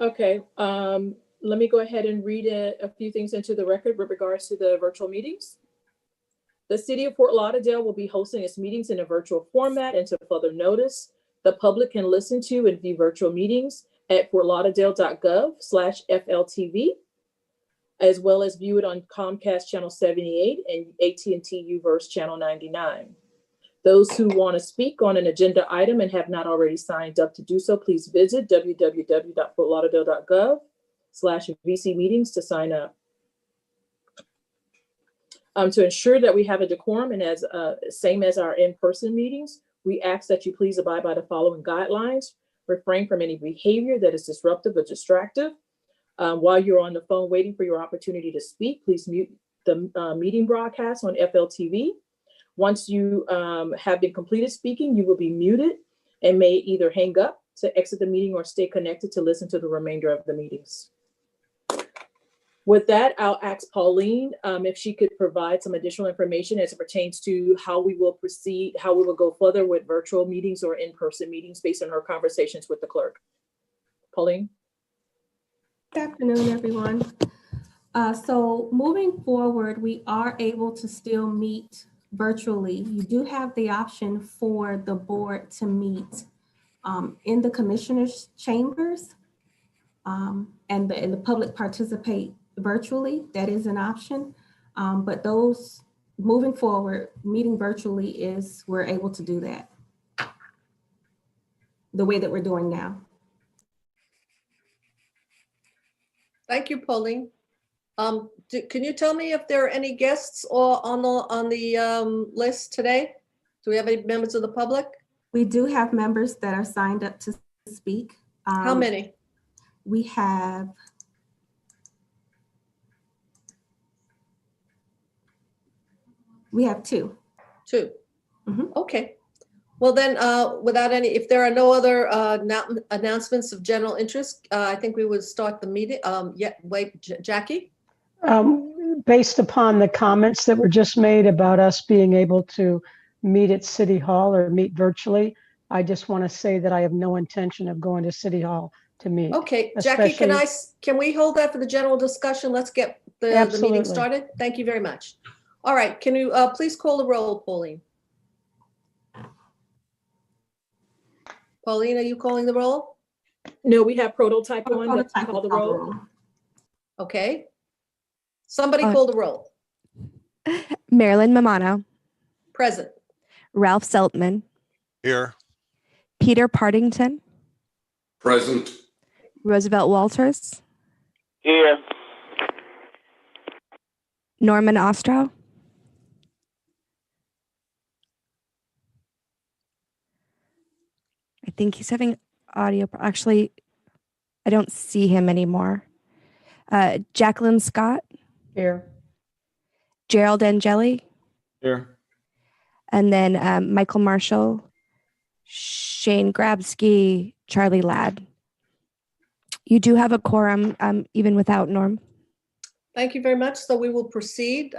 Okay, let me go ahead and read a few things into the record with regards to the virtual meetings. The city of Fort Lauderdale will be hosting its meetings in a virtual format. Until further notice, the public can listen to and view virtual meetings at fortlauderdale.gov/FLTV, as well as view it on Comcast Channel 78 and AT&T Uverse Channel 99. Those who want to speak on an agenda item and have not already signed up to do so, please visit www.fortlauderdale.gov/VC meetings to sign up. To ensure that we have a decorum and as same as our in-person meetings, we ask that you please abide by the following guidelines. Refrain from any behavior that is disruptive or distractive. While you're on the phone waiting for your opportunity to speak, please mute the meeting broadcast on FLTV. Once you have been completed speaking, you will be muted and may either hang up to exit the meeting or stay connected to listen to the remainder of the meetings. With that, I'll ask Pauline if she could provide some additional information as it pertains to how we will proceed, how we will go further with virtual meetings or in-person meetings based on her conversations with the clerk. Pauline? Good afternoon, everyone. So moving forward, we are able to still meet virtually. You do have the option for the board to meet in the commissioners' chambers and the public participate virtually. That is an option. But those moving forward, meeting virtually we're able to do that the way that we're doing now. Thank you, Pauline. Can you tell me if there are any guests or on the list today? Do we have any members of the public? We do have members that are signed up to speak. How many? We have two. Two. Mm-hmm. Okay. Well then, if there are no other announcements of general interest, I think we would start the meeting. Jackie? Based upon the comments that were just made about us being able to meet at City Hall or meet virtually, I just want to say that I have no intention of going to City Hall to meet. Okay, Jackie, can we hold that for the general discussion? Let's get the meeting started. Thank you very much. All right, can you please call the roll, Pauline? Pauline, are you calling the roll? No, we have prototype on that call the roll. Okay. Somebody call the roll. Marilyn Mamano. Present. Ralph Seltman. Here. Peter Partington. Present. Roosevelt Walters. Here. Norman Ostrow. I think he's having audio. Actually, I don't see him anymore. Jacqueline Scott. Here. Gerald Angeli. Here. And then Michael Marshall, Shane Grabsky, Charlie Ladd. You do have a quorum even without Norm. Thank you very much. So we will proceed.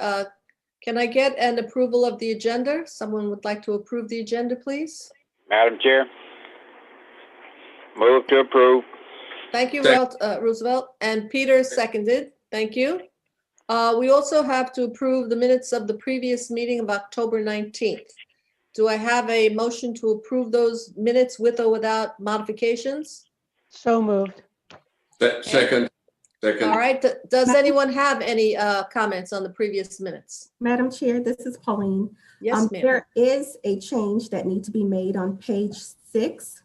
Can I get an approval of the agenda? Someone would like to approve the agenda, please? Madam Chair, move to approve. Thank you, Roosevelt. And Peter seconded. Thank you. We also have to approve the minutes of the previous meeting of October 19th. Do I have a motion to approve those minutes with or without modifications? So moved. Second. All right. Does anyone have any comments on the previous minutes? Madam Chair, this is Pauline. Yes, ma'am. There is a change that needs to be made on page 6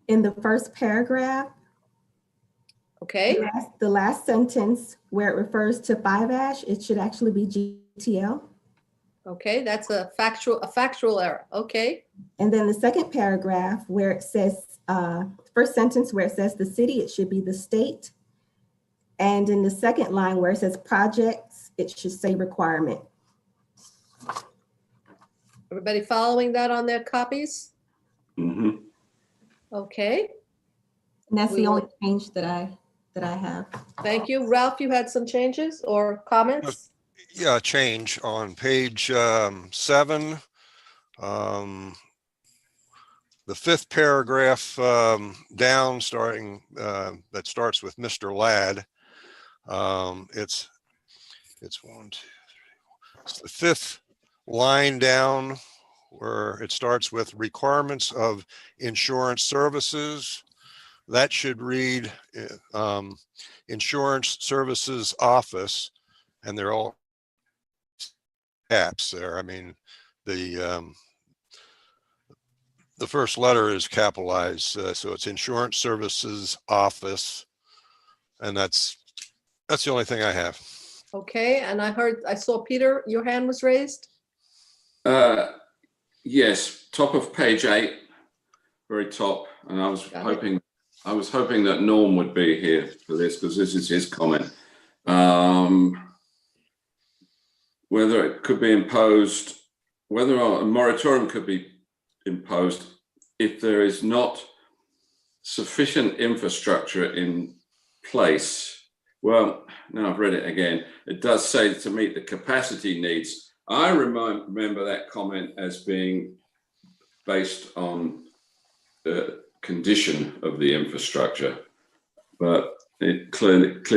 in the first paragraph. Okay. The last sentence where it refers to 5-ash, it should actually be GTL. Okay, that's a factual error. Okay. And then the second paragraph where it says, first sentence where it says the city, it should be the state. And in the second line where it says projects, it should say requirement. Everybody following that on their copies? Mm-hmm. Okay. And that's the only change that I have. Thank you. Ralph, you had some changes or comments? Yeah, change on page 7. the fifth paragraph down, that starts with Mr. Ladd. It's one, two, three. It's the fifth line down where it starts with requirements of insurance services. That should read insurance services office, and they're all caps there. I mean, the first letter is capitalized, so it's insurance services office, and that's the only thing I have. Okay, and I saw Peter, your hand was raised. Yes, top of page 8, very top, and I was hoping that Norm would be here for this, because this is his comment. Whether it could be imposed, whether a moratorium could be imposed if there is not sufficient infrastructure in place. Well, now I've read it again. It does say to meet the capacity needs. I remember that comment as being based on the condition of the infrastructure, but it clearly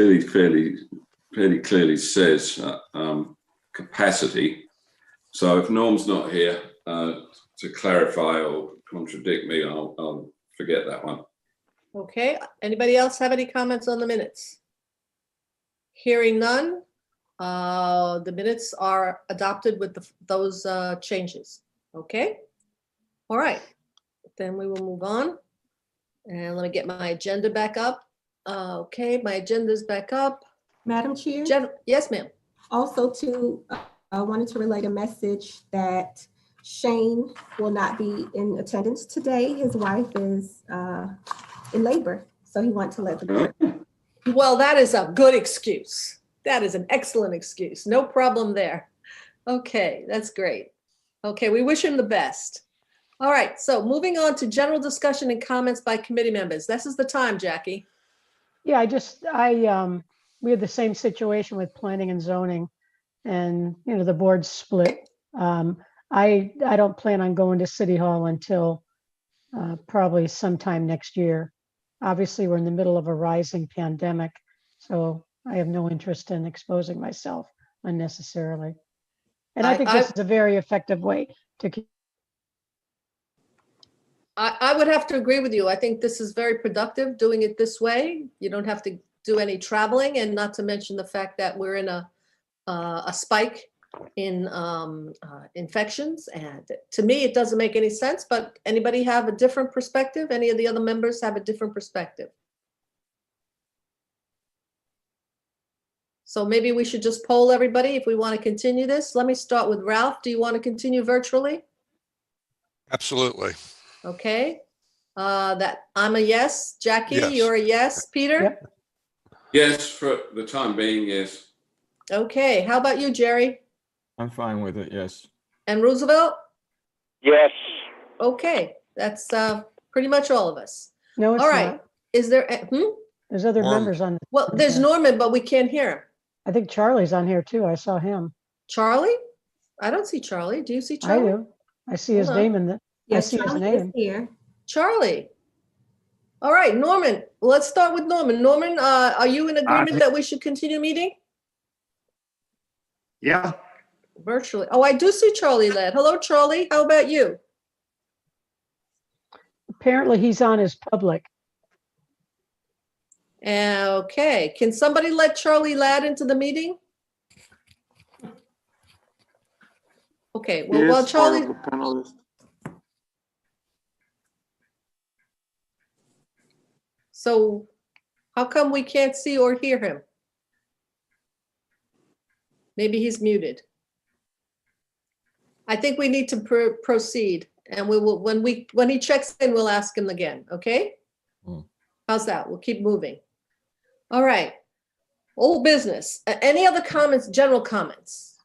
says capacity. So if Norm's not here to clarify or contradict me, I'll forget that one. Okay, anybody else have any comments on the minutes? Hearing none, the minutes are adopted with those changes. Okay, all right, then we will move on. And let me get my agenda back up. Okay, my agenda's back up. Madam Chair? Yes, ma'am. Also I wanted to relate a message that Shane will not be in attendance today. His wife is in labor, so he wanted to let the board know. Well, that is a good excuse. That is an excellent excuse. No problem there. Okay, that's great. Okay, we wish him the best. All right, so moving on to general discussion and comments by committee members. This is the time, Jackie. Yeah, we had the same situation with planning and zoning, and the board's split. I don't plan on going to City Hall until probably sometime next year. Obviously, we're in the middle of a rising pandemic, so I have no interest in exposing myself unnecessarily. And I think this is a very effective way to keep. I would have to agree with you. I think this is very productive doing it this way. You don't have to do any traveling, and not to mention the fact that we're in a spike in infections. And to me, it doesn't make any sense, but anybody have a different perspective? Any of the other members have a different perspective? So maybe we should just poll everybody if we want to continue this. Let me start with Ralph. Do you want to continue virtually? Absolutely. Okay. That I'm a yes. Jackie, Yes. you're a yes. Peter? Yep. Yes, for the time being, yes. Okay. How about you, Jerry? I'm fine with it, yes. And Roosevelt? Yes. Okay. That's pretty much all of us. No, it's All right. not. Is there, There's other Norm. members on. Well, there's Norman, but we can't hear him. I think Charlie's on here too. I saw him. Charlie? I don't see Charlie. Do you see I Charlie? do. I see his Hold on. name in the. Yes, see his Charlie is name. here. Charlie. All right, Norman. Let's start with Norman. Norman, are you in agreement that we should continue meeting Yeah, virtually? Oh, I do see Charlie Ladd. Hello, Charlie. How about you? Apparently, he's on his public. Okay. Can somebody let Charlie Ladd into the meeting? Okay. Well, while Charlie. So how come we can't see or hear him? Maybe he's muted. I think we need to proceed, and we will, when he checks in, we'll ask him again, okay? How's that? We'll keep moving. All right. Old business. Any other comments, general comments?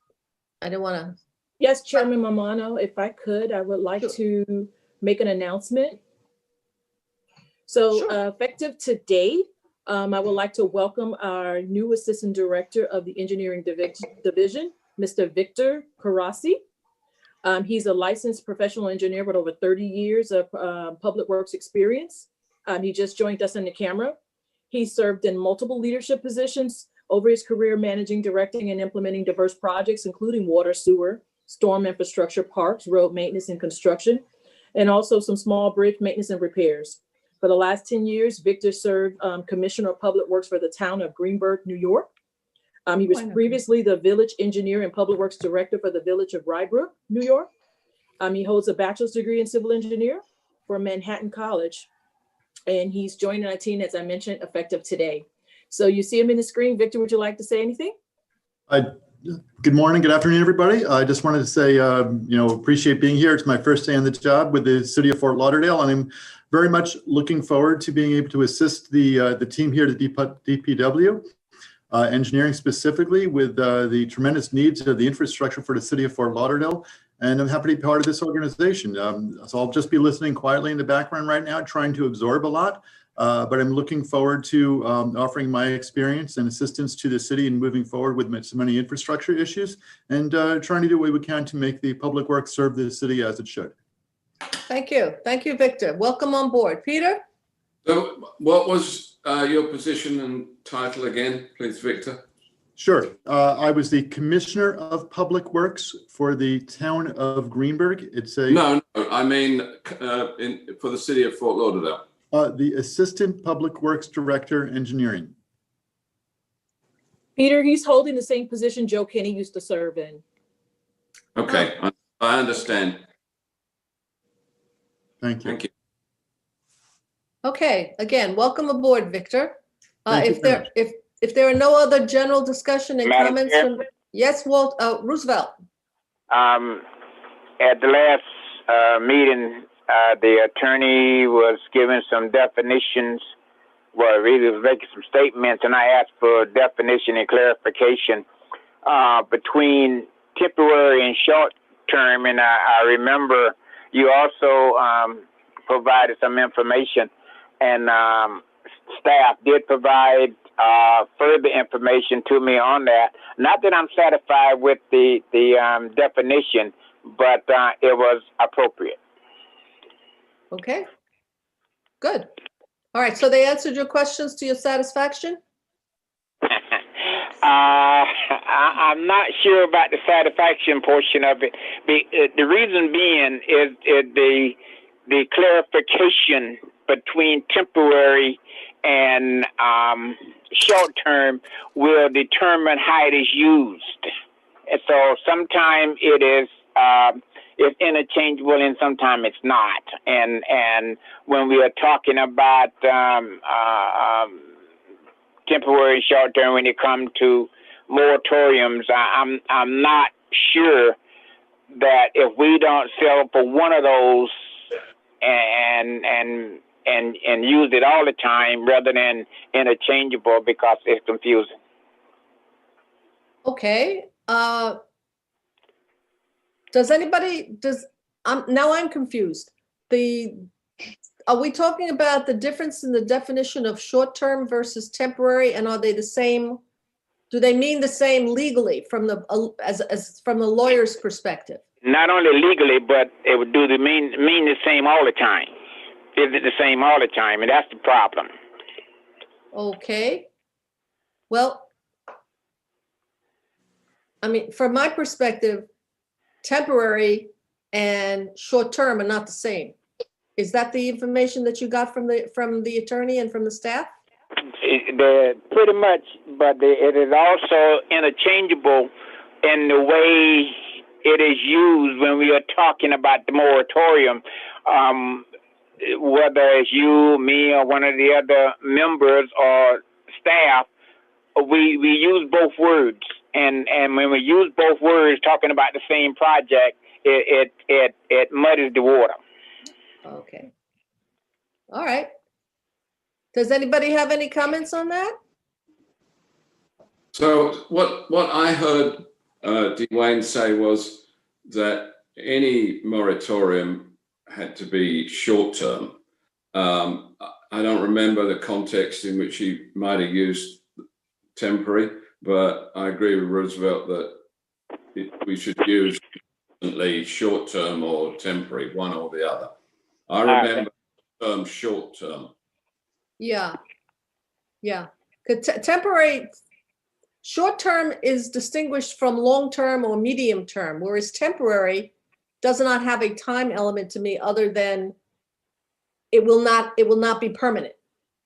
I don't want to. Yes, Chairman Mamano, if I could, I would like to make an announcement. So Sure. Effective today, I would like to welcome our new Assistant Director of the Engineering Division, Mr. Victor Karasi. He's a licensed professional engineer with over 30 years of public works experience. He just joined us on the camera. He served in multiple leadership positions over his career, managing, directing, and implementing diverse projects, including water, sewer, storm infrastructure, parks, road maintenance and construction, and also some small bridge maintenance and repairs. For the last 10 years, Victor served Commissioner of Public Works for the town of Greenburgh, New York. He was previously the village engineer and public works director for the village of Rybrook, New York. He holds a bachelor's degree in civil engineer from Manhattan College. And he's joining our team, as I mentioned, effective today. So you see him in the screen. Victor, would you like to say anything? Good morning, good afternoon, everybody. I just wanted to say, appreciate being here. It's my first day on the job with the city of Fort Lauderdale, and I'm very much looking forward to being able to assist the team here at the DPW, engineering specifically, with the tremendous needs of the infrastructure for the city of Fort Lauderdale. And I'm happy to be part of this organization. So I'll just be listening quietly in the background right now, trying to absorb a lot. But I'm looking forward to offering my experience and assistance to the city and moving forward with so many infrastructure issues, and trying to do what we can to make the public works serve the city as it should. Thank you. Thank you, Victor. Welcome on board. Peter? So what was your position and title again, please, Victor? Sure. I was the Commissioner of Public Works for the town of Greenburgh. It's a... No, I mean for the city of Fort Lauderdale. The Assistant Public Works Director, Engineering. Peter, he's holding the same position Joe Kenny used to serve in. Okay, I understand. Thank you. Thank you. Okay, again, welcome aboard, Victor. Thank you If very there much. if there are no other general discussion and Madam comments Chair? from, yes, Roosevelt. At the last meeting, the attorney was giving some definitions, well, really was making some statements, and I asked for definition and clarification between temporary and short term. And I remember you also provided some information, and staff did provide further information to me on that. Not that I'm satisfied with the definition, but it was appropriate. Okay, good. All right, so they answered your questions to your satisfaction? I'm not sure about the satisfaction portion of it. The reason being is the clarification between temporary and short term will determine how it is used. And so sometimes it is it's interchangeable and sometimes it's not. And when we are talking about temporary short term, when it comes to moratoriums, I'm not sure that if we don't sell for one of those and use it all the time rather than interchangeable, because it's confusing. Okay. Now I'm confused. Are we talking about the difference in the definition of short-term versus temporary, and are they the same? Do they mean the same legally from the from the lawyer's perspective? Not only legally, but it would mean the same all the time. Is it the same all the time? And that's the problem. Okay. Well, I mean, from my perspective, temporary and short-term are not the same. Is that the information that you got from the attorney and from the staff? Pretty much, but it is also interchangeable in the way it is used when we are talking about the moratorium. Whether it's you, me, or one of the other members or staff, we use both words. And when we use both words talking about the same project, it muddies the water. Okay. All right. Does anybody have any comments on that? So what I heard Dwayne say was that any moratorium had to be short-term. I don't remember the context in which he might have used temporary, but I agree with Roosevelt that we should use short-term or temporary, one or the other. I Okay. remember the term short-term. Yeah. Yeah. 'Cause temporary, short-term is distinguished from long-term or medium-term, whereas temporary does not have a time element to me other than it will not be permanent.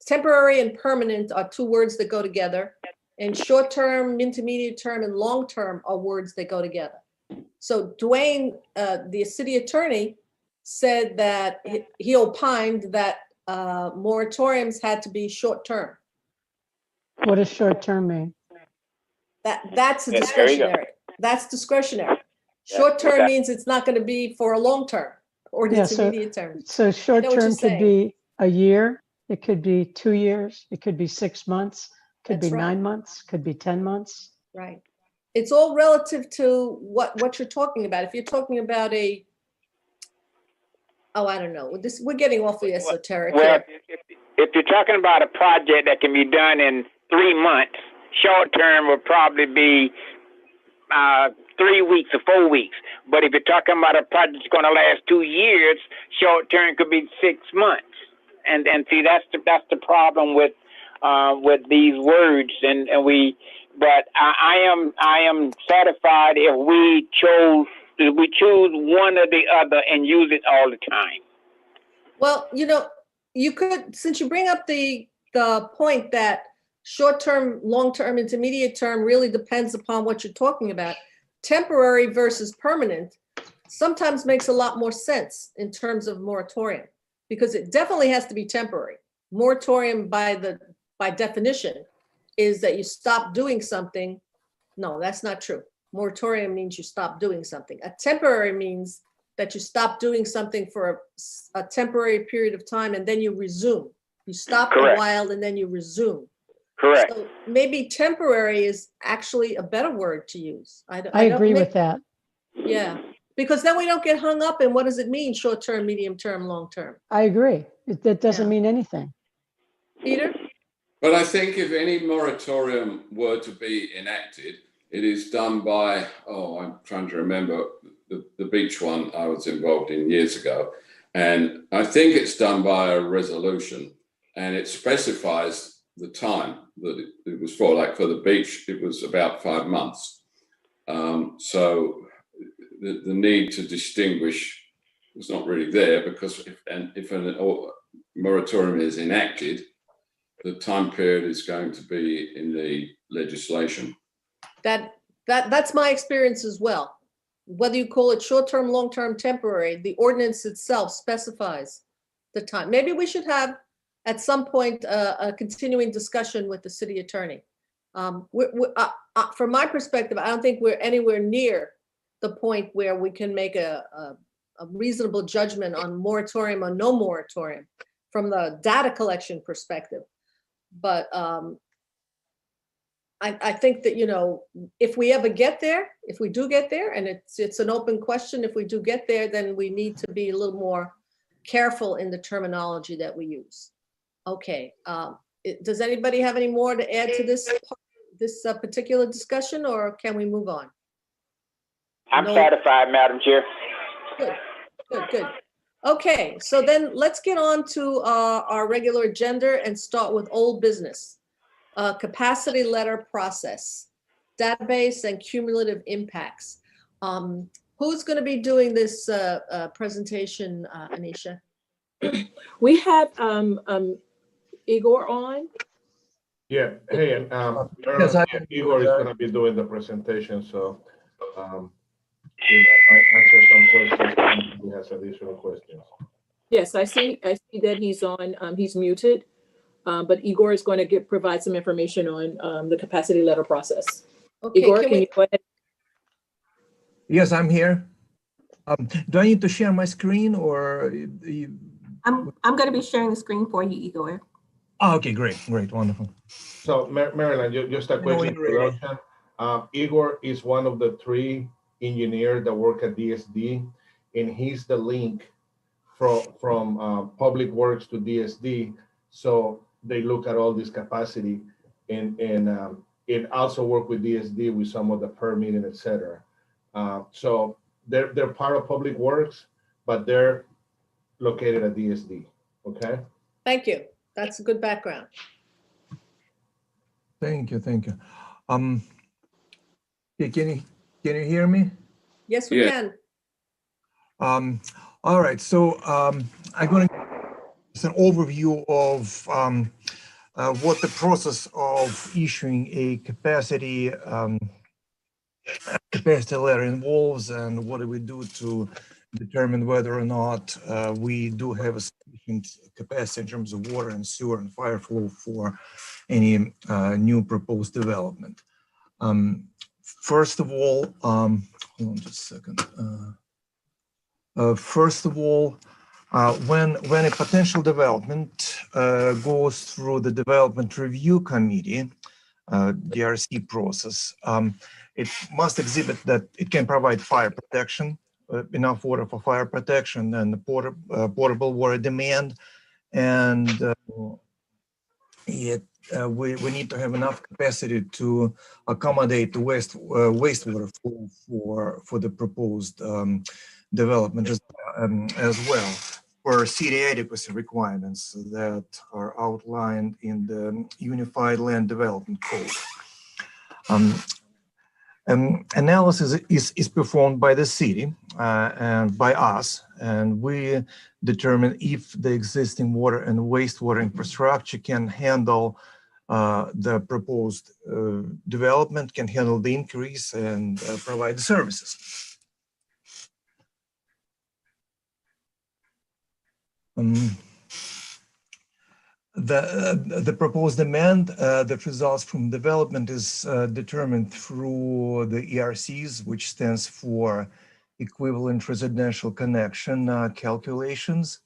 Temporary and permanent are two words that go together, and short-term, intermediate term, and long-term are words that go together. So Dwayne, the city attorney, said that he opined that moratoriums had to be short-term. What does short-term mean? That's a There you go. discretionary. That's discretionary. Short-term means it's not going to be for a long term or an Yeah, so- intermediate term. So you're short-term could saying. be a year, it could be 2 years, it could be 6 months, could be That's right. 9 months, could be 10 months. Right. It's all relative to what you're talking about. If you're talking about I don't know. We're getting awfully esoteric Well, here. if you're talking about a project that can be done in 3 months, short term would probably be 3 weeks or 4 weeks. But if you're talking about a project that's going to last 2 years, short term could be 6 months. And see, that's the problem with these words. But I am satisfied if we choose one or the other and use it all the time. Well, you could, since you bring up the point that short-term, long-term, intermediate term really depends upon what you're talking about. Temporary versus permanent sometimes makes a lot more sense in terms of moratorium, because it definitely has to be temporary. Moratorium by definition is that you stop doing something. No, that's not true. Moratorium means you stop doing something. A temporary means that you stop doing something for a temporary period of time and then you resume. You stop Correct. a while and then you resume. Correct. So maybe temporary is actually a better word to use. I don't agree make- with that. Yeah, because then we don't get hung up in what does it mean, short term, medium term, long term. I agree. That doesn't Yeah. mean anything. Peter? But I think if any moratorium were to be enacted, it is done by, I'm trying to remember the beach one I was involved in years ago. And I think it's done by a resolution and it specifies the time that it was for. Like for the beach, it was about 5 months. So the need to distinguish was not really there, because if a moratorium is enacted, the time period is going to be in the legislation. That's my experience as well. Whether you call it short-term, long-term, temporary, the ordinance itself specifies the time. Maybe we should have at some point a continuing discussion with the city attorney. From my perspective, I don't think we're anywhere near the point where we can make a reasonable judgment on moratorium or no moratorium from the data collection perspective. But I think that, if we ever get there, if we do get there, and it's an open question, if we do get there, then we need to be a little more careful in the terminology that we use. Okay, does anybody have any more to add to this particular discussion, or can we move on? I'm No. satisfied, Madam Chair. Good. Okay, so then let's get on to our regular agenda and start with old business. Capacity letter process, database and cumulative impacts. Who's going to be doing this presentation, Anisha? We had Igor on. Yeah, hey, and Yes, Igor is gonna be doing the presentation, so I answer some questions if he has additional questions. Yes, I see that he's on, he's muted, but Igor is going to provide some information on the capacity letter process. Okay, Igor, can you go ahead? Yes, I'm here. Do I need to share my screen or? I'm going to be sharing the screen for you, Igor. Oh, okay, great, wonderful. So Marilyn, just a quick introduction. Igor is one of the 3 engineers that work at DSD, and he's the link from Public Works to DSD. So they look at all this capacity and it also work with DSD with some of the permitting, et cetera. So they're part of Public Works, but they're located at DSD. Okay. Thank you. That's a good background. Thank you, thank you. Yeah, can you hear me? Yes, we can. All right, so I'm going to give an overview of what the process of issuing a capacity letter involves and what do we do to determine whether or not we do have a sufficient capacity in terms of water and sewer and fire flow for any new proposed development. First of all, hold on just a second. First of all, when a potential development goes through the development review committee, DRC process, it must exhibit that it can provide fire protection, enough water for fire protection and portable water demand, and we need to have enough capacity to accommodate the wastewater flow for the proposed development as well, for city adequacy requirements that are outlined in the Unified Land Development Code. Analysis is performed by the city and by us, and we determine if the existing water and wastewater infrastructure can handle the proposed development, can handle the increase and provide the services. The proposed demand that results from development is determined through the ERCs, which stands for Equivalent Residential Connection calculations,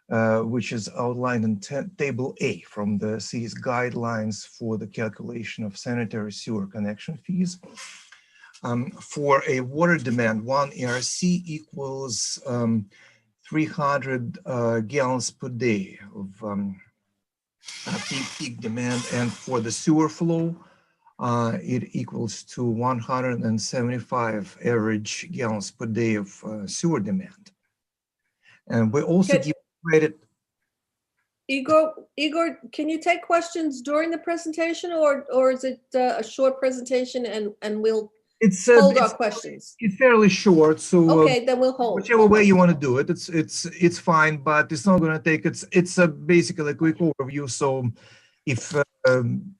which is outlined in Table A from the city's guidelines for the calculation of sanitary sewer connection fees. For a water demand, one ERC equals 300 gallons per day of peak demand, and for the sewer flow, it equals to 175 average gallons per day of sewer demand. And we also give credit. Igor, can you take questions during the presentation, or is it a short presentation and we'll hold our questions? It's fairly short, so okay, then we'll hold. Whichever way you want to do it, it's fine, but it's not going to take. It's basically a quick overview. So if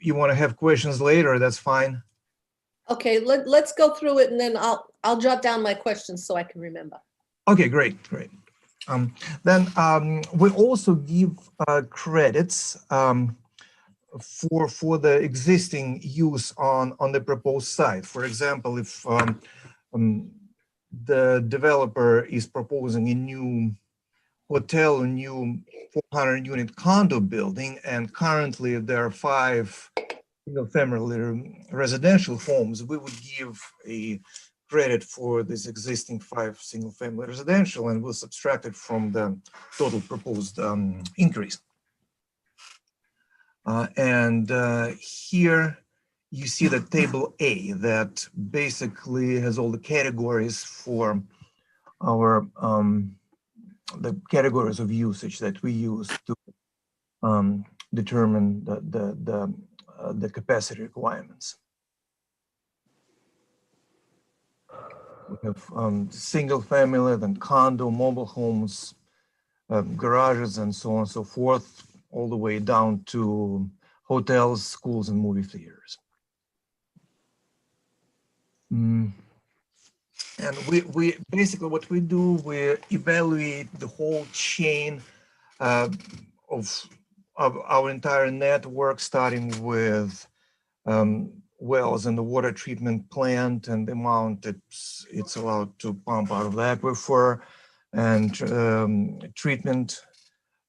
you want to have questions later, that's fine. Okay, let's go through it, and then I'll jot down my questions so I can remember. Okay, great. Then we also give credits for the existing use on the proposed site. For example, if the developer is proposing a new hotel, a new 400-unit condo building, and currently there are 5 single-family residential homes, we would give a credit for this existing 5 single-family residential, and we'll subtract it from the total proposed increase. Here you see the Table A that basically has all the categories for our the categories of usage that we use to determine the capacity requirements. We have single family, then condo, mobile homes, garages, and so on and so forth, all the way down to hotels, schools, and movie theaters. And we basically what we do, we evaluate the whole chain of our entire network, starting with wells in the water treatment plant and the amount it's allowed to pump out of the aquifer, and treatment,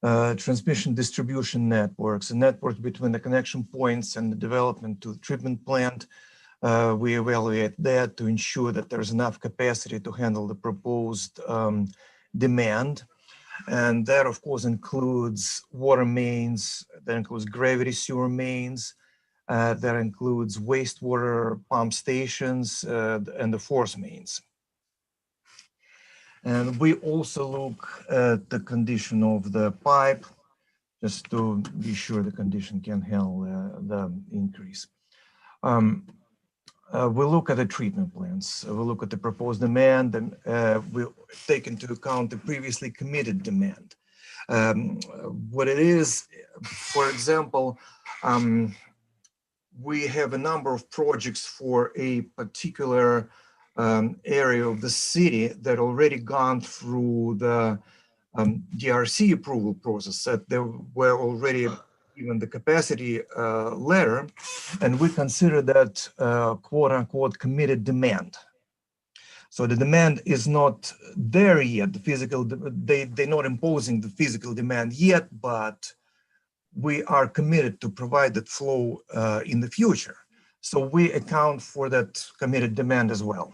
transmission distribution networks, a network between the connection points and the development to the treatment plant. We evaluate that to ensure that there's enough capacity to handle the proposed demand. And that, of course, includes water mains, that includes gravity sewer mains, that includes wastewater pump stations, and the force mains. And we also look at the condition of the pipe, just to be sure the condition can handle the increase. We look at the treatment plans. We look at the proposed demand, and we take into account the previously committed demand. What it is, for example, we have a number of projects for a particular area of the city that already gone through the DRC approval process, that there were already given the capacity letter, and we consider that quote unquote committed demand. So the demand is not there yet, the physical, they're not imposing the physical demand yet, but we are committed to provide that flow in the future. So we account for that committed demand as well.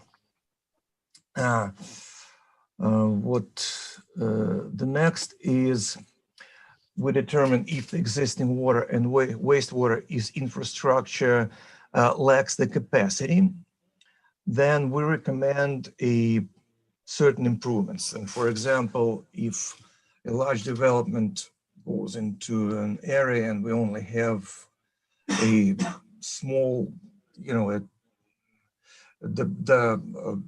The next is we determine if the existing water and wastewater infrastructure lacks the capacity. Then we recommend certain improvements. And for example, if a large development goes into an area and we only have a small, the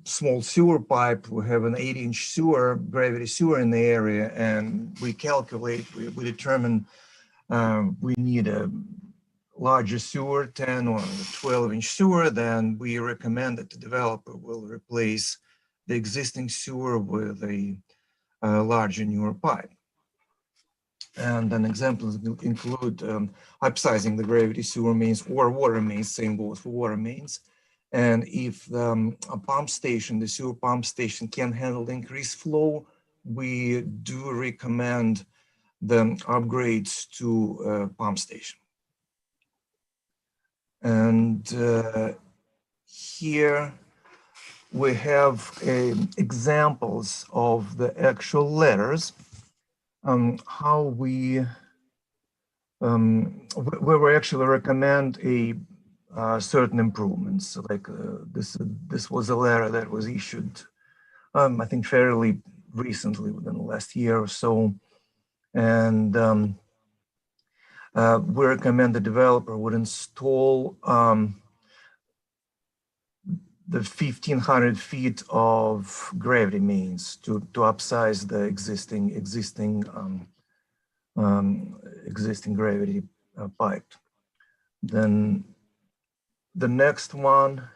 small sewer pipe, we have an 8-inch sewer, gravity sewer in the area, and we calculate, we determine we need a larger sewer, 10 or 12-inch sewer, then we recommend that the developer will replace the existing sewer with a larger, newer pipe. And then examples include upsizing the gravity sewer mains or water mains, same goes for water mains. And if a pump station, the sewer pump station can handle the increased flow, we do recommend the upgrades to pump station. And here we have examples of the actual letters, how we actually recommend certain improvements. Like this was a letter that was issued, I think fairly recently, within the last year or so. And we recommend the developer would install the 1,500 feet of gravity mains to upsize the existing gravity pipe. Then the next one,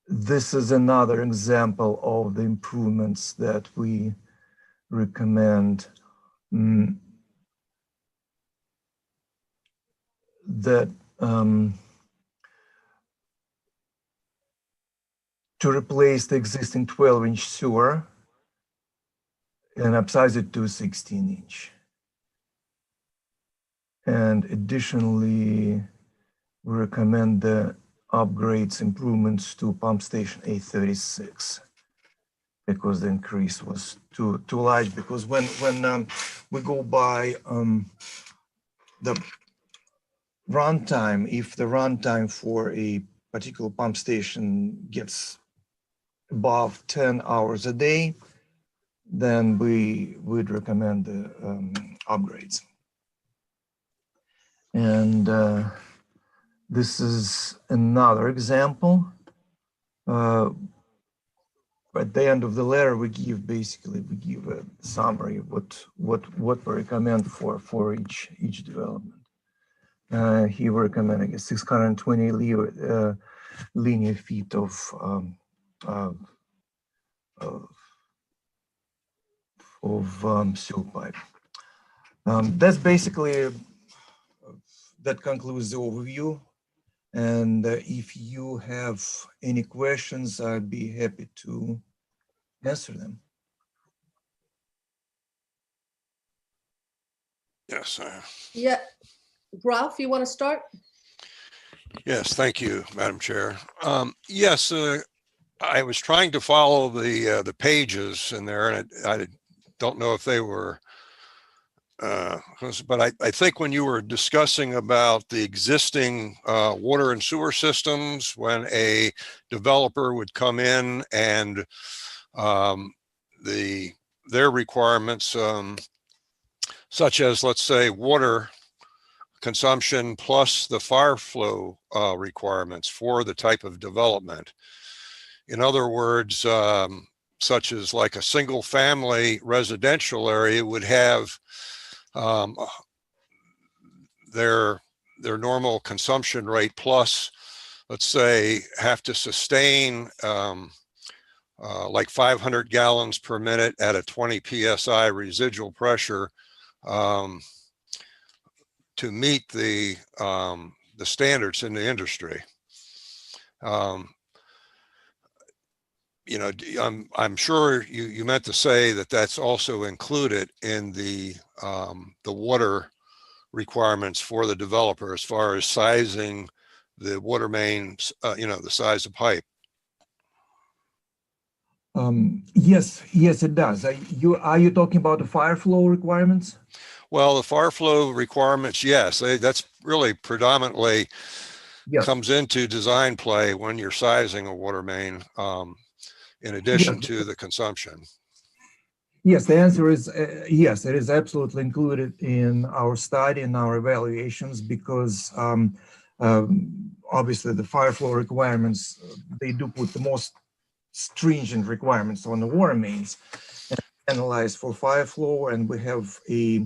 this is another example of the improvements that we recommend. That to replace the existing 12-inch sewer and upsize it to 16-inch. And additionally, we recommend the upgrades, improvements to pump station 836, because the increase was too large. Because when we go by the runtime, if the runtime for a particular pump station gets above 10 hours a day, then we would recommend the upgrades. And this is another example. At the end of the letter, we give a summary of what we recommend for each development. He recommending 620 linear feet of sewer pipe. That's basically, that concludes the overview. And if you have any questions, I'd be happy to answer them. Yes. Yeah. Ralph, you want to start? Yes, thank you, Madam Chair. Yes, I was trying to follow the pages in there, and I don't know if they were but I think when you were discussing about the existing water and sewer systems, when a developer would come in and their requirements, such as, let's say, water consumption plus the fire flow requirements for the type of development. In other words, such as like a single family residential area would have their normal consumption rate plus, let's say, have to sustain like 500 gallons per minute at a 20 psi residual pressure to meet the standards in the industry. You know, I'm sure you meant to say that that's also included in the water requirements for the developer as far as sizing the water mains, you know, the size of pipe. Yes, it does. Are you talking about the fire flow requirements? Well, the fire flow requirements, yes, that's really predominantly comes into design play when you're sizing a water main, in addition to the consumption. Yes, the answer is yes, it is absolutely included in our study and our evaluations because obviously the fire flow requirements, they do put the most stringent requirements on the water mains and analyze for fire flow, and we have a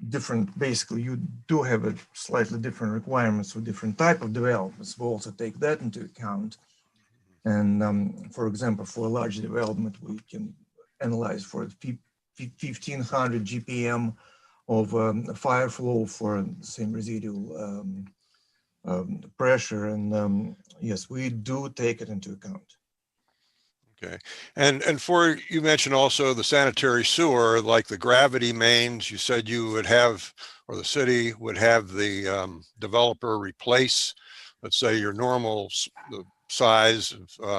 different, basically you do have a slightly different requirements for different type of developments. We'll also take that into account. And for example, for a large development, we can analyze for 1500 GPM of fire flow for the same residual pressure. And yes, we do take it into account. Okay. And for, you mentioned also the sanitary sewer, like the gravity mains, you said you would have, or the city would have the developer replace, let's say your normal, the size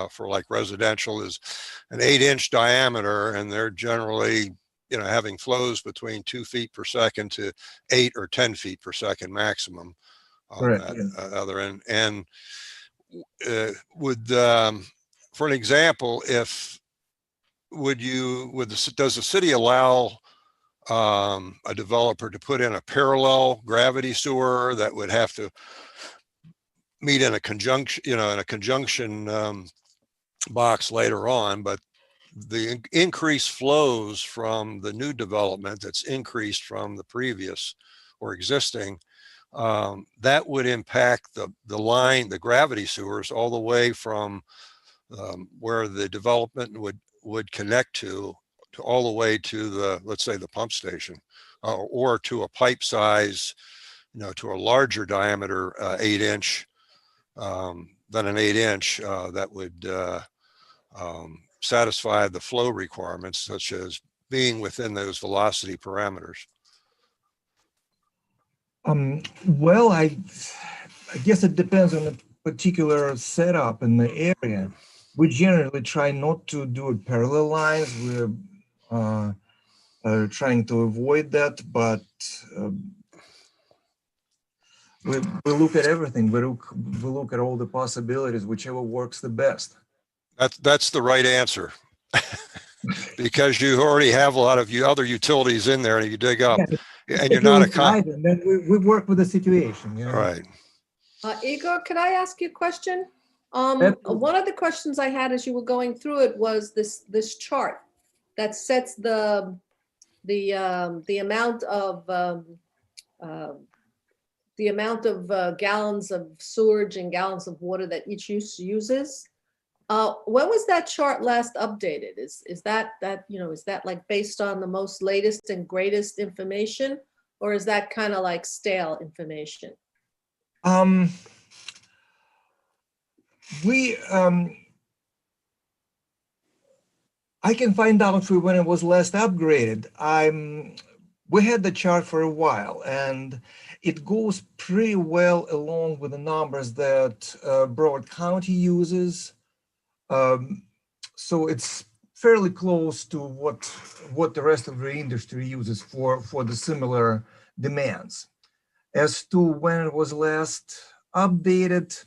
for like residential is an 8-inch diameter, and they're generally, you know, having flows between 2 feet per second to 8 or 10 feet per second maximum on that other end. And would for an example, does the city allow a developer to put in a parallel gravity sewer that would have to meet in a conjunction, you know, in a conjunction box later on, but the increased flows from the new development that's increased from the previous or existing, that would impact the gravity sewers all the way from where the development would connect to all the way to the, let's say, the pump station, or to a pipe size, you know, to a larger diameter 8-inch than an 8-inch that would satisfy the flow requirements, such as being within those velocity parameters. Well, I guess it depends on the particular setup in the area. We generally try not to do parallel lines. We're trying to avoid that, but we look at everything. We look at all the possibilities, whichever works the best. That's the right answer. Because you already have a lot of other utilities in there, and you dig up, and you're not and then we work with the situation. You know? Right. Igor, could I ask you a question? One of the questions I had as you were going through it was this chart that sets the amount of gallons of sewage and gallons of water that each use uses. When was that chart last updated? Is that you know, is that like based on the most latest and greatest information, or is that kind of like stale information? I can find out for when it was last upgraded. We had the chart for a while, and it goes pretty well along with the numbers that Broward County uses. So it's fairly close to what the rest of the industry uses for the similar demands. As to when it was last updated,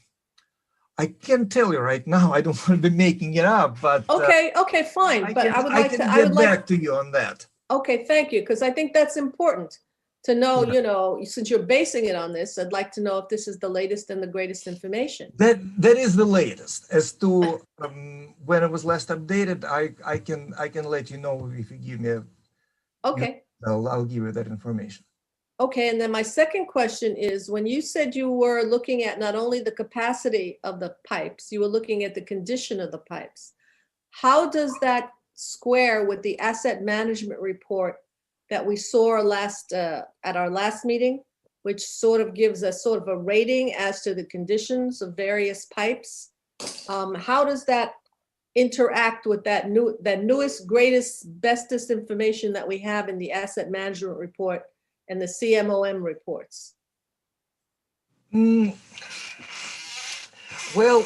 I can't tell you right now. I don't want to be making it up, but Okay, fine. I But can, I would I like can to, get back to you on that. okay, thank you, because I think that's important to know, Yeah. since you're basing it on this, I'd like to know if this is the latest and the greatest information. That is the latest. As to when it was last updated, I can let you know if you give me Okay. I'll give you that information. Okay, and then my second question is, when you said you were looking at not only the capacity of the pipes, you were looking at the condition of the pipes. How does that square with the asset management report that we saw at our last meeting, which sort of gives us sort of a rating as to the conditions of various pipes? How does that interact with that newest, greatest, bestest information that we have in the asset management report and the CMOM reports? Well,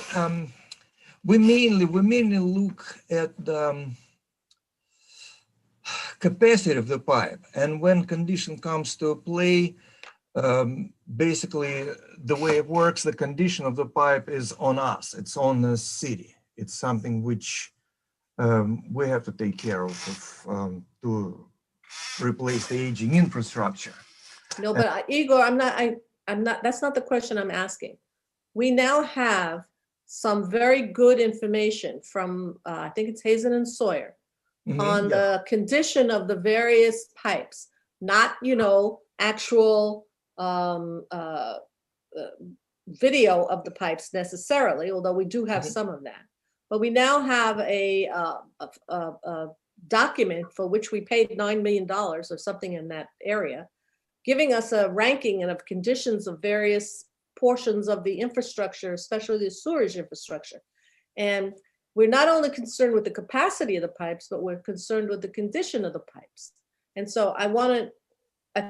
we mainly look at the capacity of the pipe, and when condition comes to play, basically the way it works, the condition of the pipe is on us. It's on the city. It's something which we have to take care of to replace the aging infrastructure. No, but Igor, I'm not, that's not the question I'm asking. We now have some very good information from, I think it's Hazen and Sawyer, on the condition of the various pipes, not, actual video of the pipes necessarily, although we do have some of that. But we now have a document for which we paid $9 million or something in that area, giving us a ranking and of conditions of various portions of the infrastructure, especially the sewerage infrastructure. And we're not only concerned with the capacity of the pipes, but we're concerned with the condition of the pipes. And so I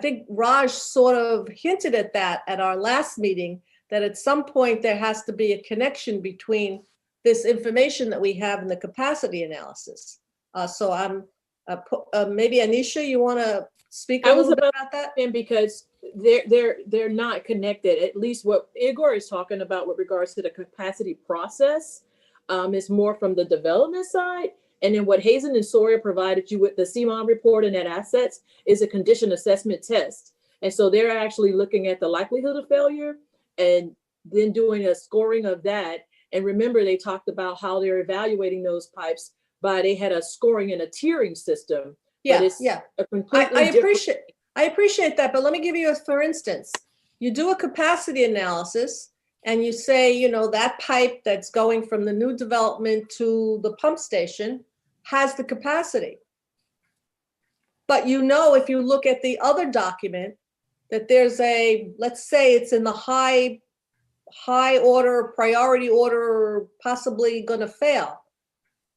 think Raj sort of hinted at that at our last meeting, that at some point there has to be a connection between this information that we have and the capacity analysis. So I'm maybe Anisha, you want to speak a little bit about that? Because they're not connected. At least what Igor is talking about with regards to the capacity process is more from the development side. And then what Hazen and Sawyer provided you with the CMOM report and net assets is a condition assessment test. And so they're actually looking at the likelihood of failure and then doing a scoring of that. And remember, they talked about how they're evaluating those pipes they had a scoring and a tiering system. Yeah, I appreciate that, but let me give you for instance, you do a capacity analysis and you say, that pipe that's going from the new development to the pump station has the capacity. But if you look at the other document, that there's let's say it's in the high order, priority order, possibly going to fail.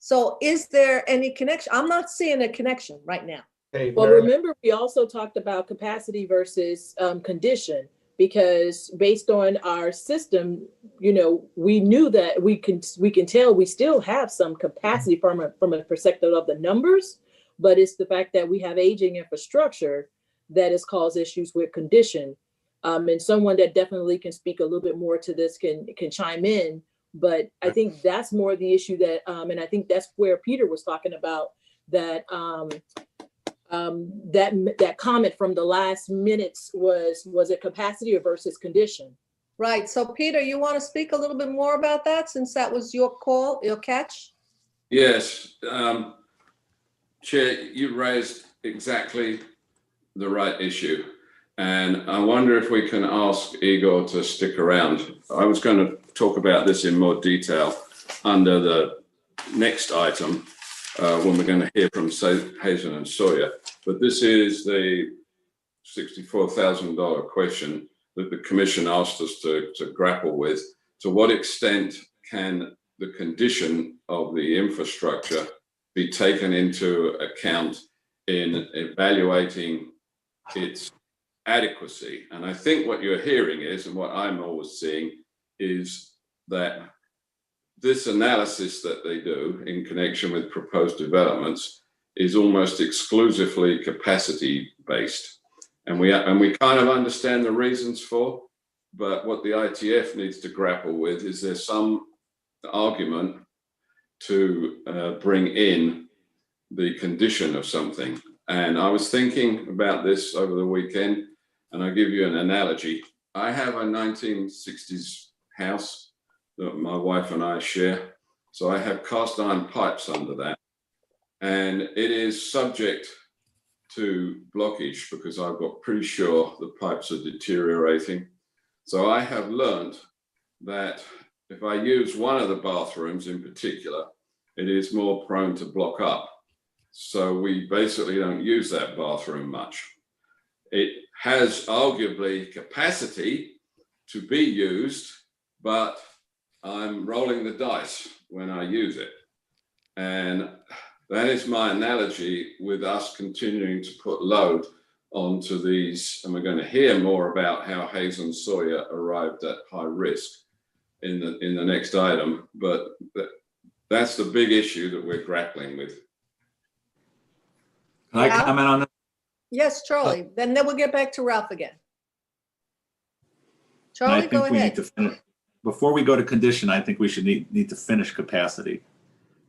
So is there any connection? I'm not seeing a connection right now. Hey, well, remember, we also talked about capacity versus condition, because based on our system, we knew that we can tell we still have some capacity from a perspective of the numbers, but it's the fact that we have aging infrastructure that has caused issues with condition. And someone that definitely can speak a little bit more to this can chime in. But I think that's more the issue that, and I think that's where Peter was talking about that that comment from the last minutes was it capacity or versus condition? Right. So Peter, you want to speak a little bit more about that since that was your call, your catch? Yes. Chair, you raised exactly the right issue. And I wonder if we can ask Igor to stick around. I was going to talk about this in more detail under the next item when we're going to hear from Hazen and Sawyer. But this is the $64,000 question that the Commission asked us to grapple with. To what extent can the condition of the infrastructure be taken into account in evaluating its adequacy? And I think what you're hearing is, and what I'm always seeing, is that this analysis that they do in connection with proposed developments is almost exclusively capacity based. And we kind of understand the reasons for, but what the ITF needs to grapple with is there's some argument to bring in the condition of something. And I was thinking about this over the weekend, and I'll give you an analogy. I have a 1960s house that my wife and I share. So I have cast iron pipes under that. And it is subject to blockage because I've got pretty sure the pipes are deteriorating. So I have learned that if I use one of the bathrooms in particular, it is more prone to block up. So we basically don't use that bathroom much. It has arguably capacity to be used, but I'm rolling the dice when I use it. And that is my analogy with us continuing to put load onto these. And we're going to hear more about how Hayes and Sawyer arrived at high risk in the next item. But that's the big issue that we're grappling with. Can I comment on that? Yes, Charlie. Then we'll get back to Ralph again. And I Charlie, go think we need ahead. to finish. Before we go to condition, I think we should need to finish capacity.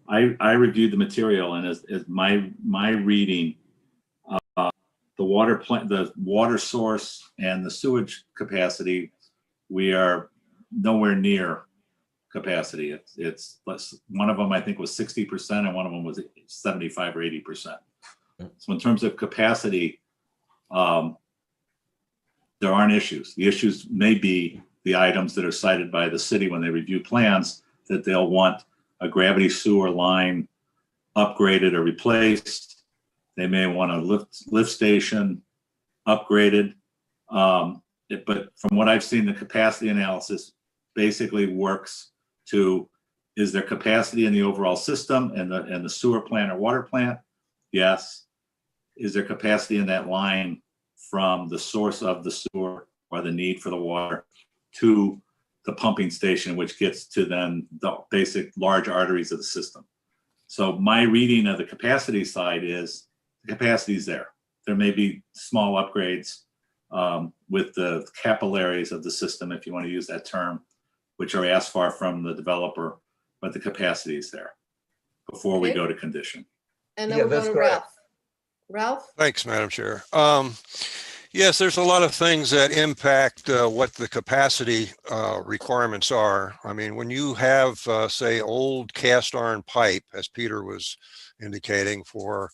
I reviewed the material, and as my reading, the water source and the sewage capacity, we are nowhere near capacity. It's less. One of them I think was 60%, and one of them was 75 or 80%. So in terms of capacity, there aren't issues. The issues may be the items that are cited by the city when they review plans, that they'll want a gravity sewer line upgraded or replaced. They may want a lift station upgraded. But from what I've seen, the capacity analysis basically works to, is there capacity in the overall system and the sewer plant or water plant? Yes. Is there capacity in that line from the source of the sewer or the need for the water to the pumping station, which gets to then the basic large arteries of the system? So my reading of the capacity side is the capacity is there. There may be small upgrades with the capillaries of the system, if you want to use that term, which are asked for from the developer, but the capacity is there before we go to condition. And then we'll go to Ralph. Ralph? Thanks, Madam Chair. Yes, there's a lot of things that impact what the capacity requirements are. I mean, when you have, say, old cast iron pipe, as Peter was indicating, for,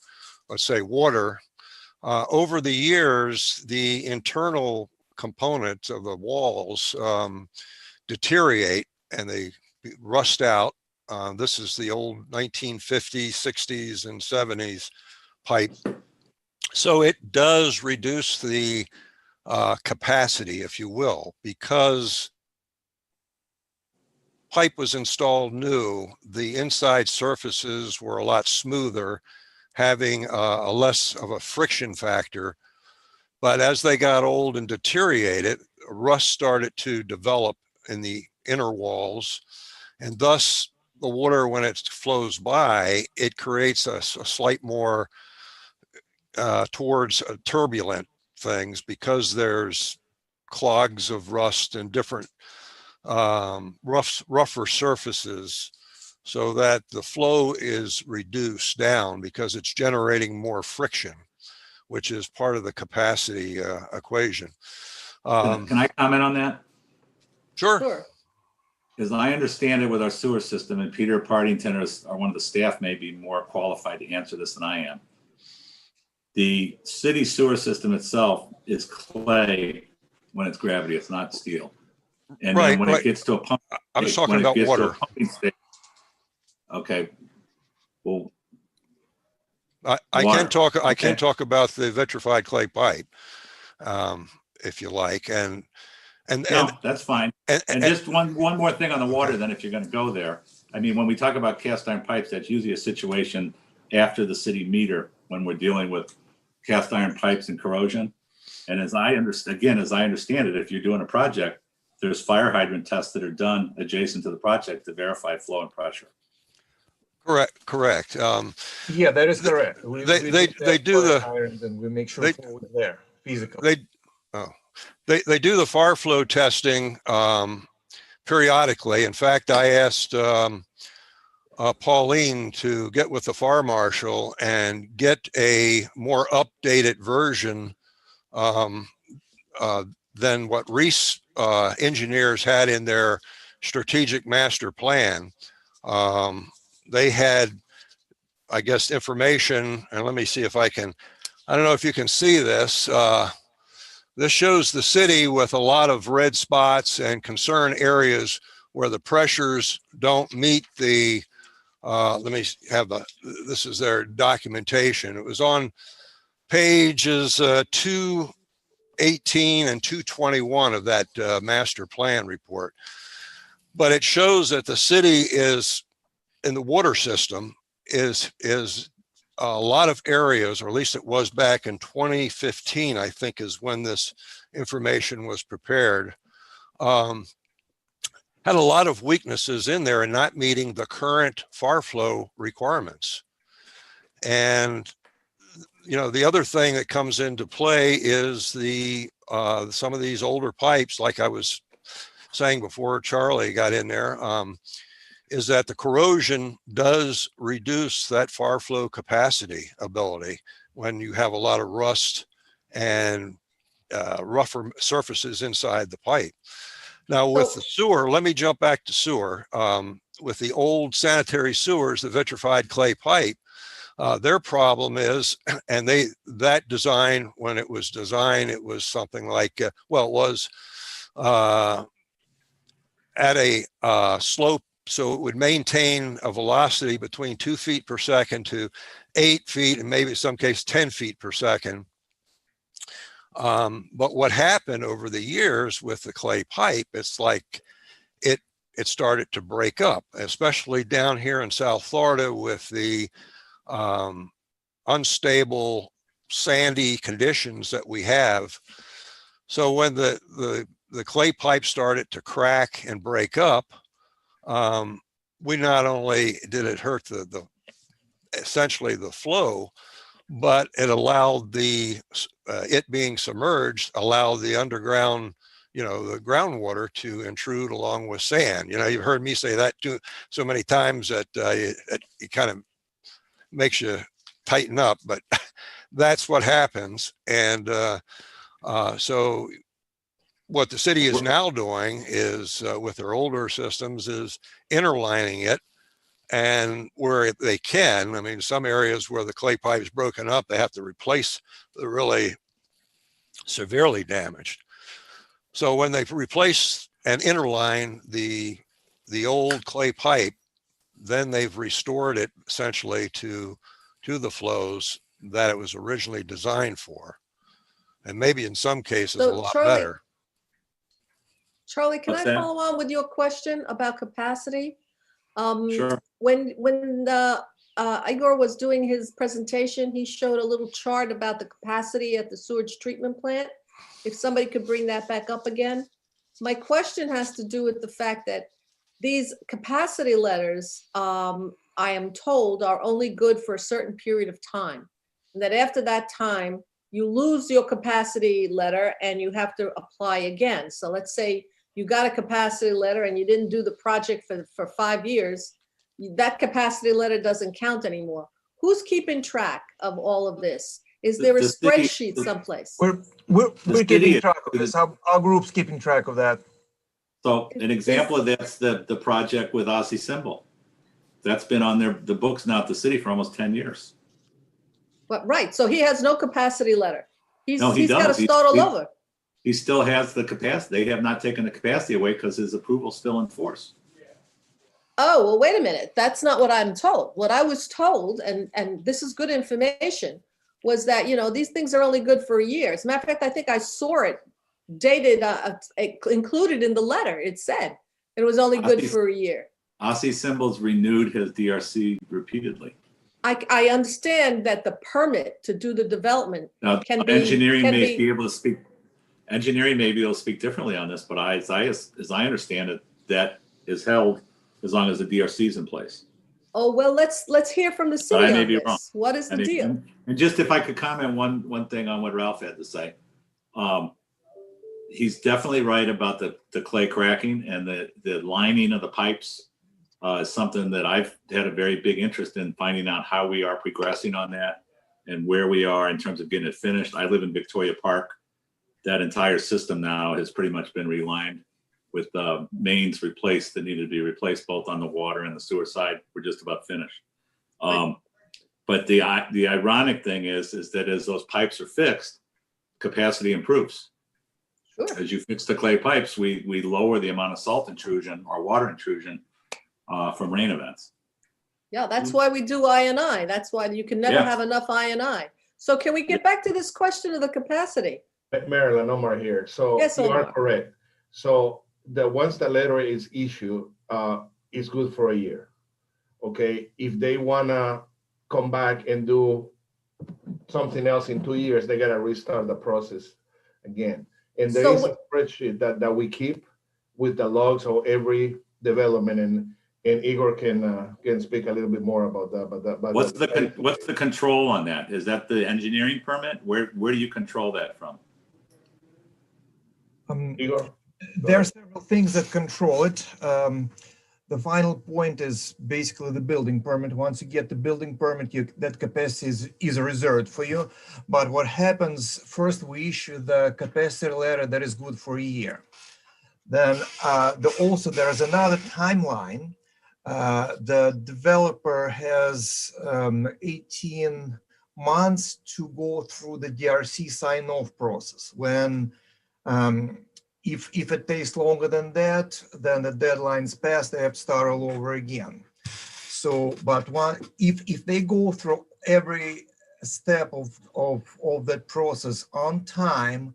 let's say, water, over the years, the internal components of the walls deteriorate and they rust out. This is the old 1950s, 60s, and 70s pipe. So it does reduce the capacity, if you will, because pipe was installed new, the inside surfaces were a lot smoother, having a less of a friction factor. But as they got old and deteriorated, rust started to develop in the inner walls, and thus the water, when it flows by, it creates a slight more towards turbulent things because there's clogs of rust and different rougher surfaces, so that the flow is reduced down because it's generating more friction, which is part of the capacity equation. Can I comment on that? Sure. As I understand it with our sewer system, and Peter Partington or one of the staff may be more qualified to answer this than I am. The city sewer system itself is clay when it's gravity, it's not steel. And then when it gets to a pump, I was talking about water. Okay. Well, I can talk about the vitrified clay pipe, if you like, and that's fine. And just one more thing on the water, then, if you're going to go there. I mean, when we talk about cast iron pipes, that's usually a situation after the city meter when we're dealing with cast iron pipes and corrosion. And as I understand it, if you're doing a project, there's fire hydrant tests that are done adjacent to the project to verify flow and pressure. Correct. Yeah, that is correct. They do the irons and we make sure flow is there physically. They do the fire flow testing periodically. In fact, I asked Pauline to get with the fire marshal and get a more updated version than what Reese engineers had in their strategic master plan. They had, I guess, information, and let me see if I don't know if you can see this. This shows the city with a lot of red spots and concern areas where the pressures don't meet the, let me have this is their documentation. It was on pages 218 and 221 of that master plan report. But it shows that the city is, in the water system, is a lot of areas, or at least it was back in 2015, I think is when this information was prepared, had a lot of weaknesses in there and not meeting the current far flow requirements. And, you know, the other thing that comes into play is the some of these older pipes, like I was saying before Charlie got in there, is that the corrosion does reduce that far flow capacity ability when you have a lot of rust and rougher surfaces inside the pipe. Now with the sewer, let me jump back to sewer. With the old sanitary sewers, the vitrified clay pipe, their problem is, and that design, when it was designed, it was something like, well, it was at a slope, so it would maintain a velocity between 2 feet per second to 8 feet, and maybe in some cases 10 feet per second. But what happened over the years with the clay pipe, it's like it started to break up, especially down here in South Florida with the unstable sandy conditions that we have. So when the clay pipe started to crack and break up, we not only did it hurt the essentially the flow, but it allowed it being submerged, allowed the underground, you know, the groundwater to intrude along with sand. You know, you've heard me say that too so many times that it kind of makes you tighten up, but that's what happens. And so what the city is now doing is with their older systems is interlining it, and where they can, I mean, some areas where the clay pipe is broken up, they have to replace the really severely damaged. So when they replace and interline the old clay pipe, then they've restored it essentially to the flows that it was originally designed for, and maybe in some cases a lot better. Charlie, can I follow on with your question about capacity? Sure. When Igor was doing his presentation, he showed a little chart about the capacity at the sewage treatment plant. If somebody could bring that back up again. My question has to do with the fact that these capacity letters, I am told, are only good for a certain period of time. And that after that time, you lose your capacity letter and you have to apply again. So let's say you got a capacity letter and you didn't do the project for 5 years, that capacity letter doesn't count anymore. Who's keeping track of all of this? Is there a spreadsheet someplace? We're keeping track of this. Our group's keeping track of that. So an example of that's the project with Aussie Symbol. That's been on the books now at the city for almost 10 years. But right, so he has no capacity letter. He's got to start all over. He still has the capacity. They have not taken the capacity away because his approval's still in force. Oh, well, wait a minute. That's not what I'm told. What I was told, and this is good information, was that, you know, these things are only good for a year. As a matter of fact, I think I saw it dated, included in the letter. It said it was only good for a year. Aussie Symbols renewed his DRC repeatedly. I understand that the permit to do the development now, can engineering be, may be able to speak. Engineering maybe will speak differently on this, but as I understand it, that is held as long as the DRC is in place. Oh, well, let's hear from the But city I may on be this. wrong. What is the deal? And just if I could comment one thing on what Ralph had to say. He's definitely right about the clay cracking, and the lining of the pipes is something that I've had a very big interest in finding out how we are progressing on that and where we are in terms of getting it finished. I live in Victoria Park. That entire system now has pretty much been relined with mains replaced that needed to be replaced both on the water and the sewer side. We're just about finished. But the ironic thing is that as those pipes are fixed, capacity improves. Sure. As you fix the clay pipes, we lower the amount of salt intrusion or water intrusion from rain events. Yeah, that's why we do I&I. That's why you can never have enough I&I. So can we get back to this question of the capacity? Marilyn, Omar here. So yes, you are correct. So once the letter is issued, it's good for a year. Okay, if they wanna come back and do something else in 2 years, they gotta restart the process again. And there is a spreadsheet that we keep with the logs of every development, and Igor can speak a little bit more about that. But what's the control on that? Is that the engineering permit? Where do you control that from? Igor? There are several things that control it. The final point is basically the building permit. Once you get the building permit, that capacity is reserved for you. But what happens, first we issue the capacity letter that is good for a year. Then also there is another timeline. The developer has 18 months to go through the DRC sign-off process. When if it takes longer than that, then the deadline's passed, they have to start all over again. So, but if they go through every step of that process on time,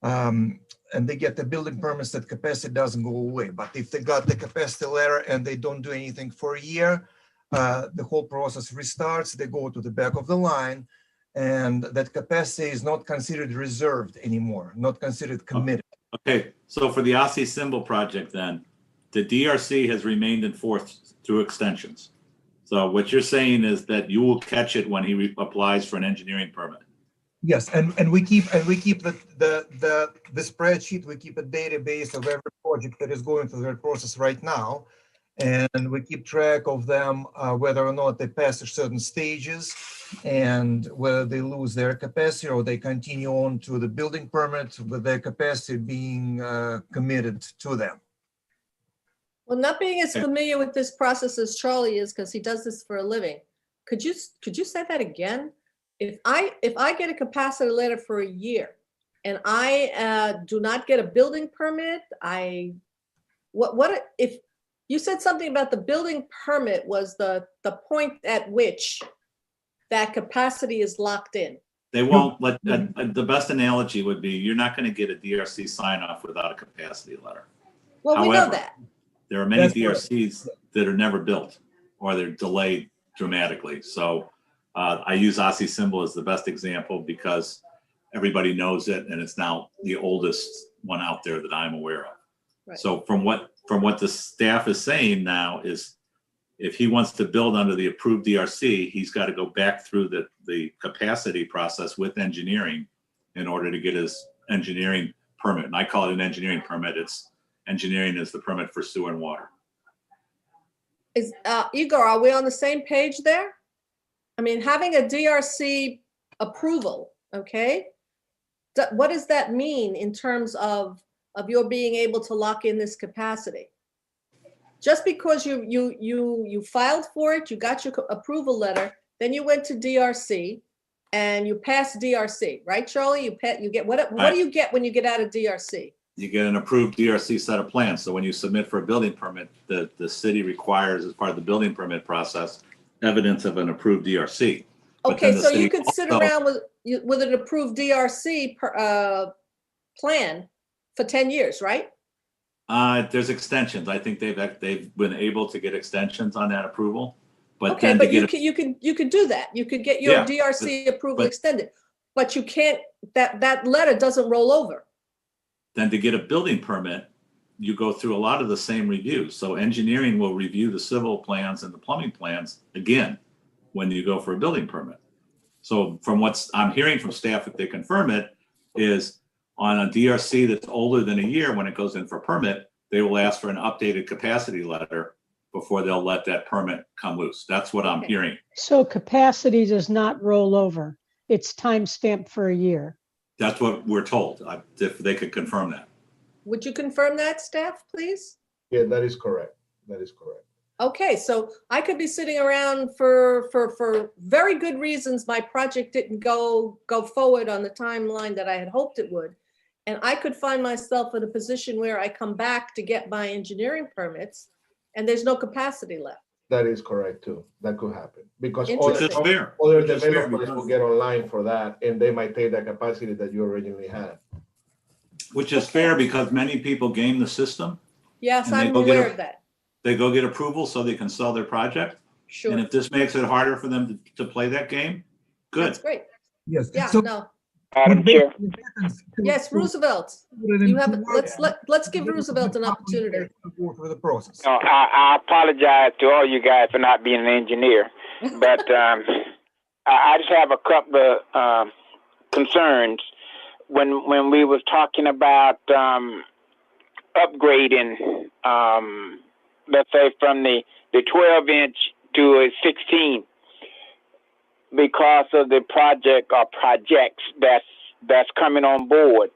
and they get the building permits, that capacity doesn't go away. But if they got the capacity letter and they don't do anything for a year, the whole process restarts, they go to the back of the line, and that capacity is not considered reserved anymore, not considered committed. Okay, so for the Aussie Symbol project then, the DRC has remained in force through extensions. So what you're saying is that you will catch it when he applies for an engineering permit. Yes, and we keep the spreadsheet, we keep a database of every project that is going through that process right now. And we keep track of them, whether or not they pass certain stages and whether they lose their capacity or they continue on to the building permit with their capacity being committed to them. Well, not being as familiar with this process as Charlie is, because he does this for a living. Could you say that again? If I get a capacity letter for a year and I do not get a building permit, what if you said something about the building permit was the point at which that capacity is locked in? They won't let, the best analogy would be you're not going to get a DRC sign off without a capacity letter. Well, However, we know that. There are many DRCs that are never built or they're delayed dramatically. So I use Aussie Symbol as the best example because everybody knows it and it's now the oldest one out there that I'm aware of. Right. So from what the staff is saying now is if he wants to build under the approved DRC, he's got to go back through the capacity process with engineering in order to get his engineering permit. And I call it an engineering permit. It's engineering is the permit for sewer and water. Is Igor, are we on the same page there? I mean, having a DRC approval, okay? What does that mean in terms of your being able to lock in this capacity? Just because you filed for it, you got your approval letter, then you went to DRC and you passed DRC, right, Charlie? You get what do you get when you get out of DRC? You get an approved DRC set of plans. So when you submit for a building permit, the city requires as part of the building permit process evidence of an approved DRC. Okay, so you could sit around with an approved DRC plan for 10 years, right? There's extensions. I think they've been able to get extensions on that approval. But okay, but you could do that. You could get your DRC approval extended, but you can't. That letter doesn't roll over. then to get a building permit, you go through a lot of the same reviews. So engineering will review the civil plans and the plumbing plans again when you go for a building permit. So from what I'm hearing from staff, if they confirm it, is on a DRC that's older than a year, when it goes in for permit, they will ask for an updated capacity letter before they'll let that permit come loose. That's what I'm hearing. So capacity does not roll over. It's time stamped for a year. That's what we're told, if they could confirm that. Would you confirm that, staff, please? Yeah, that is correct. That is correct. Okay, so I could be sitting around for very good reasons. My project didn't go forward on the timeline that I had hoped it would. And I could find myself in a position where I come back to get my engineering permits and there's no capacity left. That is correct too. That could happen because Which is fair. other Which is fair developers because- will get online for that and they might take the capacity that you originally had. Which is fair because many people game the system. Yes, And they I'm go get aware a- of that. They go get approval so they can sell their project. Sure, And if this makes it harder for them to play that game, good. that's great. Yes. Yeah, So no. Madam Chair. what happens to- Yes, to Roosevelt, put it you have, into work, let's give Roosevelt an opportunity. to go through the process. No, I apologize to all you guys for not being an engineer, but I just have a couple of concerns. When we was talking about upgrading, let's say from the 12-inch to a 16, because of the project or projects that's coming on board.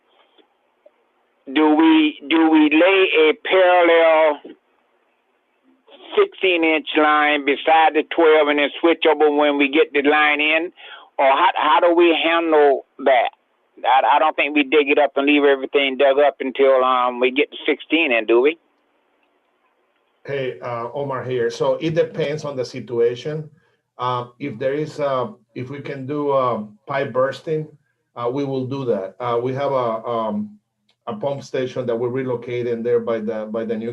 Do we lay a parallel 16-inch line beside the 12 and then switch over when we get the line in, or how do we handle that? I don't think we dig it up and leave everything dug up until we get to 16 in, do we? Hey, Omar here. So it depends on the situation. If there is, if we can do pipe bursting, we will do that. We have a pump station that we're relocating there by the new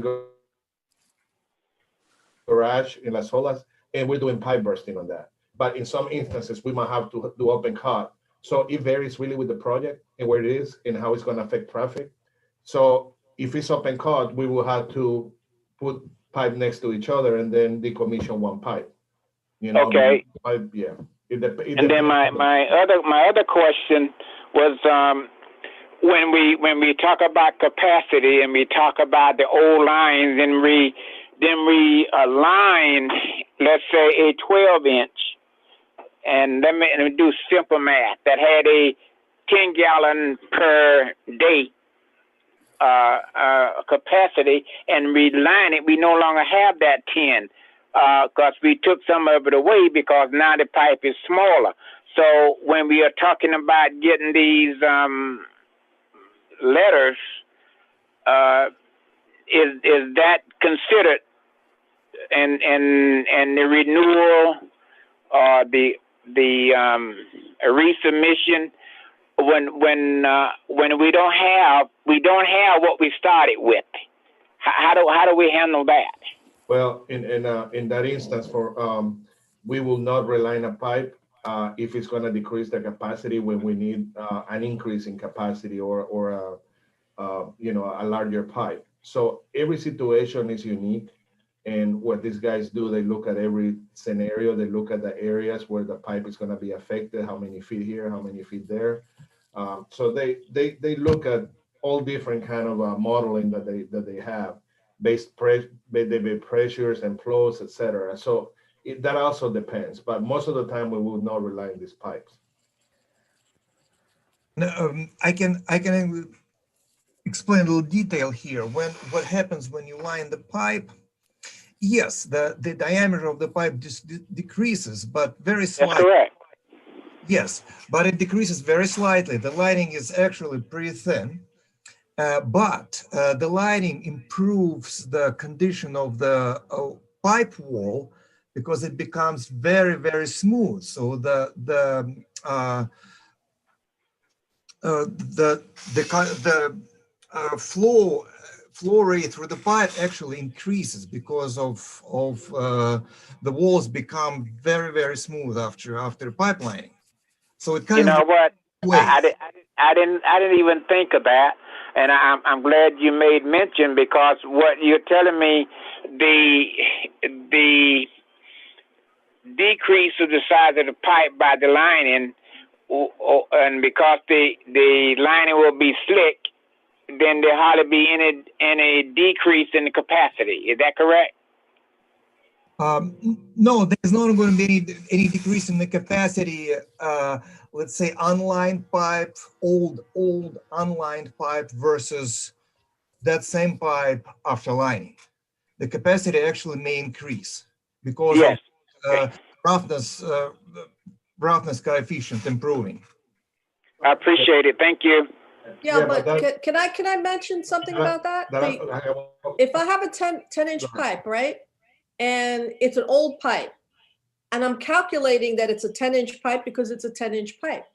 garage in Las Olas, and we're doing pipe bursting on that. But in some instances, we might have to do open cut. So it varies really with the project and where it is and how it's going to affect traffic. So if it's open cut, we will have to put pipe next to each other and then decommission one pipe. You know, Okay. Yeah. And then my other question was when we talk about capacity and we talk about the old lines and then we align, let's say a 12-inch, and let me do simple math that had a 10 gallon per day capacity, and reline it, we no longer have that 10 because we took some of it away because now the pipe is smaller. So when we are talking about getting these letters, is that considered and the renewal or the resubmission when we don't have what we started with? How do we handle that? Well, in that instance, we will not reline a pipe if it's going to decrease the capacity when we need an increase in capacity or a larger pipe. So every situation is unique. And what these guys do, they look at every scenario. They look at the areas where the pipe is going to be affected, how many feet here, how many feet there. So they look at all different kind of modeling that they have, based pressures and flows, etc. So that also depends. But most of the time, we will not rely on these pipes. Now, I can explain a little detail here. What happens when you line the pipe? Yes, the diameter of the pipe just decreases, but very slightly. That's correct. Yes, but it decreases very slightly. The lining is actually pretty thin, but the lining improves the condition of the pipe wall because it becomes very, very smooth. So the flow rate through the pipe actually increases because of the walls become very, very smooth after pipelining. So it kind of, what? I didn't even think of that. And I'm glad you made mention, because what you're telling me, the decrease of the size of the pipe by the lining, and because the lining will be slick, then there hardly be any decrease in the capacity. Is that correct? No, there's not going to be any decrease in the capacity. Let's say unlined pipe, old unlined pipe versus that same pipe after lining. The capacity actually may increase because Yes. of roughness coefficient improving. I appreciate it. Thank you. Yeah, but can I mention something about that? If I have a 10-inch pipe, right, and it's an old pipe, and I'm calculating that it's a 10-inch pipe because it's a 10-inch pipe.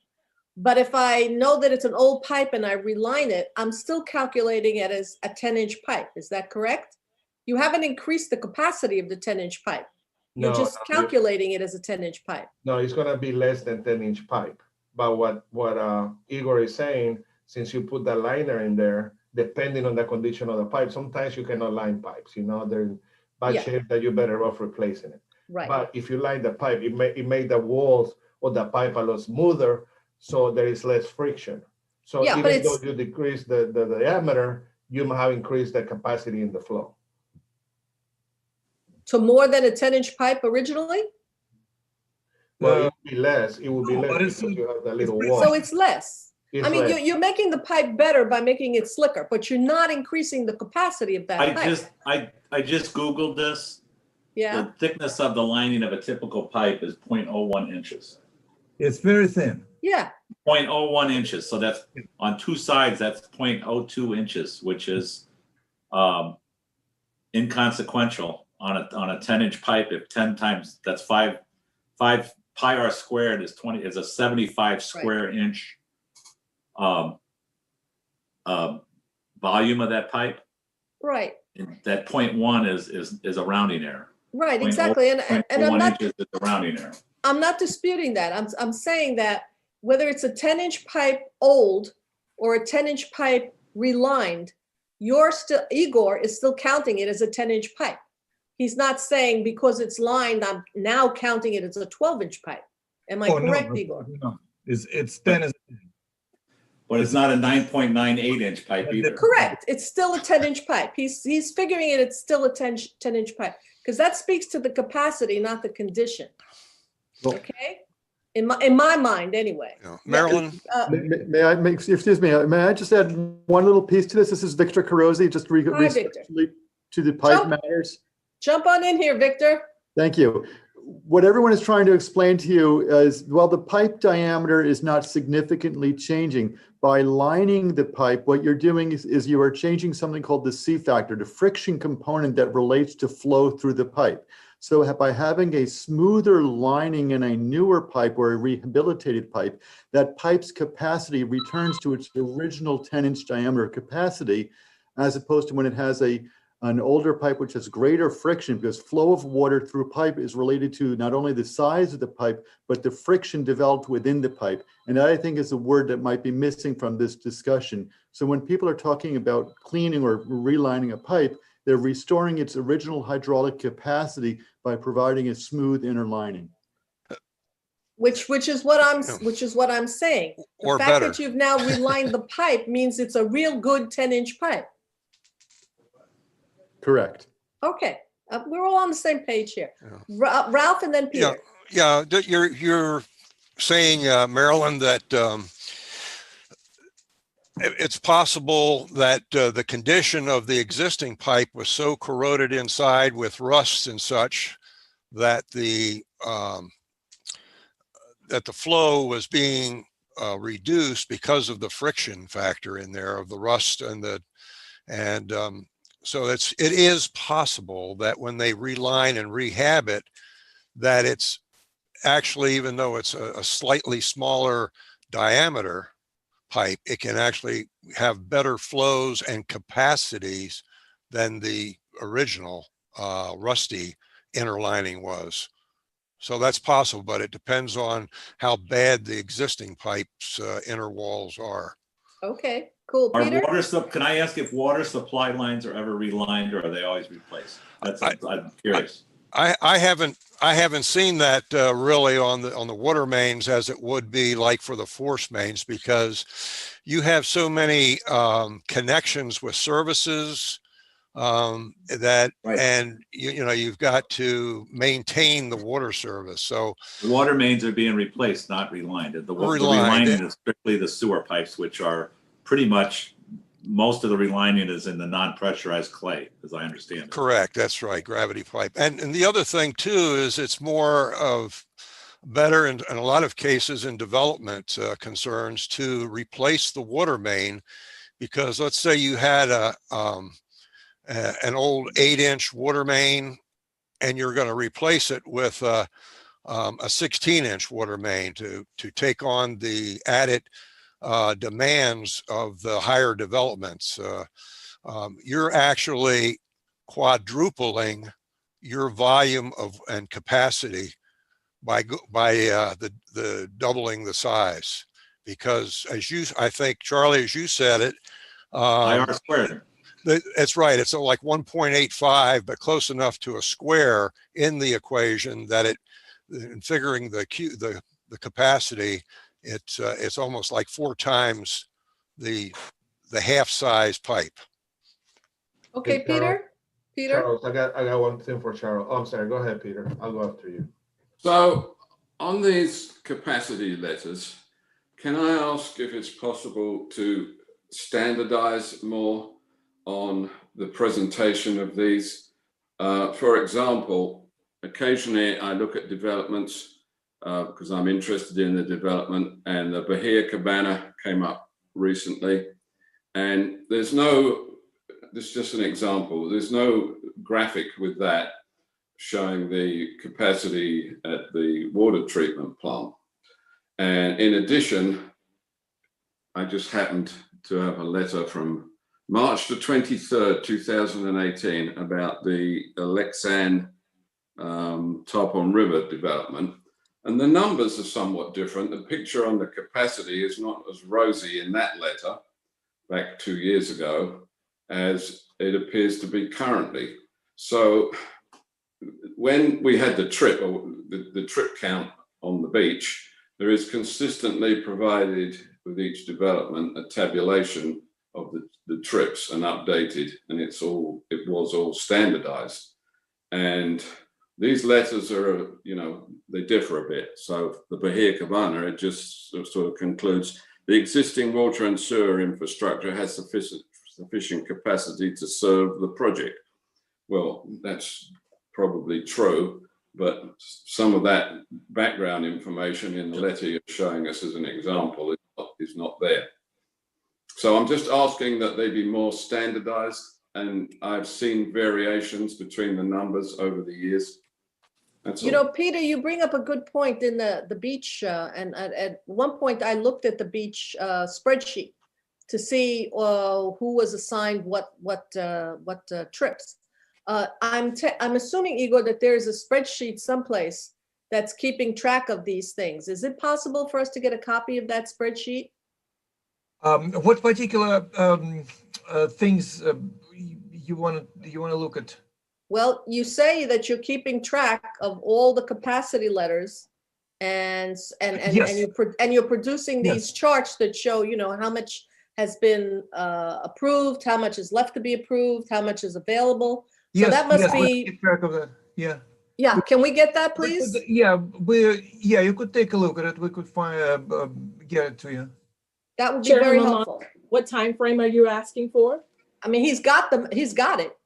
But if I know that it's an old pipe and I reline it, I'm still calculating it as a 10-inch pipe. Is that correct? You haven't increased the capacity of the 10-inch pipe. You're just calculating it as a 10-inch pipe. No, it's going to be less than 10-inch pipe. But what Igor is saying, since you put the liner in there, depending on the condition of the pipe, sometimes you cannot line pipes. They're in bad shape that you're better off replacing it. Right. But if you line the pipe, it made the walls of the pipe a lot smoother, so there is less friction. So even though you decrease the diameter, you might have increased the capacity in the flow. To more than a 10-inch pipe originally? Well, it would be less. It would be less because you have the little wall. So it's less. You're making the pipe better by making it slicker, but you're not increasing the capacity of that pipe. I just Googled this. Yeah. The thickness of the lining of a typical pipe is 0.01 inches. It's very thin. Yeah. 0.01 inches. So that's on two sides, that's 0.02 inches, which is inconsequential on a 10-inch pipe. If 10 times, that's 5 pi r squared is a 75 square inch volume of that pipe. Right. And that 0.1 is a rounding error. Right, exactly. And I'm not inches is a rounding error. I'm not disputing that. I'm saying that whether it's a 10-inch pipe old or a 10-inch pipe relined, Igor is still counting it as a 10-inch pipe. He's not saying because it's lined, I'm now counting it as a 12-inch pipe. Am I correct, Igor? No, it's 10 as. But it's not a 9.98 inch pipe either. Correct. It's still a 10-inch pipe. He's figuring it's still a 10-inch pipe because that speaks to the capacity, not the condition. Okay. In my mind, anyway. Yeah. Marilyn, may I just add one little piece to this? This is Victor Carosi, just recently to the pipe matters. Jump on in here, Victor. Thank you. What everyone is trying to explain to you is, well, the pipe diameter is not significantly changing. By lining the pipe, what you're doing is you are changing something called the C factor, the friction component that relates to flow through the pipe. So by having a smoother lining in a newer pipe or a rehabilitated pipe, that pipe's capacity returns to its original 10-inch diameter capacity, as opposed to when it has an older pipe which has greater friction, because flow of water through pipe is related to not only the size of the pipe, but the friction developed within the pipe. And that, I think, is a word that might be missing from this discussion. So when people are talking about cleaning or relining a pipe, they're restoring its original hydraulic capacity by providing a smooth inner lining. Which is what I'm saying. The fact that you've now relined the pipe means it's a real good 10-inch pipe. Correct. Okay, we're all on the same page here. Yeah. Ralph and then Peter. Yeah. You're saying, Marilyn, that it's possible that the condition of the existing pipe was so corroded inside with rust and such that the flow was being reduced because of the friction factor in there of the rust so it is possible that when they reline and rehab it, that it's actually, even though it's a slightly smaller diameter pipe, it can actually have better flows and capacities than the original rusty inner lining was. So that's possible, but it depends on how bad the existing pipe's inner walls are. Okay, cool. Are Peter? can I ask if water supply lines are ever relined or are they always replaced? I'm curious. I haven't seen that really on the water mains as it would be like for the force mains, because you have so many connections with services that, Right. and you know, you've got to maintain the water service. So The water mains are being replaced, not relined. The Relined. relining is strictly the sewer pipes, which are pretty much, most of the relining is in the non-pressurized clay, as I understand it. correct, that's right, gravity pipe. And the other thing too is it's more of better in a lot of cases in development concerns to replace the water main, because let's say you had an old 8-inch water main and you're going to replace it with a 16-inch water main to take on the added demands of the higher developments. You're actually quadrupling your volume of and capacity by the doubling the size, because I think Charlie, as you said it, IR squared. That's right. It's like 1.85, but close enough to a square in the equation that in figuring the capacity, it's almost like 4 times the half size pipe. Okay, Hey, Charles. Peter? Charles, I got one thing for Charles. Oh, I'm sorry. Go ahead, Peter. I'll go after you. So on these capacity letters, can I ask if it's possible to standardize more on the presentation of these? For example, occasionally I look at developments because I'm interested in the development, and the Bahia Cabana came up recently, and this is just an example, there's no graphic with that showing the capacity at the water treatment plant. And in addition, I just happened to have a letter from March the 23rd, 2018 about the Alexan Tarpon River development. And the numbers are somewhat different. The picture on the capacity is not as rosy in that letter back 2 years ago as it appears to be currently. So when we had the trip, or the trip count on the beach, there is consistently provided with each development a tabulation of the trips and updated, and it was all standardized. And these letters are, they differ a bit. So the Bahia Cabana, it just sort of concludes the existing water and sewer infrastructure has sufficient capacity to serve the project. Well, that's probably true, but some of that background information in the letter you're showing us as an example is not there. So I'm just asking that they be more standardized, and I've seen variations between the numbers over the years. That's all. Peter, you bring up a good point in the beach, and at one point I looked at the beach spreadsheet to see who was assigned what trips. I'm assuming, Igor, that there's a spreadsheet someplace that's keeping track of these things. Is it possible for us to get a copy of that spreadsheet? What particular things you want to look at? Well, you say that you're keeping track of all the capacity letters, and Yes. you're producing these charts that show, how much has been approved, how much is left to be approved, how much is available. So that must be. Keep track of that. Yeah. Yeah. Can we get that, please? You could take a look at it. We could get it to you. That would be Chairman very Lamont, helpful. What time frame are you asking for? I mean, he's got it.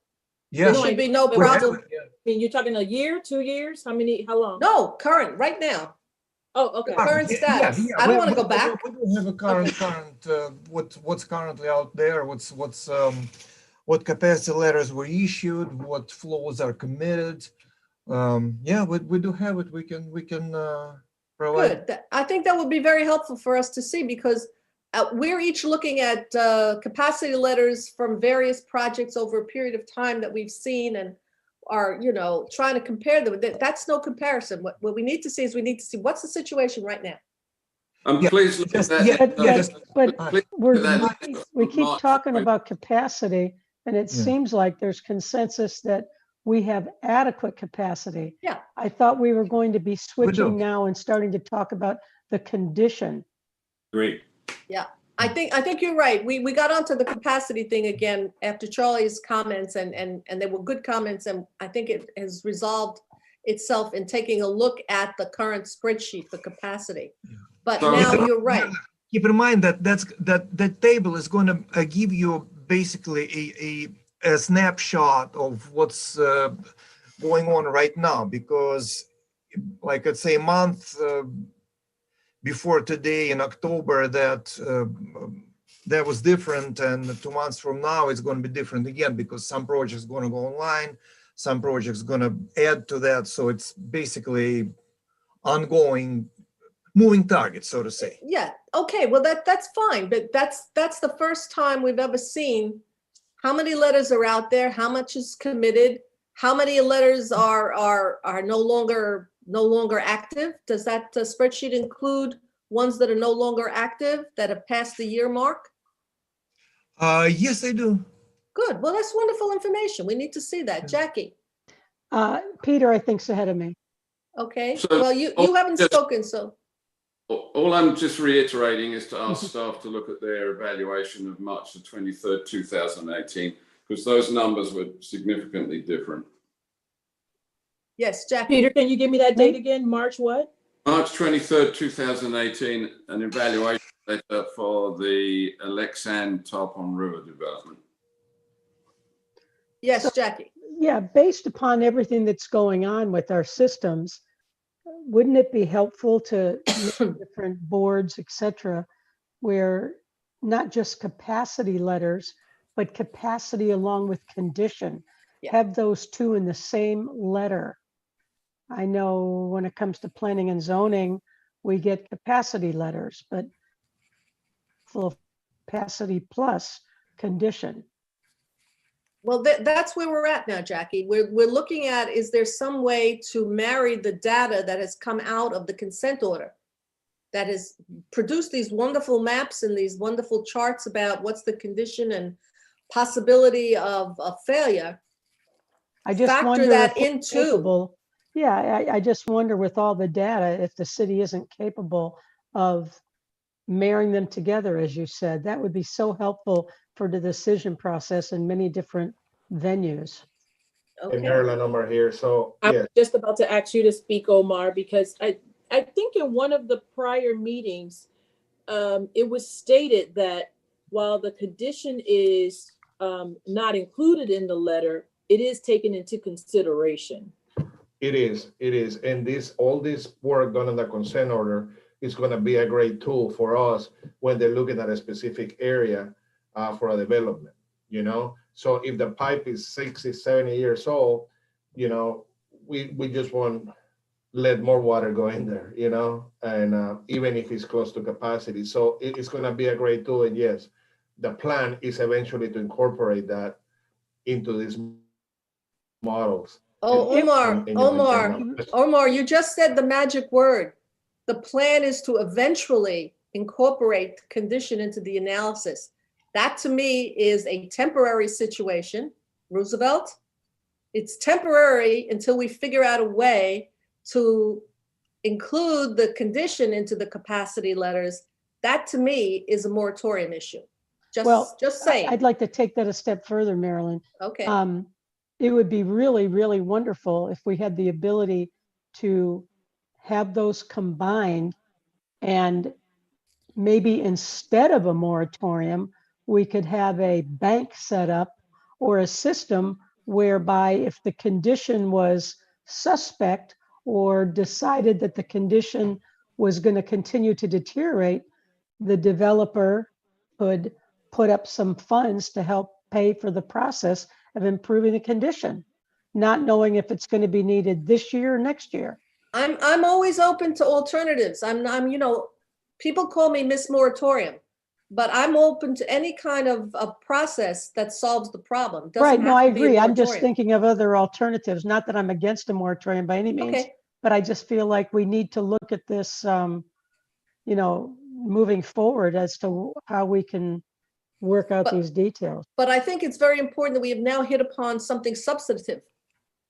Yeah. There should be no problem. I mean, you're talking a year, 2 years? How long? No, current, right now. Oh, okay. Current status. I don't want to go back. We don't have a current what's currently out there. What capacity letters were issued, what flows are committed. We do have it. We can provide. Good. I think that would be very helpful for us to see, because we're each looking at capacity letters from various projects over a period of time that we've seen and are, trying to compare them. That's no comparison. What we need to see is what's the situation right now. Yeah, Please look at just- that. yeah, But Please we're, look at that. we keep March talking 20. about capacity, and it Yeah. seems like there's consensus that we have adequate capacity. Yeah. I thought we were going to be do. switching now and starting to talk about the condition. Great. I think you're right. We got onto the capacity thing again after Charlie's comments and they were good comments. And I think it has resolved itself in taking a look at the current spreadsheet for capacity. But So- now you're right. Keep in mind that that table is going to give you basically a snapshot of what's going on right now, because like let's say a month before today in October that was different, and 2 months from now it's going to be different again, because some projects going to go online, some projects going to add to that. So it's basically ongoing moving target, so to say. Yeah. Okay. Well, that's fine. But that's the first time we've ever seen how many letters are out there, how much is committed, how many letters are no longer active. Does that spreadsheet include ones that are no longer active that have passed the year mark? Yes, I do. Good. Well, that's wonderful information. We need to see that. Jackie. Peter, I think's ahead of me. Okay. So- Well, you haven't spoken, so. All I'm just reiterating is to ask staff to look at their evaluation of March the 23rd, 2018, because those numbers were significantly different. Yes, Jackie. Peter, can you give me that date again? March what? March 23rd, 2018, an evaluation letter for the Alexan Tarpon River development. Yes, Jackie. Yeah, based upon everything that's going on with our systems, wouldn't it be helpful to different boards, et cetera, where not just capacity letters, but capacity along with condition, Yeah. have those two in the same letter? I know when it comes to planning and zoning, we get capacity letters, but full capacity plus condition. Well, that's where we're at now, Jackie. We're looking at, is there some way to marry the data that has come out of the consent order that has produced these wonderful maps and these wonderful charts about what's the condition and possibility of failure? I just Factor wonder that if we're into. capable. Yeah, I just wonder with all the data, if the city isn't capable of marrying them together, as you said. That would be so helpful for the decision process in many different venues. And Okay. Maryland, Omar here. So, I'm yeah, just about to ask you to speak, Omar, because I think in one of the prior meetings, it was stated that while the condition is not included in the letter, it is taken into consideration. it is. And all this work done on the consent order is going to be a great tool for us when they're looking at a specific area for a development, you know? So if the pipe is 60, 70 years old, you know, we just want let more water go in there, you know, and even if it's close to capacity. So it's going to be a great tool. And yes, the plan is eventually to incorporate that into these models. Oh, Omar, you just said the magic word. The plan is to eventually incorporate condition into the analysis. That to me is a temporary situation. Roosevelt, it's temporary until we figure out a way to include the condition into the capacity letters. That to me is a moratorium issue. Just saying. I'd like to take that a step further, Marilyn. Okay. It would be really, really wonderful if we had the ability to have those combined, and maybe instead of a moratorium, we could have a bank set up or a system whereby if the condition was suspect or decided that the condition was going to continue to deteriorate, the developer could put up some funds to help pay for the process of improving the condition, not knowing if it's going to be needed this year or next year. I'm always open to alternatives. I'm you know, people call me Miss Moratorium, but I'm open to any kind of process that solves the problem. Doesn't Right, no, have I to be a agree. I'm just moratorium. thinking of other alternatives. Not that I'm against a moratorium by any means, Okay. but I just feel like we need to look at this, you know, moving forward as to how we can work out these details. But I think it's very important that we have now hit upon something substantive.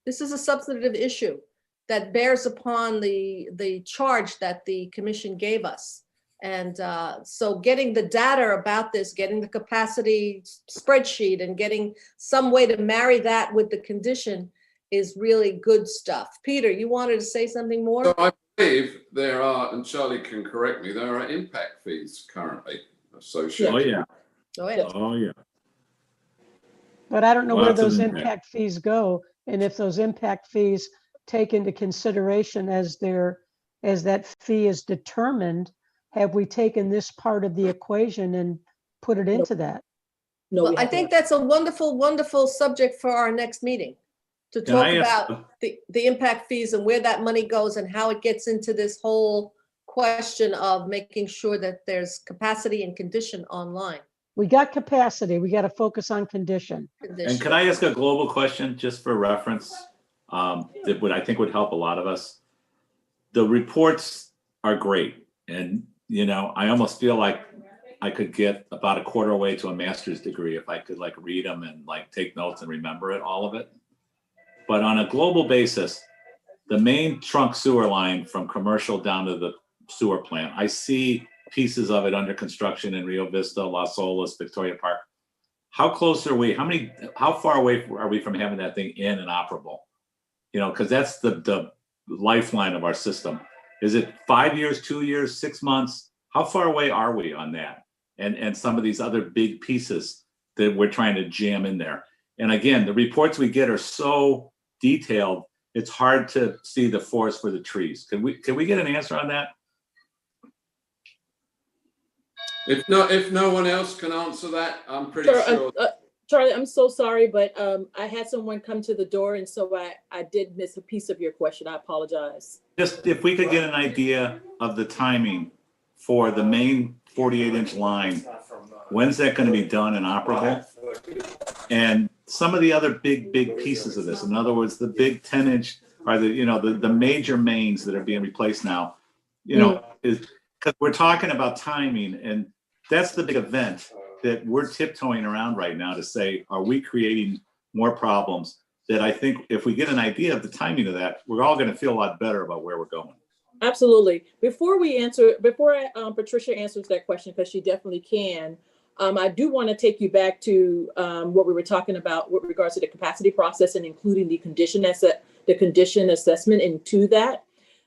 This is a substantive issue that bears upon the charge that the commission gave us. And so getting the data about this, getting the capacity spreadsheet and getting some way to marry that with the condition is really good stuff. Peter, you wanted to say something more? So I believe there are, and Charlie can correct me, there are impact fees currently associated. Oh, yeah. Oh, yeah. Oh, yeah. But I don't know where Lots of those impact. impact fees go, and if those impact fees take into consideration as that fee is determined, have we taken this part of the equation and put it into that? No, Well, we I have think not. that's a wonderful, wonderful subject for our next meeting, to Can talk I ask- about the impact fees and where that money goes and how it gets into this whole question of making sure that there's capacity and condition online. We got capacity, we got to focus on condition. And can I ask a global question just for reference? That would, I think would help a lot of us. The reports are great. And, you know, I almost feel like I could get about a quarter way to a master's degree if I could like read them and like take notes and remember it, all of it. But on a global basis, the main trunk sewer line from commercial down to the sewer plant, I see pieces of it under construction in Rio Vista, Las Olas, Victoria Park. How close are we? How far away are we from having that thing in and operable? You know, because that's the lifeline of our system. Is it 5 years, 2 years, 6 months? How far away are we on that? And some of these other big pieces that we're trying to jam in there. And again, the reports we get are so detailed, it's hard to see the forest for the trees. Can we get an answer on that? If no one else can answer that, I'm pretty sure. Charlie, I'm so sorry, but I had someone come to the door, and so I did miss a piece of your question. I apologize. Just if we could get an idea of the timing for the main 48-inch line, when's that going to be done and operable? And some of the other big pieces of this, in other words, the big 10-inch are the major mains that are being replaced now, is because we're talking about timing, and that's the big event that we're tiptoeing around right now to say, are we creating more problems? That I think if we get an idea of the timing of that, we're all going to feel a lot better about where we're going. Absolutely. Before Patricia answers that question, because she definitely can, I do want to take you back to what we were talking about with regards to the capacity process and including the condition assessment into that.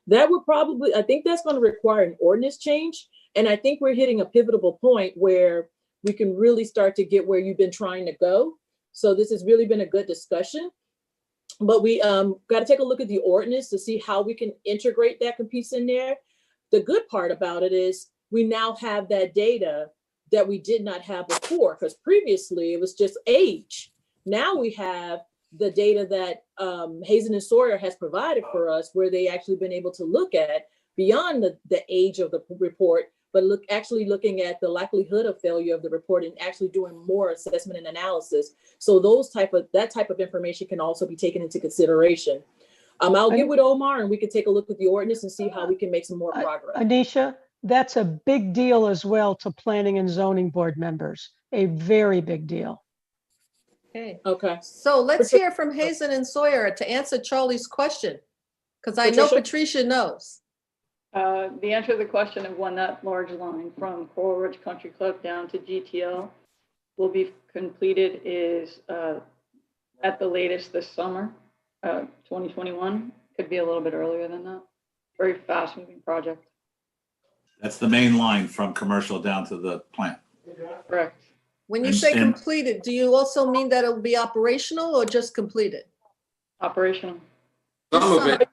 That would probably, I think that's going to require an ordinance change. And I think we're hitting a pivotal point where we can really start to get where you've been trying to go. So this has really been a good discussion. But we got to take a look at the ordinance to see how we can integrate that piece in there. The good part about it is we now have that data that we did not have before, because previously it was just age. Now we have the data that Hazen and Sawyer has provided for us, where they actually been able to look at beyond the age of the report, but actually looking at the likelihood of failure of the report and actually doing more assessment and analysis. So that type of information can also be taken into consideration. I'll get with Omar and we can take a look at the ordinance and see how we can make some more progress. Anisha, that's a big deal as well to planning and zoning board members, a very big deal. Okay. So let's hear from Hazen and Sawyer to answer Charlie's question, because I know Patricia knows. The answer to the question of when that large line from Coral Ridge Country Club down to GTL will be completed is at the latest this summer, 2021. Could be a little bit earlier than that. Very fast moving project. That's the main line from commercial down to the plant. Correct. When you say completed, do you also mean that it will be operational or just completed? Operational. Some of it.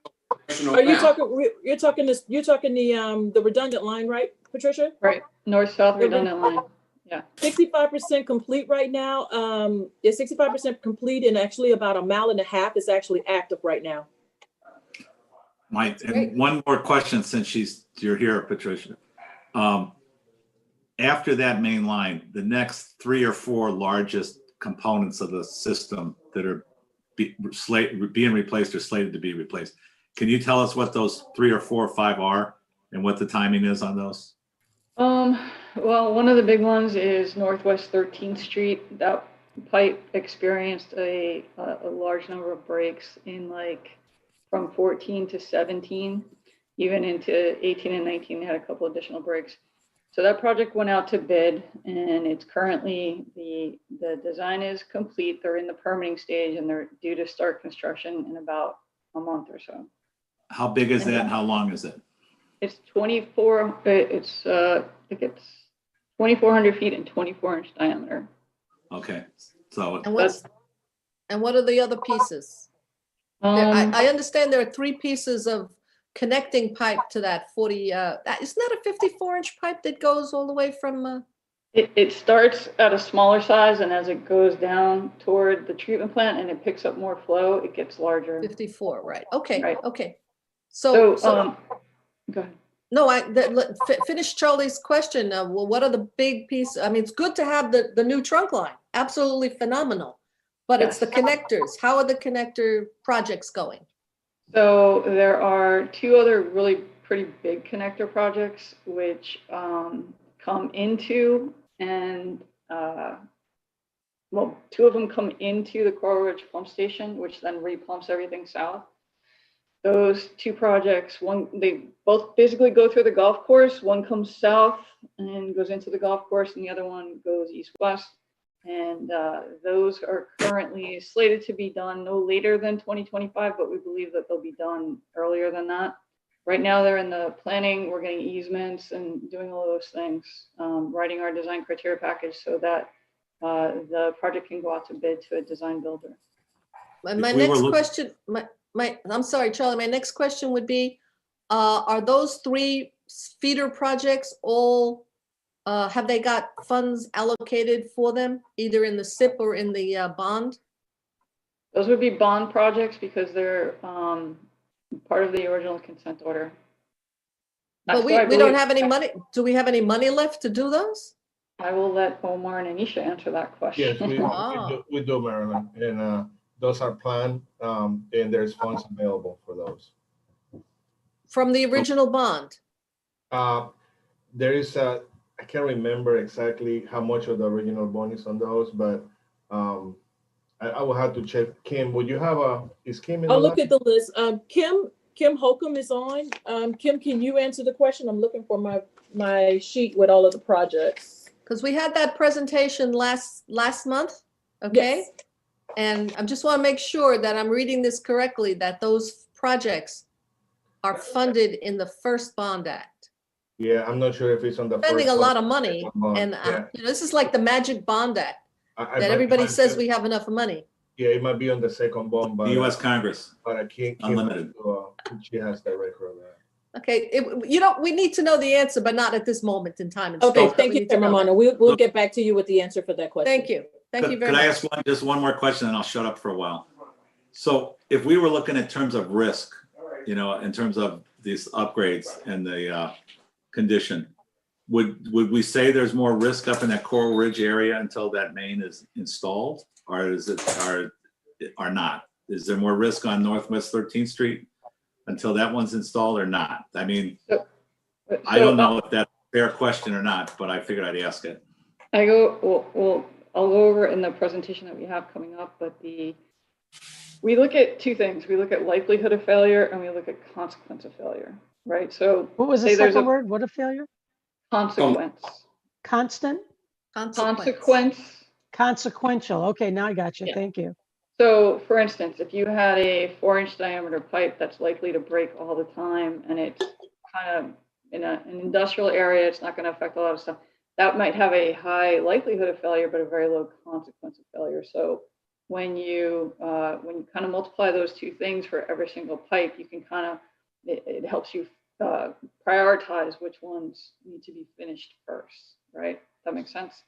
Are you talking? You're talking the redundant line, right, Patricia? Right, north-south redundant line. Yeah. 65% complete right now. It's 65% complete, and actually about 1.5 miles is actually active right now. And one more question, since you're here, Patricia. After that main line, the next 3 or 4 largest components of the system that are being replaced or slated to be replaced. Can you tell us what those 3 or 4 or 5 are and what the timing is on those? Well, one of the big ones is Northwest 13th Street. That pipe experienced a large number of breaks in like from 14 to 17, even into 18 and 19, they had a couple additional breaks. So that project went out to bid, and it's currently, the design is complete. They're in the permitting stage, and they're due to start construction in about a month or so. How big is that and how long is it? It's 24, I think it's 2,400 feet and 24-inch diameter. Okay, so And what are the other pieces? I understand there are 3 pieces of connecting pipe to that 40, isn't that a 54-inch pipe that goes all the way from? It starts at a smaller size, and as it goes down toward the treatment plant and it picks up more flow, it gets larger. 54, right? Okay, Right. okay. So, go ahead. No, finish Charlie's question. Well, what are the big pieces? I mean, it's good to have the new trunk line. Absolutely phenomenal. But it's the connectors. How are the connector projects going? So there are 2 other really pretty big connector projects which come into and, well, 2 of them come into the Coral Ridge pump station, which then repumps everything south. Those 2 projects, they both basically go through the golf course. One comes south and goes into the golf course, and the other one goes east-west. And those are currently slated to be done no later than 2025, but we believe that they'll be done earlier than that. Right now, they're in the planning. We're getting easements and doing all those things, writing our design criteria package so that the project can go out to bid to a design builder. My next question, I'm sorry, Charlie, my next question would be, are those 3 feeder projects all, have they got funds allocated for them, either in the SIP or in the bond? Those would be bond projects because they're part of the original consent order. But we don't have any money. Do we have any money left to do those? I will let Omar and Anisha answer that question. Yes, we do, Marilyn. And those are planned, and there's funds available for those. From the original bond? There is I can't remember exactly how much of the original bond is on those, but I will have to check. Kim, would you have is Kim in I'll look at the list. Kim Holcomb is on. Kim, can you answer the question? I'm looking for my sheet with all of the projects. Because we had that presentation last month, okay? Yes. And I just want to make sure that I'm reading this correctly, that those projects are funded in the first bond act. Yeah, I'm not sure if it's on the Spending a lot of money, and yeah. this is like the magic bond act, that everybody says we have enough money. Yeah, it might be on the second bond, but the U.S. Congress, but I can't. Unlimited. She has the record of that. Okay, we need to know the answer, but not at this moment in time. Okay, thank you, Romano. We'll get back to you with the answer for that question. Thank you. Thank you very much. Could I ask just one more question, and I'll shut up for a while? So if we were looking in terms of risk, in terms of these upgrades and the condition, would we say there's more risk up in that Coral Ridge area until that main is installed, or is it or not? Is there more risk on Northwest 13th Street until that one's installed or not? I mean, I don't know if that's a fair question or not, but I figured I'd ask it. I'll go over in the presentation that we have coming up, but we look at 2 things. We look at likelihood of failure and we look at consequence of failure, right? So what was the second word? What a failure? Consequence. Constant? Consequential. Okay, now I got you. Yeah. Thank you. So for instance, if you had a 4-inch diameter pipe that's likely to break all the time, and it's kind of in an industrial area, it's not going to affect a lot of stuff. That might have a high likelihood of failure, but a very low consequence of failure. So when you kind of multiply those 2 things for every single pipe, you can kind of, it helps you prioritize which ones need to be finished first, right? That makes sense.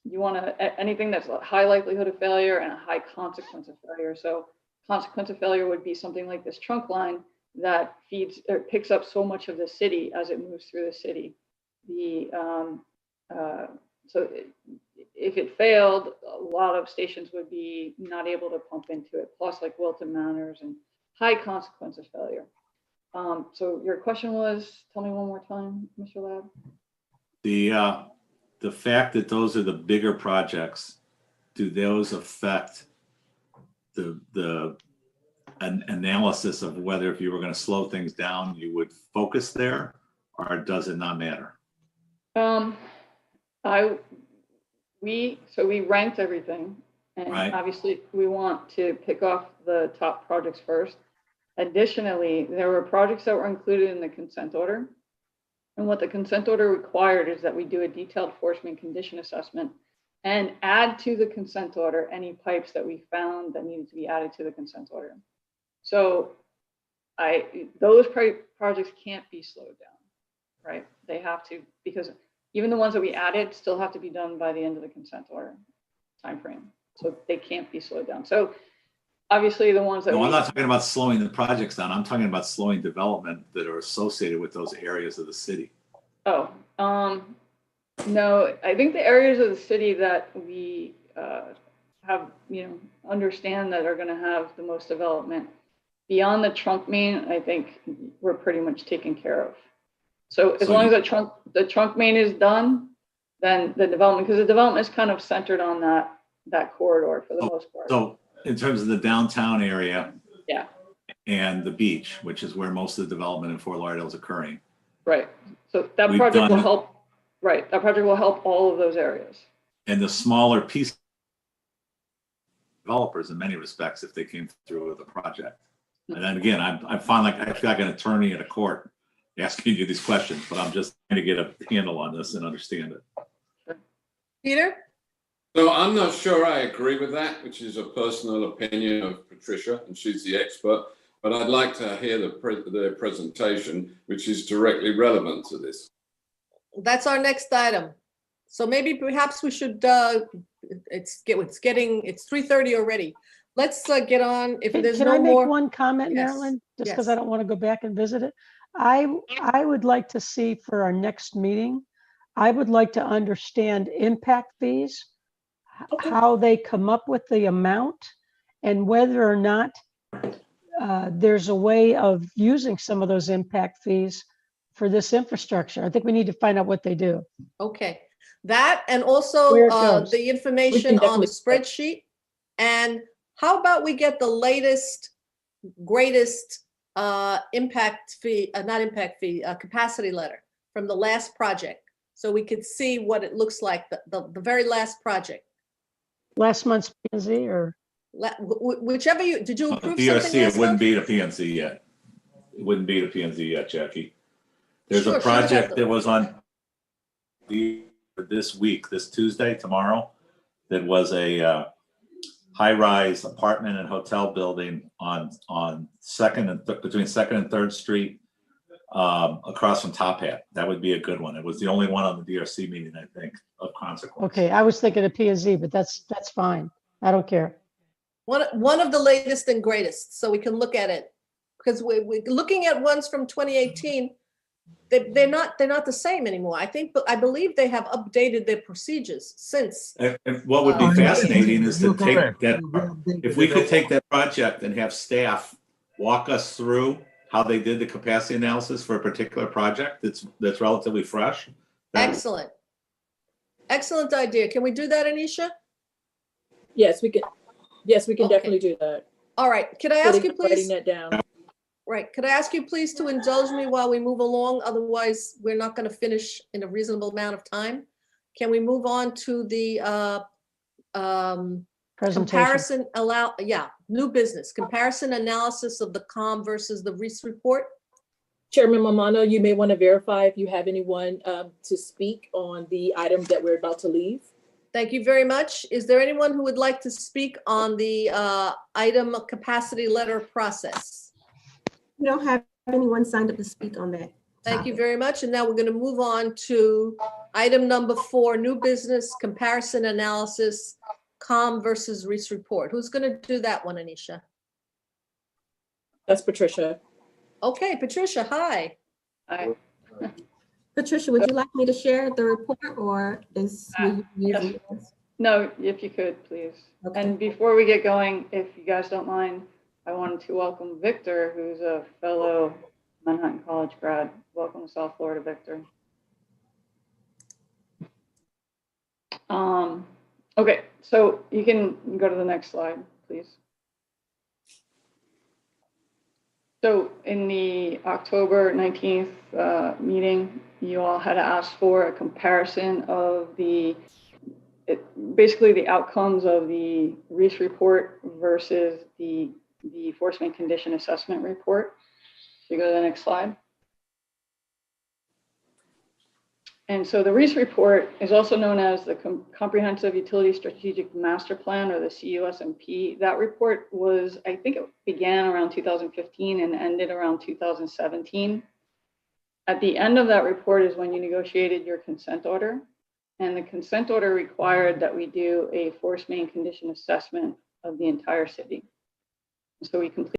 You want anything that's a high likelihood of failure and a high consequence of failure. So consequence of failure would be something like this trunk line that feeds or picks up so much of the city as it moves through the city. So if it failed, a lot of stations would be not able to pump into it, plus like Wilton Manors and high consequence of failure. So your question was, tell me one more time, Mr. Ladd. The fact that those are the bigger projects, do those affect an analysis of whether if you were going to slow things down, you would focus there, or does it not matter? We ranked everything, and Right. obviously we want to pick off the top projects first. Additionally, there were projects that were included in the consent order. And what the consent order required is that we do a detailed enforcement condition assessment and add to the consent order any pipes that we found that needed to be added to the consent order. So those projects can't be slowed down, right? They have to, because even the ones that we added still have to be done by the end of the consent order timeframe. So they can't be slowed down. So obviously the ones that No, I'm not talking about slowing the projects down. I'm talking about slowing development that are associated with those areas of the city. Oh, no, I think the areas of the city that we have, understand that are going to have the most development beyond the trunk main, I think we're pretty much taken care of. So as long as the trunk main is done, then the development, because the development is kind of centered on that corridor for the most part. So in terms of the downtown area, yeah, and the beach, which is where most of the development in Fort Lauderdale is occurring. Right. So that project will help. Right. That project will help all of those areas. And the smaller piece developers in many respects, if they came through with a project. And then again, I find like I feel like an attorney at a court asking you these questions, but I'm just trying to get a handle on this and understand it. Peter? So I'm not sure I agree with that, which is a personal opinion of Patricia, and she's the expert. But I'd like to hear the presentation, which is directly relevant to this. That's our next item. So maybe perhaps we should, it's 3:30 already. Let's get on. If there's no more. Can I make one comment, Yes. Marilyn? Just Yes. because I don't want to go back and visit it. I would like to see for our next meeting, I would like to understand impact fees, how they come up with the amount, and whether or not there's a way of using some of those impact fees for this infrastructure. I think we need to find out what they do. Okay, that and also Where it goes. the information on the spreadsheet. And how about we get the latest, greatest impact fee, not impact fee, capacity letter from the last project, so we could see what it looks like, the very last project. Last month's P&Z or? Whichever did you approve DRC, something? it wouldn't be the PNC yet. It wouldn't be the PNC yet, Jackie. There's Sure, a project that was on this week, this Tuesday, tomorrow, that was a high-rise apartment and hotel building on between 2nd and 3rd Street, across from Top Hat. That would be a good one. It was the only one on the DRC meeting, I think, of consequence. Okay, I was thinking of P&Z, but that's fine. I don't care. One of the latest and greatest, so we can look at it, because we're looking at ones from 2018. They're not the same anymore. I believe they have updated their procedures since. And what would be fascinating is to take that, if we could take that project and have staff walk us through how they did the capacity analysis for a particular project that's relatively fresh. Excellent. Excellent idea. Can we do that, Anisha? Yes, we can. Yes, we can Okay. definitely do that. All right. Can I ask you, Writing please? that down. Right. Could I ask you please to indulge me while we move along? Otherwise, we're not going to finish in a reasonable amount of time. Can we move on to the Presentation. new business comparison analysis of the COM versus the Reese report? Chairman Mamano, you may want to verify if you have anyone to speak on the item that we're about to leave. Thank you very much. Is there anyone who would like to speak on the item of capacity letter process? We don't have anyone signed up to speak on that. Thank you very much. And now we're going to move on to item number 4, new business comparison analysis, COM versus Reese report. Who's going to do that one, Anisha? That's Patricia. Okay, Patricia, hi. Hi. Patricia, would you like me to share the report or is Yes. No, if you could, please. Okay. And before we get going, if you guys don't mind, I wanted to welcome Victor, who's a fellow Manhattan College grad. Welcome to South Florida, Victor. Okay, so you can go to the next slide, please. So in the October 19th meeting, you all had asked for a comparison of basically the outcomes of the Reese report versus the force main condition assessment report. So you go to the next slide. And so the Reese report is also known as the Comprehensive Utility Strategic Master Plan, or the CUSMP. That report was, I think it began around 2015 and ended around 2017. At the end of that report is when you negotiated your consent order. And the consent order required that we do a force main condition assessment of the entire city. So we completed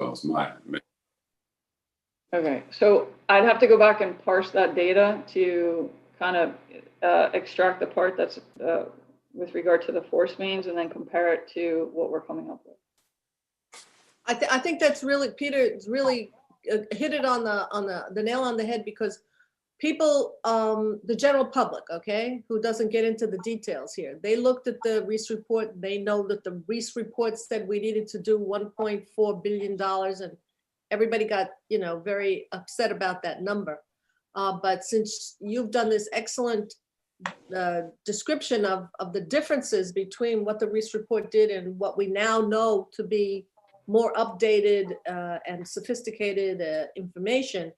far as my. Okay, so I'd have to go back and parse that data to kind of extract the part that's with regard to the force mains and then compare it to what we're coming up with. I think that's really, Peter really hit it on the nail on the head, because people, the general public, okay, who doesn't get into the details here, they looked at the Reese report. They know that the Reese report said we needed to do $1.4 billion, and everybody got, you know, very upset about that number. But since you've done this excellent description of the differences between what the Reese report did and what we now know to be more updated and sophisticated information,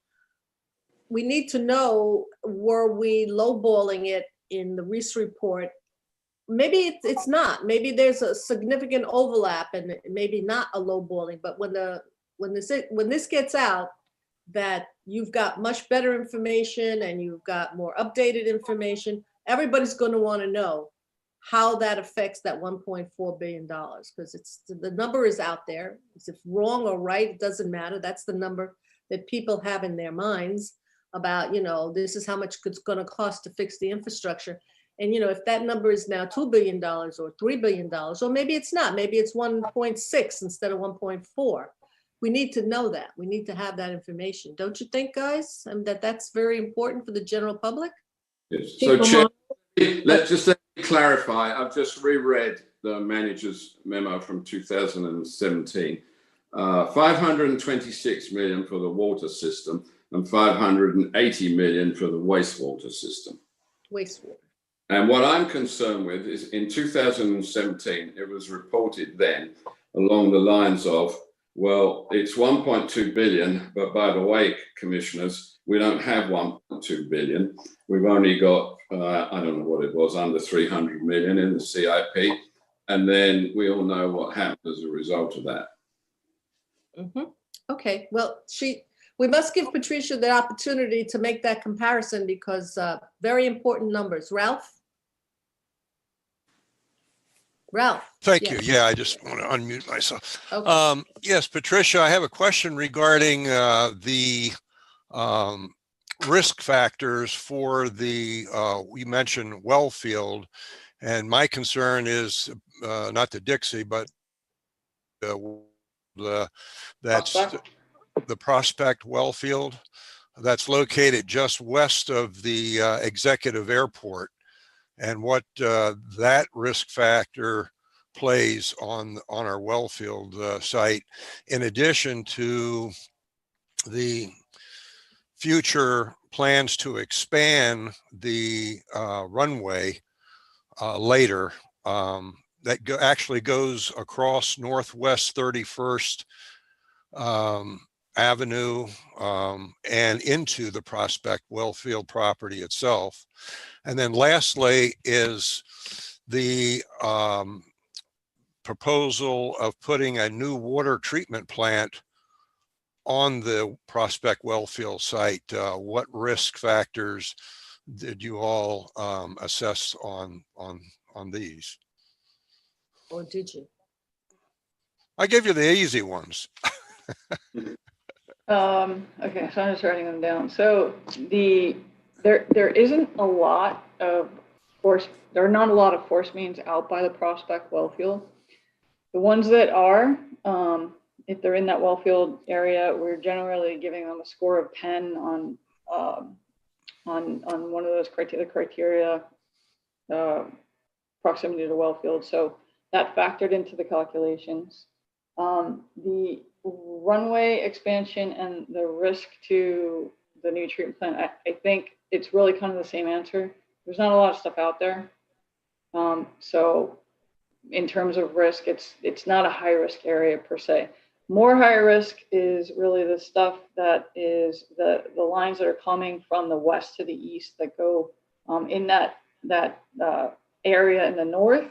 we need to know, were we lowballing it in the Reese report? Maybe it's not. Maybe there's a significant overlap and maybe not a lowballing. But when this gets out, that you've got much better information and you've got more updated information, everybody's going to want to know how that affects that $1.4 billion, because it's the number is out there. If it's wrong or right, it doesn't matter. That's the number that people have in their minds about, you know, this is how much it's going to cost to fix the infrastructure. And, you know, if that number is now $2 billion or $3 billion, or maybe it's not, maybe it's 1.6 instead of 1.4. We need to know that. We need to have that information. Don't you think, guys? And that's very important for the general public? Yes. So, Chair, let me clarify. I've just reread the manager's memo from 2017. 526 million for the water system and 580 million for the wastewater system. Wastewater. And what I'm concerned with is in 2017, it was reported then along the lines of, well, it's 1.2 billion, but by the way, commissioners, we don't have 1.2 billion. We've only got, I don't know what it was, under 300 million in the CIP. And then we all know what happened as a result of that. Mm-hmm. Okay, well, we must give Patricia the opportunity to make that comparison, because very important numbers. Ralph? Thank yes. you. Yeah, I just want to unmute myself. Okay. Yes, Patricia, I have a question regarding the risk factors for the, we mentioned well field, and my concern is not the Dixie, but that's the Prospect well field that's located just west of the executive airport, and what that risk factor plays on our wellfield site, in addition to the future plans to expand the runway later, that actually goes across Northwest 31st Avenue and into the Prospect wellfield property itself. And then lastly is the proposal of putting a new water treatment plant on the Prospect wellfield site. What risk factors did you all assess on these? Or did you? I gave you the easy ones. Okay, so I'm just writing them down. So there isn't a lot of there are not a lot of force mains out by the Prospect wellfield. The ones that are, if they're in that wellfield area, we're generally giving them a score of 10 on one of those criteria, proximity to wellfield. So that factored into the calculations. The runway expansion and the risk to the new treatment plant, I think it's really kind of the same answer. There's not a lot of stuff out there. So in terms of risk, it's not a high risk area per se. More high risk is really the stuff that is the lines that are coming from the west to the east that go in that area in the north,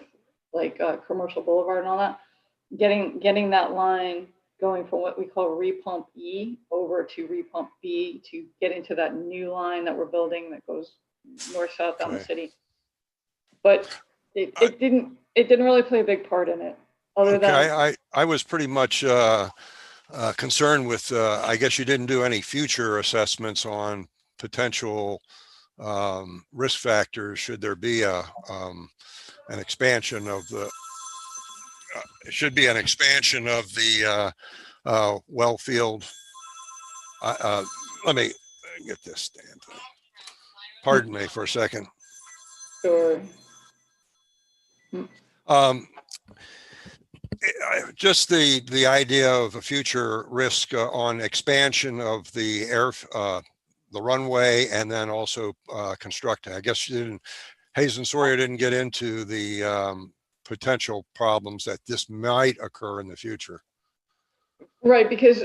like Commercial Boulevard and all that. Getting that line going from what we call repump E over to repump B to get into that new line that we're building that goes north-south down the city. But it didn't really play a big part in it, other than I was pretty much concerned with, I guess you didn't do any future assessments on potential risk factors should there be an expansion of the, it should be an expansion of the well field. Let me get this damn thing. Pardon me for a second. Sure. Just the idea of a future risk on expansion of the the runway, and then also constructing. I guess you didn't, Hayes and Sawyer didn't get into the potential problems that this might occur in the future. Right, because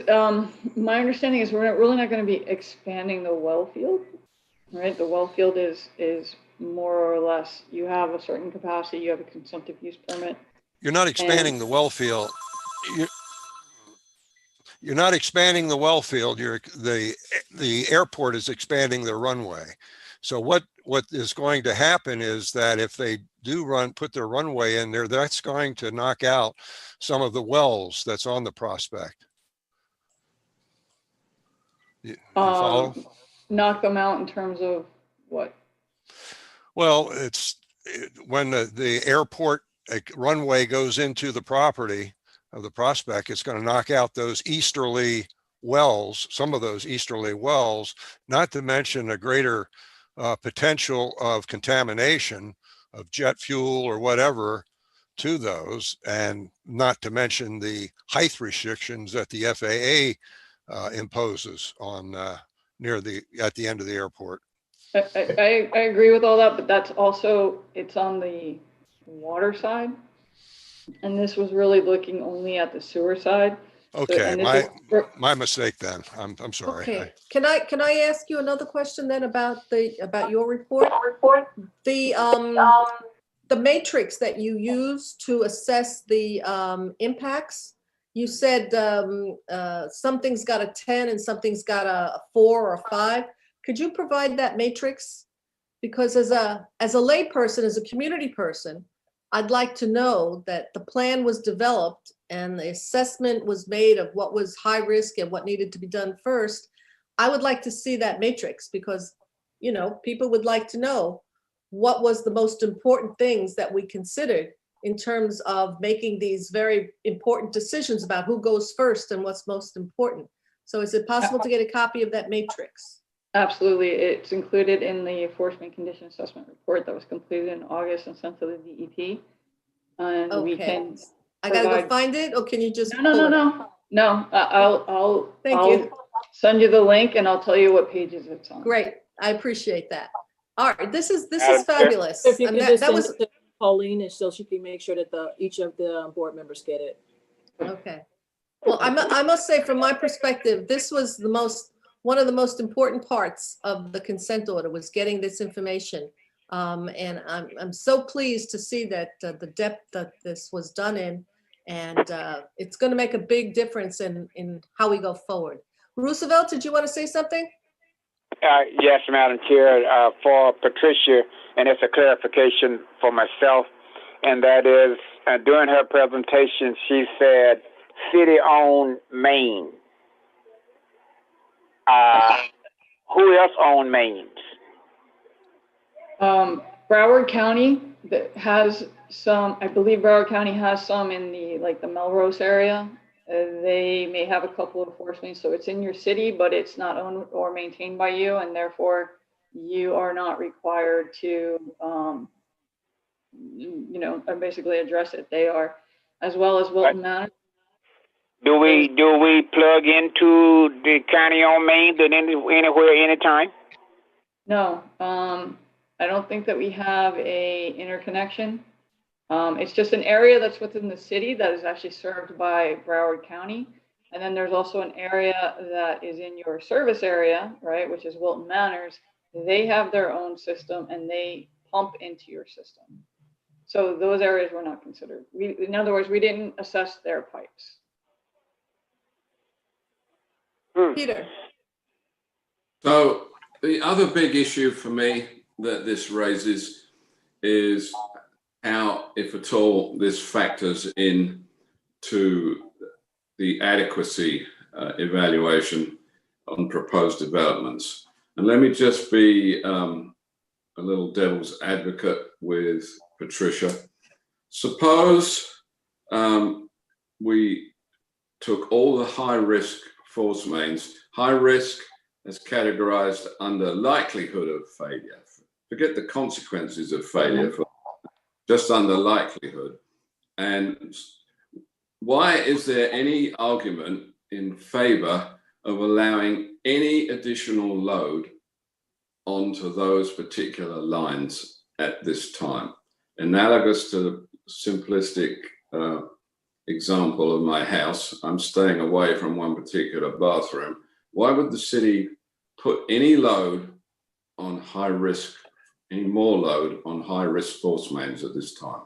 my understanding is we're really not going to be expanding the well field, right? The well field is more or less, you have a certain capacity, you have a consumptive use permit. You're not expanding the well field. You're not expanding the well field. The airport is expanding the runway. So what is going to happen is that if they do put their runway in there, that's going to knock out some of the wells that's on the prospect. You follow? Knock them out in terms of what? Well, when the airport runway goes into the property of the prospect, it's going to knock out those easterly wells, some of those easterly wells, not to mention a greater potential of contamination of jet fuel or whatever to those, and not to mention the height restrictions that the FAA imposes on at the end of the airport. I agree with all that, but that's also, it's on the water side. And this was really looking only at the sewer side. Okay, my mistake then. I'm sorry. Okay, can I ask you another question then about your report? The matrix that you use to assess the impacts. You said something's got a 10 and something's got a 4 or a 5. Could you provide that matrix? Because as a lay person, as a community person, I'd like to know that the plan was developed and the assessment was made of what was high risk and what needed to be done first. I would like to see that matrix because, you know, people would like to know what was the most important things that we considered in terms of making these very important decisions about who goes first and what's most important. So is it possible to get a copy of that matrix? Absolutely. It's included in the enforcement condition assessment report that was completed in August and sent to the DEP. And Okay. we can I gotta go find it, or can you just? No. I'll send you the link and I'll tell you what pages it's on. Great. I appreciate that. All right. This is fabulous. If you And could that was send it to Pauline, and so she can make sure that each of the board members get it. okay. Well, I must say, from my perspective, this was one of the most important parts of the consent order was getting this information. And I'm so pleased to see that the depth that this was done in, and it's going to make a big difference in how we go forward. Roosevelt, did you want to say something? Yes, Madam Chair, for Patricia, and it's a clarification for myself, and that is during her presentation, she said city-owned Maine. Who else owned Maines? Broward County that has some, I believe Broward County has some in the Melrose area. They may have a couple of force mains, so it's in your city, but it's not owned or maintained by you, and therefore you are not required to, basically address it. They are, as well as Wilton Manor. Do we plug into the county-owned Maine anywhere, anytime? No, I don't think that we have a interconnection. It's just an area that's within the city that is actually served by Broward County. And then there's also an area that is in your service area, right, which is Wilton Manors. They have their own system and they pump into your system. So those areas were not considered. In other words, we didn't assess their pipes. Peter. So the other big issue for me that this raises is how, if at all, this factors in to the adequacy evaluation on proposed developments. And let me just be a little devil's advocate with Patricia. Suppose we took all the high-risk force mains, high risk is categorized under likelihood of failure. Forget the consequences of failure, just under likelihood. And why is there any argument in favor of allowing any additional load onto those particular lines at this time? Analogous to the simplistic example of my house, I'm staying away from one particular bathroom. Why would the city put any load on high risk, any more load on high risk force mains at this time?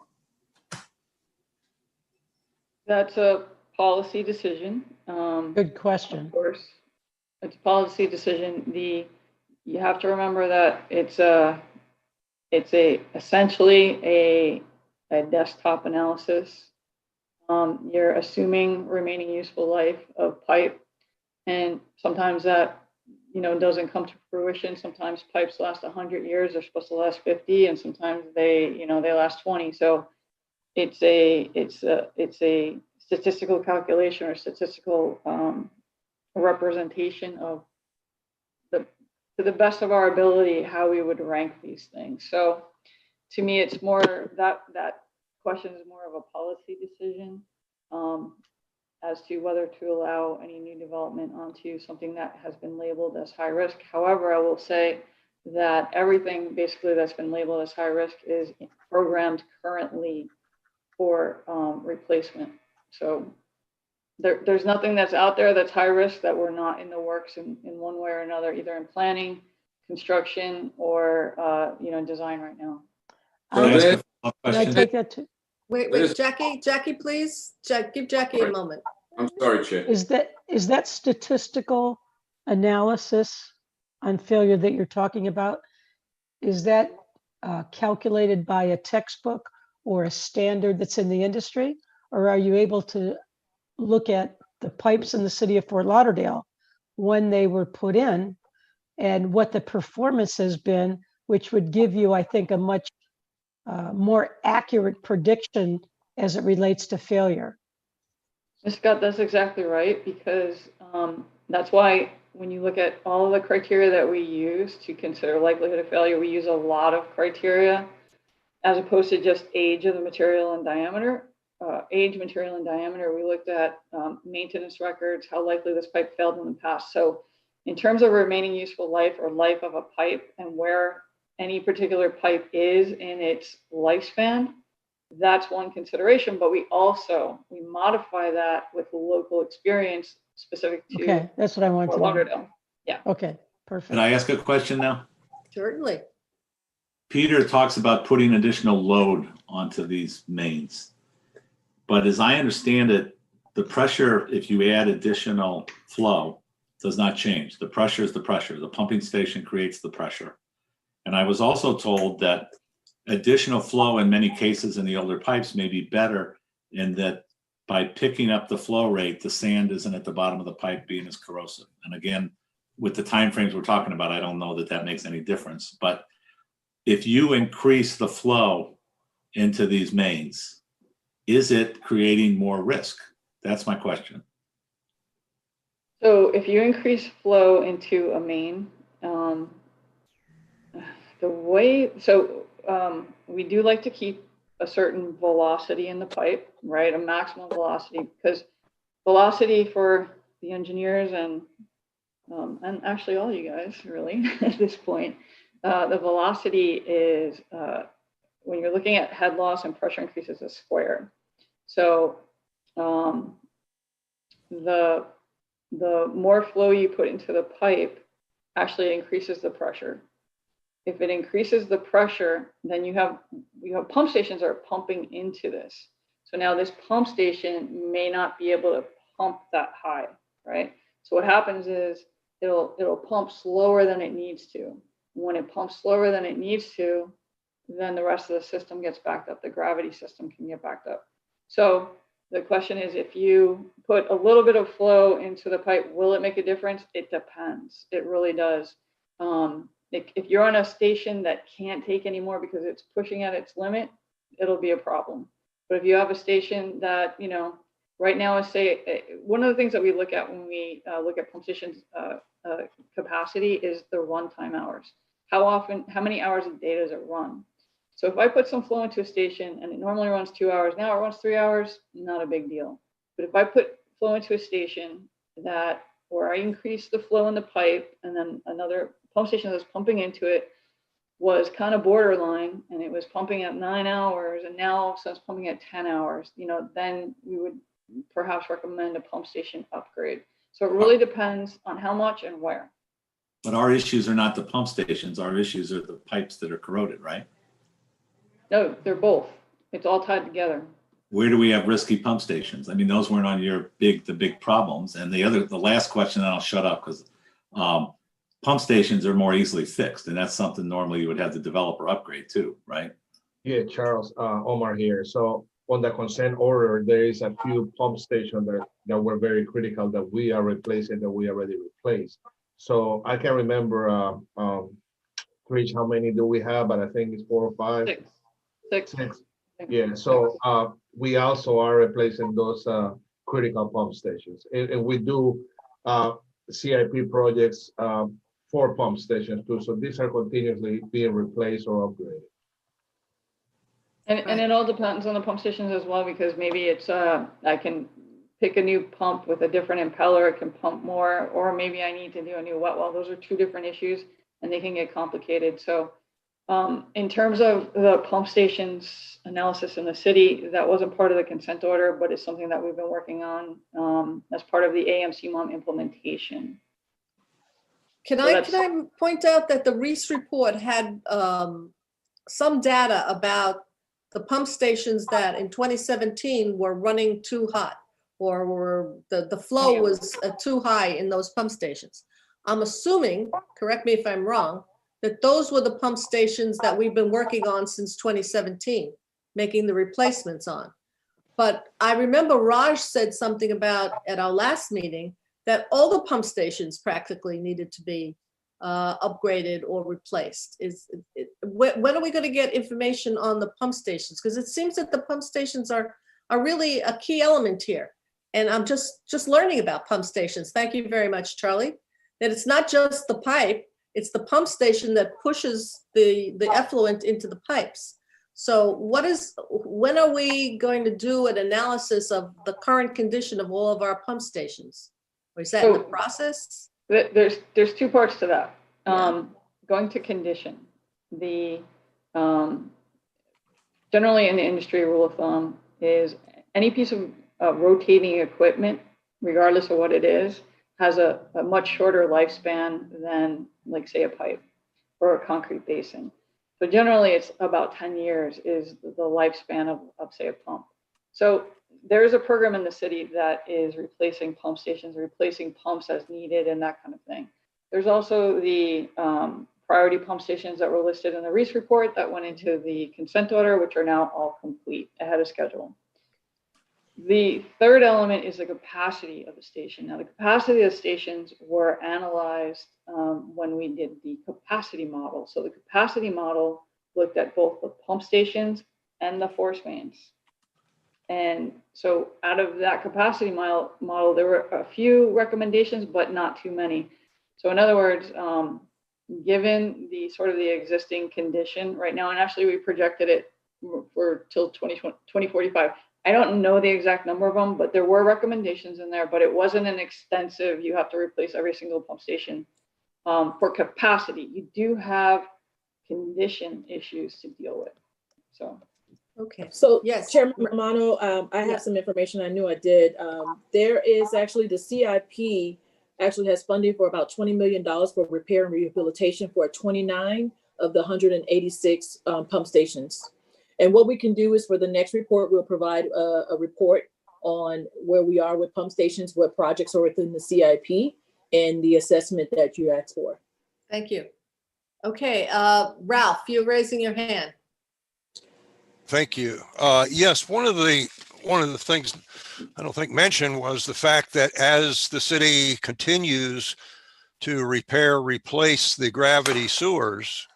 That's a policy decision. Good question. Of course, it's a policy decision. You have to remember that it's essentially a desktop analysis. You're assuming remaining useful life of pipe, and sometimes that doesn't come to fruition. Sometimes pipes last 100 years. They're supposed to last 50, and sometimes they last 20. So it's a statistical calculation or statistical representation of to the best of our ability how we would rank these things. So to me, it's more that question is more of a policy decision as to whether to allow any new development onto something that has been labeled as high risk. However, I will say that everything basically that's been labeled as high risk is programmed currently for replacement. So there's nothing that's out there that's high risk that we're not in the works in one way or another, either in planning, construction, or design right now. Can I take that too? Wait, Jackie, please. Give Jackie a moment. I'm sorry, Chair. Is that statistical analysis on failure that you're talking about? Is that calculated by a textbook or a standard that's in the industry? Or are you able to look at the pipes in the city of Fort Lauderdale when they were put in and what the performance has been, which would give you, I think, a much more accurate prediction as it relates to failure? Ms. Scott, that's exactly right, because that's why when you look at all of the criteria that we use to consider likelihood of failure, we use a lot of criteria as opposed to just age of the material and diameter. Age, material, and diameter, we looked at maintenance records, how likely this pipe failed in the past. So in terms of remaining useful life or life of a pipe and where any particular pipe is in its lifespan, that's one consideration, but we modify that with local experience specific to Okay, that's what I want to know. Lauderdale. Yeah. Okay, perfect. Can I ask a question now? Certainly. Peter talks about putting additional load onto these mains. But as I understand it, the pressure, if you add additional flow, does not change. The pressure is the pressure. The pumping station creates the pressure. And I was also told that additional flow in many cases in the older pipes may be better in that by picking up the flow rate, the sand isn't at the bottom of the pipe being as corrosive. And again, with the timeframes we're talking about, I don't know that that makes any difference. But if you increase the flow into these mains, is it creating more risk? That's my question. So if you increase flow into a main, we do like to keep a certain velocity in the pipe, right? A maximum velocity, because velocity for the engineers and actually all you guys really at this point, the velocity is when you're looking at head loss and pressure increases is squared. So the more flow you put into the pipe actually increases the pressure. If it increases the pressure, then you have pump stations that are pumping into this. So now this pump station may not be able to pump that high, right? So what happens is it'll pump slower than it needs to. When it pumps slower than it needs to, then the rest of the system gets backed up. The gravity system can get backed up. So The question is, if you put a little bit of flow into the pipe, will it make a difference? It depends. It really does. If you're on a station that can't take anymore because it's pushing at its limit, it'll be a problem. But if you have a station that, you know, right now, one of the things that we look at when we look at pump stations capacity is the runtime hours. How many hours a day does it run? So if I put some flow into a station and it normally runs 2 hours, now it runs 3 hours, not a big deal. But if I put flow into a station where I increase the flow in the pipe and then another pump station that's pumping into it was kind of borderline and it was pumping at 9 hours and now all of a sudden it's pumping at 10 hours, you know, then we would perhaps recommend a pump station upgrade. So it really depends on how much and where. But our issues are not the pump stations. Our issues are the pipes that are corroded, right? No, they're both. It's all tied together. Where do we have risky pump stations? I mean, those weren't on the big problems. And the last question, and I'll shut up, because pump stations are more easily fixed, and that's something normally you would have the developer upgrade too, right? Yeah, Charles, Omar here. So on the consent order, there is a few pump stations that were very critical that we are replacing, that we already replaced. So I can't remember, Trish, how many do we have? But I think it's 4 or 5. Six. Yeah, so we also are replacing those critical pump stations. And we do CIP projects for pump stations too. So these are continuously being replaced or upgraded. And it all depends on the pump stations as well, because maybe it's I can pick a new pump with a different impeller, it can pump more, or maybe I need to do a new wet well. Those are two different issues and they can get complicated. So in terms of the pump stations analysis in the city, that wasn't part of the consent order, but it's something that we've been working on as part of the AMC-MOM implementation. Can I point out that the Reese report had some data about the pump stations that in 2017 were running too hot, or were the flow was too high in those pump stations. I'm assuming, correct me if I'm wrong, that those were the pump stations that we've been working on since 2017, making the replacements on. But I remember Raj said something about at our last meeting that all the pump stations practically needed to be upgraded or replaced. When are we going to get information on the pump stations? Because it seems that the pump stations are really a key element here. And I'm just learning about pump stations. Thank you very much, Charlie. That it's not just the pipe, it's the pump station that pushes the effluent into the pipes. So when are we going to do an analysis of the current condition of all of our pump stations? Or is that in the process? There's two parts to that. Going to condition. Generally in the industry, rule of thumb is any piece of rotating equipment, regardless of what it is, has a much shorter lifespan than, like, say, a pipe or a concrete basin. So generally, it's about 10 years is the lifespan of say, a pump. So there is a program in the city that is replacing pump stations, replacing pumps as needed, and that kind of thing. There's also the priority pump stations that were listed in the Reese report that went into the consent order, which are now all complete ahead of schedule. The third element is the capacity of the station. Now, the capacity of the stations were analyzed when we did the capacity model. So the capacity model looked at both the pump stations and the force mains. And so out of that capacity model, there were a few recommendations, but not too many. So in other words, given the sort of the existing condition right now, and actually we projected it for till 2045. I don't know the exact number of them, but there were recommendations in there, but it wasn't an extensive, you have to replace every single pump station for capacity. You do have condition issues to deal with, so. Okay. So yes, Chairman Romano, I have some information. I knew I did. There is actually the CIP actually has funding for about $20 million for repair and rehabilitation for 29 of the 186 pump stations. And what we can do is for the next report, we'll provide a report on where we are with pump stations, what projects are within the CIP, and the assessment that you asked for. Thank you. Okay, Ralph, you're raising your hand. Thank you. Yes, one of one of the things I don't think mentioned was the fact that as the city continues to repair, replace the gravity sewers,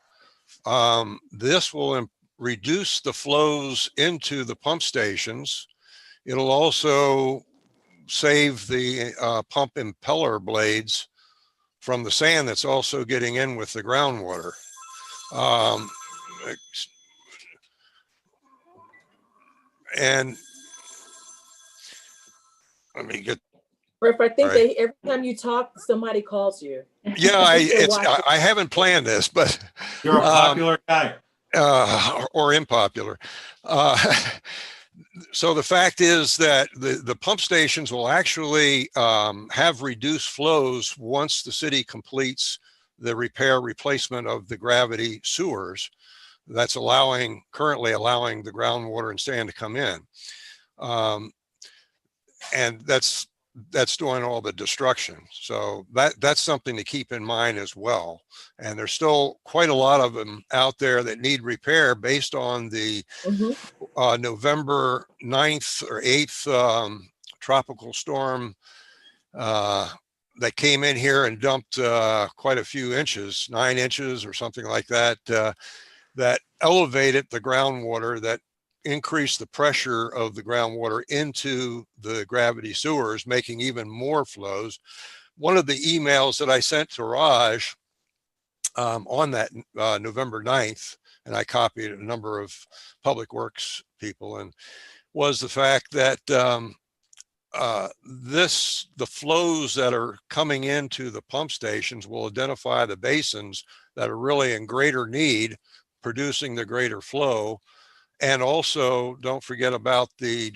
this will reduce the flows into the pump stations. It'll also save the pump impeller blades from the sand that's also getting in with the groundwater. And let me get. Rick, I think Right. every time you talk, somebody calls you. Yeah, I haven't planned this, but You're a popular guy. Or unpopular. So the fact is that the pump stations will actually have reduced flows once the city completes the repair replacement of the gravity sewers. That's currently allowing the groundwater and sand to come in. And that's doing all the destruction. So that's something to keep in mind as well. And there's still quite a lot of them out there that need repair based on the November 9th or 8th tropical storm that came in here and dumped quite a few inches, 9 inches or something like that, that elevated the groundwater, that increased the pressure of the groundwater into the gravity sewers, making even more flows. One of the emails that I sent to Raj on that November 9th, and I copied a number of public works people, and was the fact that the flows that are coming into the pump stations will identify the basins that are really in greater need, producing the greater flow. And also, don't forget about the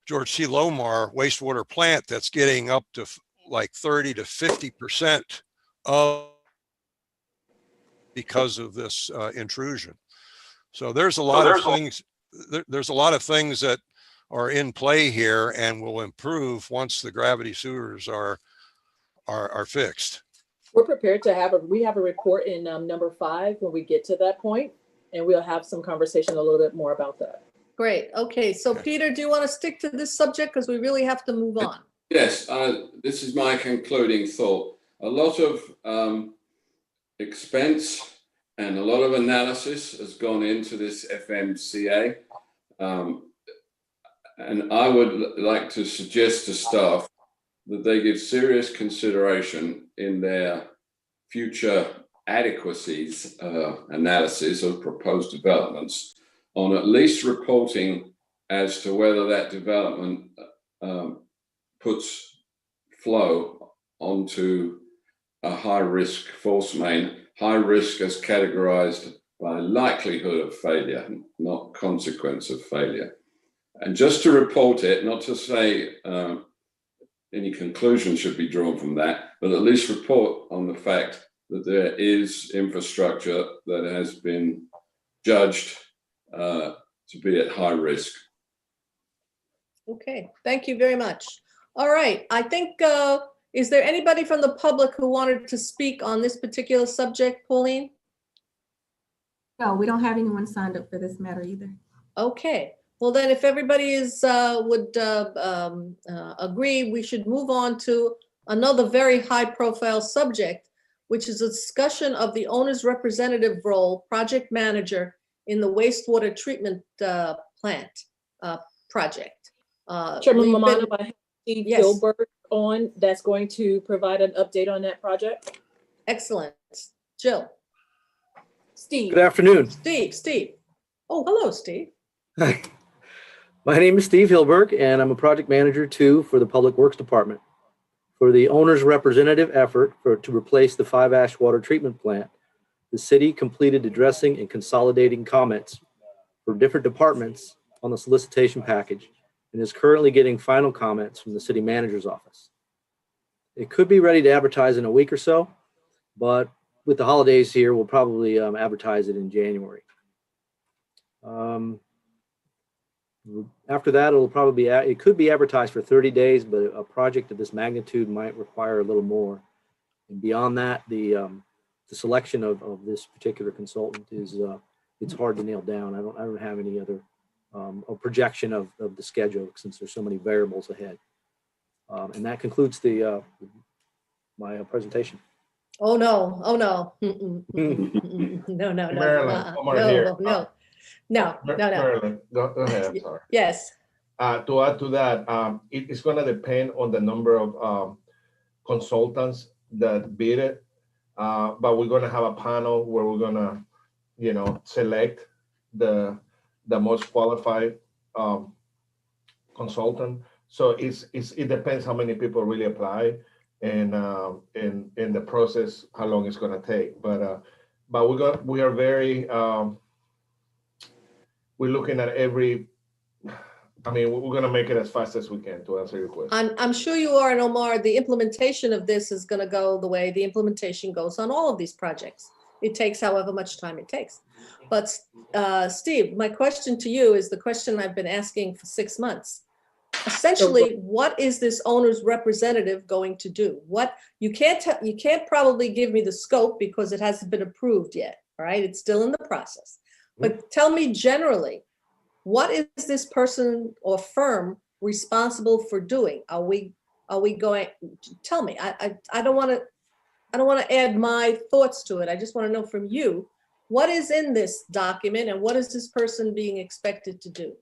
George C. Lomar wastewater plant that's getting up to like 30 to 50% of because of this intrusion. So there's a lot of things. There's a lot of things that are in play here and will improve once the gravity sewers are fixed. We're prepared to we have a report in number 5 when we get to that point, and we'll have some conversation a little bit more about that. Great. Okay. So Peter, do you want to stick to this subject? Because we really have to move on. Yes, this is my concluding thought. A lot of expense and a lot of analysis has gone into this FMCA. And I would like to suggest to staff that they give serious consideration in their future adequacies analysis of proposed developments on at least reporting as to whether that development puts flow onto a high risk force main, high risk as categorized by likelihood of failure, not consequence of failure. And just to report it, not to say any conclusion should be drawn from that, but at least report on the fact that there is infrastructure that has been judged to be at high risk. Okay, thank you very much. All right, I think, is there anybody from the public who wanted to speak on this particular subject, Pauline? No, we don't have anyone signed up for this matter either. Okay, well then if everybody would agree, we should move on to another very high profile subject, which is a discussion of the owner's representative role, project manager in the wastewater treatment plant project. Chairman Mamano, I have Steve Gilbert on, that's going to provide an update on that project. Excellent. Jill. Steve. Good afternoon. Steve. Oh, hello, Steve. Hi. My name is Steve Hilberg, and I'm a project manager too for the Public Works Department. For the owner's representative effort to replace the 5-ash water treatment plant, the city completed addressing and consolidating comments for different departments on the solicitation package and is currently getting final comments from the city manager's office. It could be ready to advertise in a week or so, but with the holidays here, we'll probably advertise it in January. After that, it could be advertised for 30 days, but a project of this magnitude might require a little more. And beyond that, the selection of this particular consultant is it's hard to nail down. I don't have any other a projection of the schedule, since there's so many variables ahead. And that concludes the my presentation. Oh, no. Oh, no. No, no, no. Marilyn, come over here. No. Marilyn, go ahead. Sorry. Yes. To add to that, it's going to depend on the number of consultants that bid it. But we're going to have a panel where we're going to, select the most qualified consultant. So it depends how many people really apply, and in the process, how long it's going to take. But we are very we're looking at every. I mean, we're going to make it as fast as we can, to answer your question. I'm sure you are, and Omar, the implementation of this is going to go the way the implementation goes on all of these projects. It takes however much time it takes. But Steve, my question to you is the question I've been asking for 6 months. Essentially, what is this owner's representative going to do? What you can't probably give me the scope because it hasn't been approved yet. All right, it's still in the process. But tell me generally, what is this person or firm responsible for doing? Are we going? Tell me. I don't want to add my thoughts to it. I just want to know from you, what is in this document and what is this person being expected to do?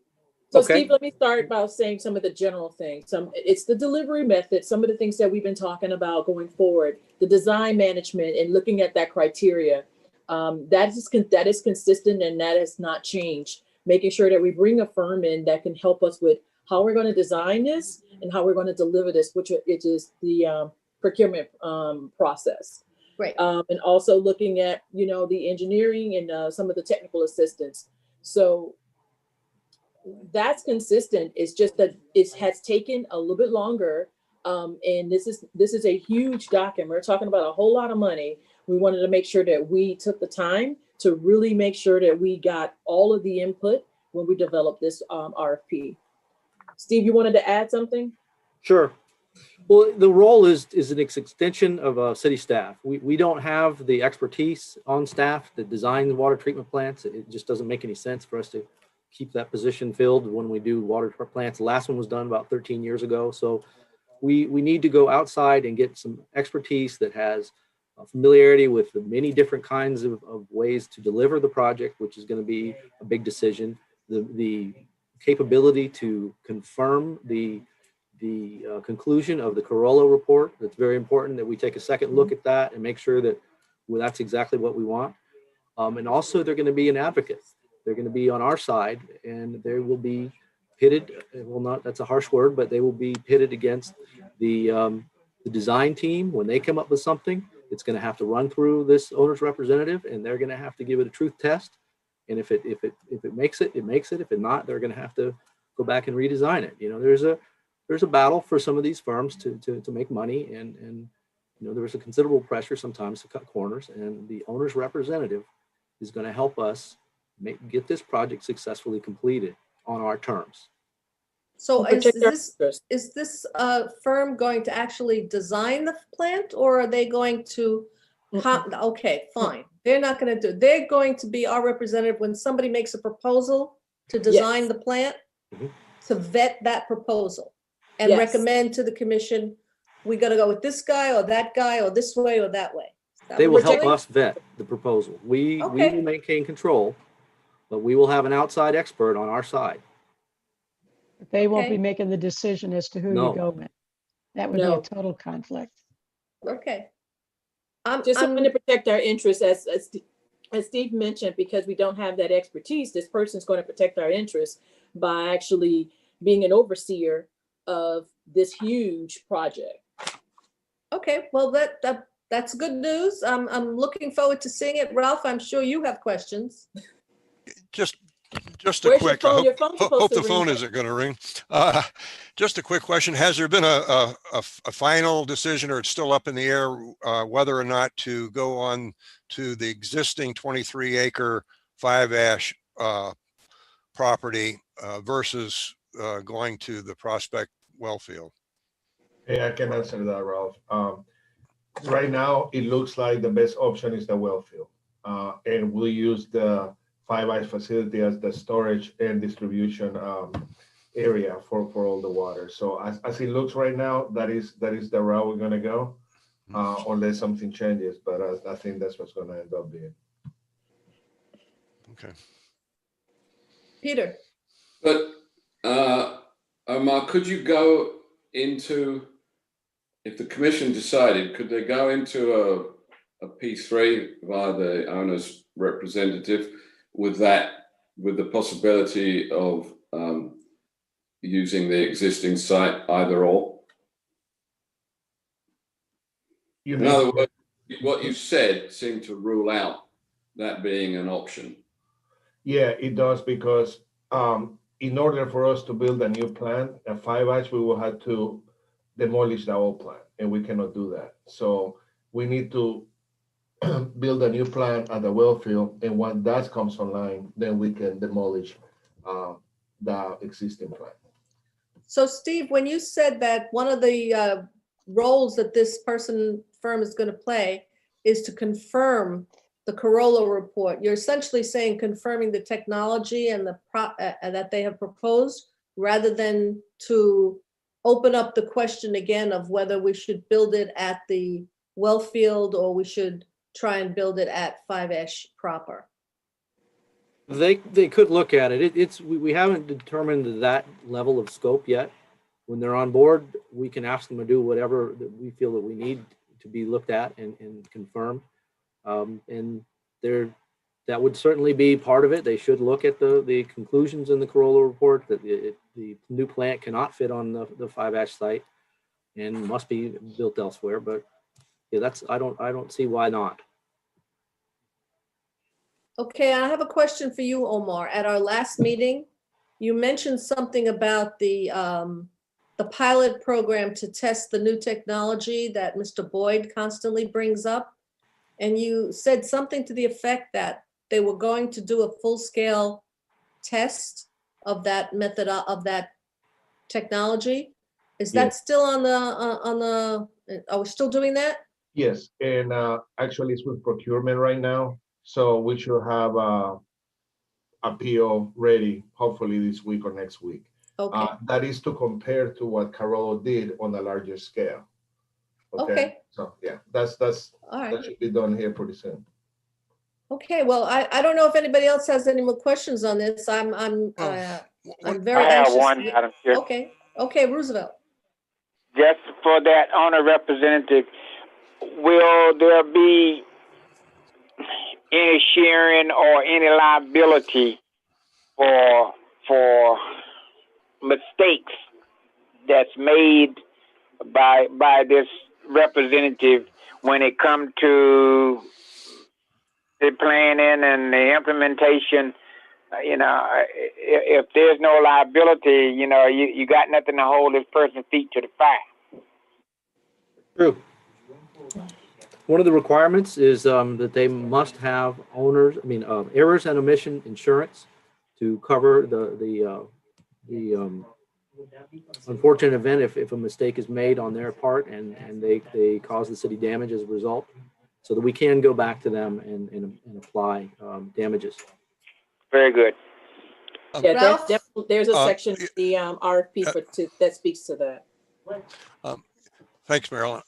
So Steve, let me start by saying some of the general things. It's the delivery method, some of the things that we've been talking about going forward, the design management and looking at that criteria. That is consistent and that has not changed. Making sure that we bring a firm in that can help us with how we're going to design this and how we're going to deliver this, which is the procurement process. Right. And also looking at, the engineering and some of the technical assistance. So that's consistent. It's just that it has taken a little bit longer. And this is a huge document. We're talking about a whole lot of money. We wanted to make sure that we took the time to really make sure that we got all of the input when we developed this RFP. Steve, you wanted to add something? Sure. Well, the role is an extension of city staff. We don't have the expertise on staff that design the water treatment plants. It just doesn't make any sense for us to keep that position filled when we do water plants. The last one was done about 13 years ago. So we need to go outside and get some expertise that has familiarity with the many different kinds of ways to deliver the project, which is going to be a big decision. The capability to confirm the conclusion of the Corolla report. It's very important that we take a second look at that and make sure that that's exactly what we want. And also they're going to be an advocate. They're going to be on our side, and they will be pitted. Well, not that's a harsh word, but they will be pitted against the design team when they come up with something. It's going to have to run through this owner's representative, and they're going to have to give it a truth test. And if it makes it, it makes it. If it not, they're going to have to go back and redesign it. There's a battle for some of these firms to make money, and there was a considerable pressure sometimes to cut corners. And the owner's representative is going to help us get this project successfully completed on our terms. So is this firm going to actually design the plant, or are they going to, okay, fine. They're not going to they're going to be our representative when somebody makes a proposal to design the plant, to vet that proposal and recommend to the commission, we got to go with this guy or that guy or this way or that way. They will help us vet the proposal. We will maintain control, but we will have an outside expert on our side. They won't be making the decision as to who you go with. That would be a total conflict. Okay. Just want to protect our interests, as Steve mentioned, because we don't have that expertise. This person's going to protect our interests by actually being an overseer of this huge project. Okay, well that's good news. I'm looking forward to seeing it. Ralph, I'm sure you have questions. Just a quick, I hope the phone isn't going to ring. Just a quick question. Has there been a final decision, or it's still up in the air, whether or not to go on to the existing 23-acre 5-ash property versus going to the Prospect well field? Hey, I can answer that, Ralph. Right now, it looks like the best option is the well field. And we'll use the five ice facility as the storage and distribution area for all the water. So as it looks right now, that is the route we're gonna go, unless something changes. But I think that's what's gonna end up being. Okay. Peter, But Omar, could you go into, if the commission decided, could they go into a P3 via the owner's representative with the possibility of using the existing site either or? In other words, what you said seemed to rule out that being an option. Yeah, it does, because in order for us to build a new plant, a 5H, we will have to demolish the old plant, and we cannot do that. So we need to build a new plant at the well field, and when that comes online, then we can demolish the existing plant. so Steve, when you said that one of the roles that this firm is going to play is to confirm the Corolla report, you're essentially saying confirming the technology and that they have proposed, rather than to open up the question again of whether we should build it at the well field or we should try and build it at 5-ish proper. They could look at it. We haven't determined that level of scope yet. When they're on board, we can ask them to do whatever that we feel that we need to be looked at and confirmed. And that would certainly be part of it. They should look at the conclusions in the Corolla report that the new plant cannot fit on the 5-ash site and must be built elsewhere. But yeah, I don't see why not. Okay, I have a question for you, Omar. At our last meeting, you mentioned something about the pilot program to test the new technology that Mr. Boyd constantly brings up. And you said something to the effect that they were going to do a full-scale test of that method of that technology. Is that still on the, are we still doing that? Yes, and actually it's with procurement right now. So we should have a PO ready, hopefully this week or next week. Okay. That is to compare to what Corolla did on a larger scale. Okay. So yeah, All right. that should be done here pretty soon. Okay, well, I don't know if anybody else has any more questions on this. I'm very I have anxious. one, Madam Chair. Okay, Roosevelt. Just for that owner representative, will there be any sharing or any liability for mistakes that's made by this representative when it comes to the planning and the implementation? If there's no liability, you got nothing to hold this person's feet to the fire. True. One of the requirements is that they must have errors and omission insurance to cover the unfortunate event if a mistake is made on their part and they cause the city damage as a result, so that we can go back to them and apply damages. Very good. Yeah, there's a section of the RFP that speaks to that. Thanks, Marilyn.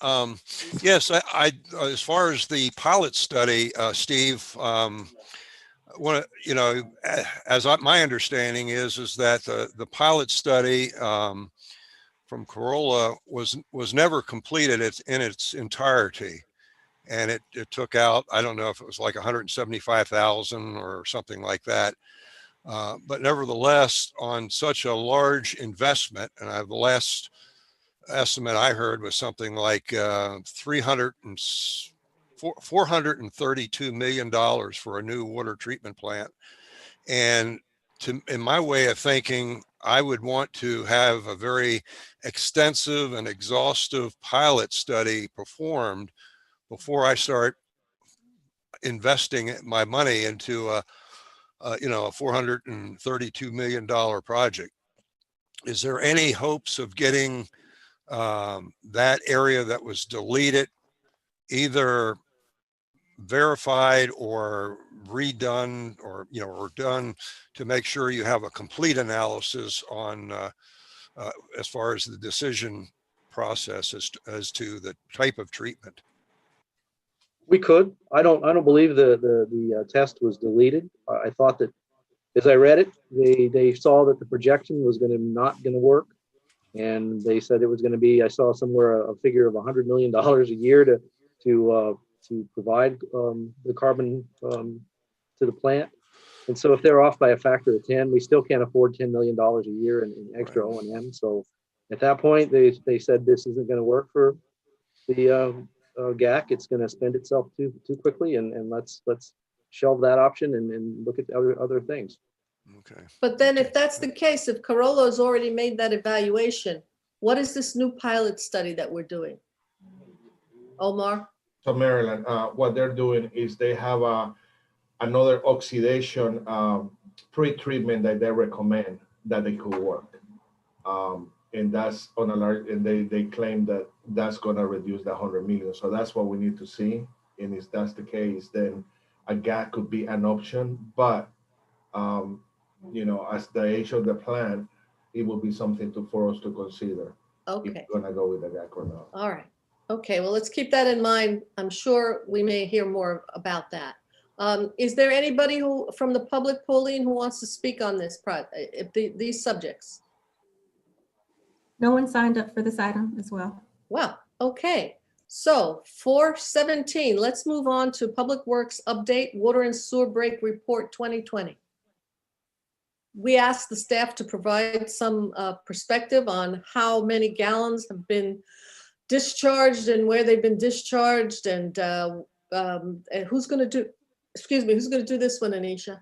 Yes, I as far as the pilot study, Steve, my understanding is that the pilot study from Corolla was never completed in its entirety, and it took out, I don't know if it was like 175,000 or something like that. But nevertheless, on such a large investment, and the last estimate I heard was something like $432 million for a new water treatment plant. And in my way of thinking, I would want to have a very extensive and exhaustive pilot study performed before I start investing my money into a $432 million project. Is there any hopes of getting that area that was deleted either verified or redone or, or done to make sure you have a complete analysis on as far as the decision process as to the type of treatment? We could. I don't believe the test was deleted. I thought that as I read it, they saw that the projection was not going to work. And they said it was going to be, I saw somewhere a figure of $100 million a year to provide the carbon to the plant. And so if they're off by a factor of 10, we still can't afford $10 million a year in extra O&M. So at that point, they said this isn't going to work for the GAC. It's going to spend itself too quickly, and let's shelve that option and look at other things. Okay. But then if that's the case, if Carollo's already made that evaluation, what is this new pilot study that we're doing? Omar? So Maryland, what they're doing is they have another oxidation pre-treatment that they recommend that they could work. And that's on a large, and they claim that that's gonna reduce the 100 million. So that's what we need to see. And if that's the case, then a GAC could be an option, but as the age of the plant, it will be something for us to consider. Okay. If we're gonna go with the GAC or not. All right. Okay, well, let's keep that in mind. I'm sure we may hear more about that. Is there anybody from the public, Pauline, who wants to speak on this these subjects? No one signed up for this item as well. Well, okay. So 417, let's move on to Public Works Update, Water and Sewer Break Report 2020. We asked the staff to provide some perspective on how many gallons have been discharged and where they've been discharged, and who's going to do, who's going to do this one, Anisha?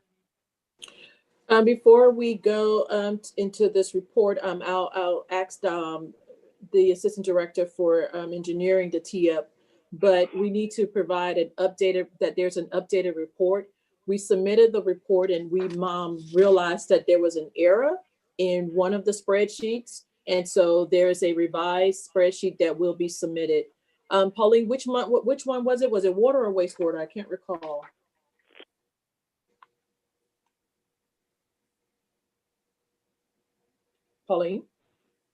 Before we go into this report, I'll ask the Assistant Director for Engineering to tee up, but we need to provide there's an updated report. We submitted the report and we realized that there was an error in one of the spreadsheets. And so there's a revised spreadsheet that will be submitted. Pauline, which one was it? Was it water or wastewater? I can't recall. Pauline?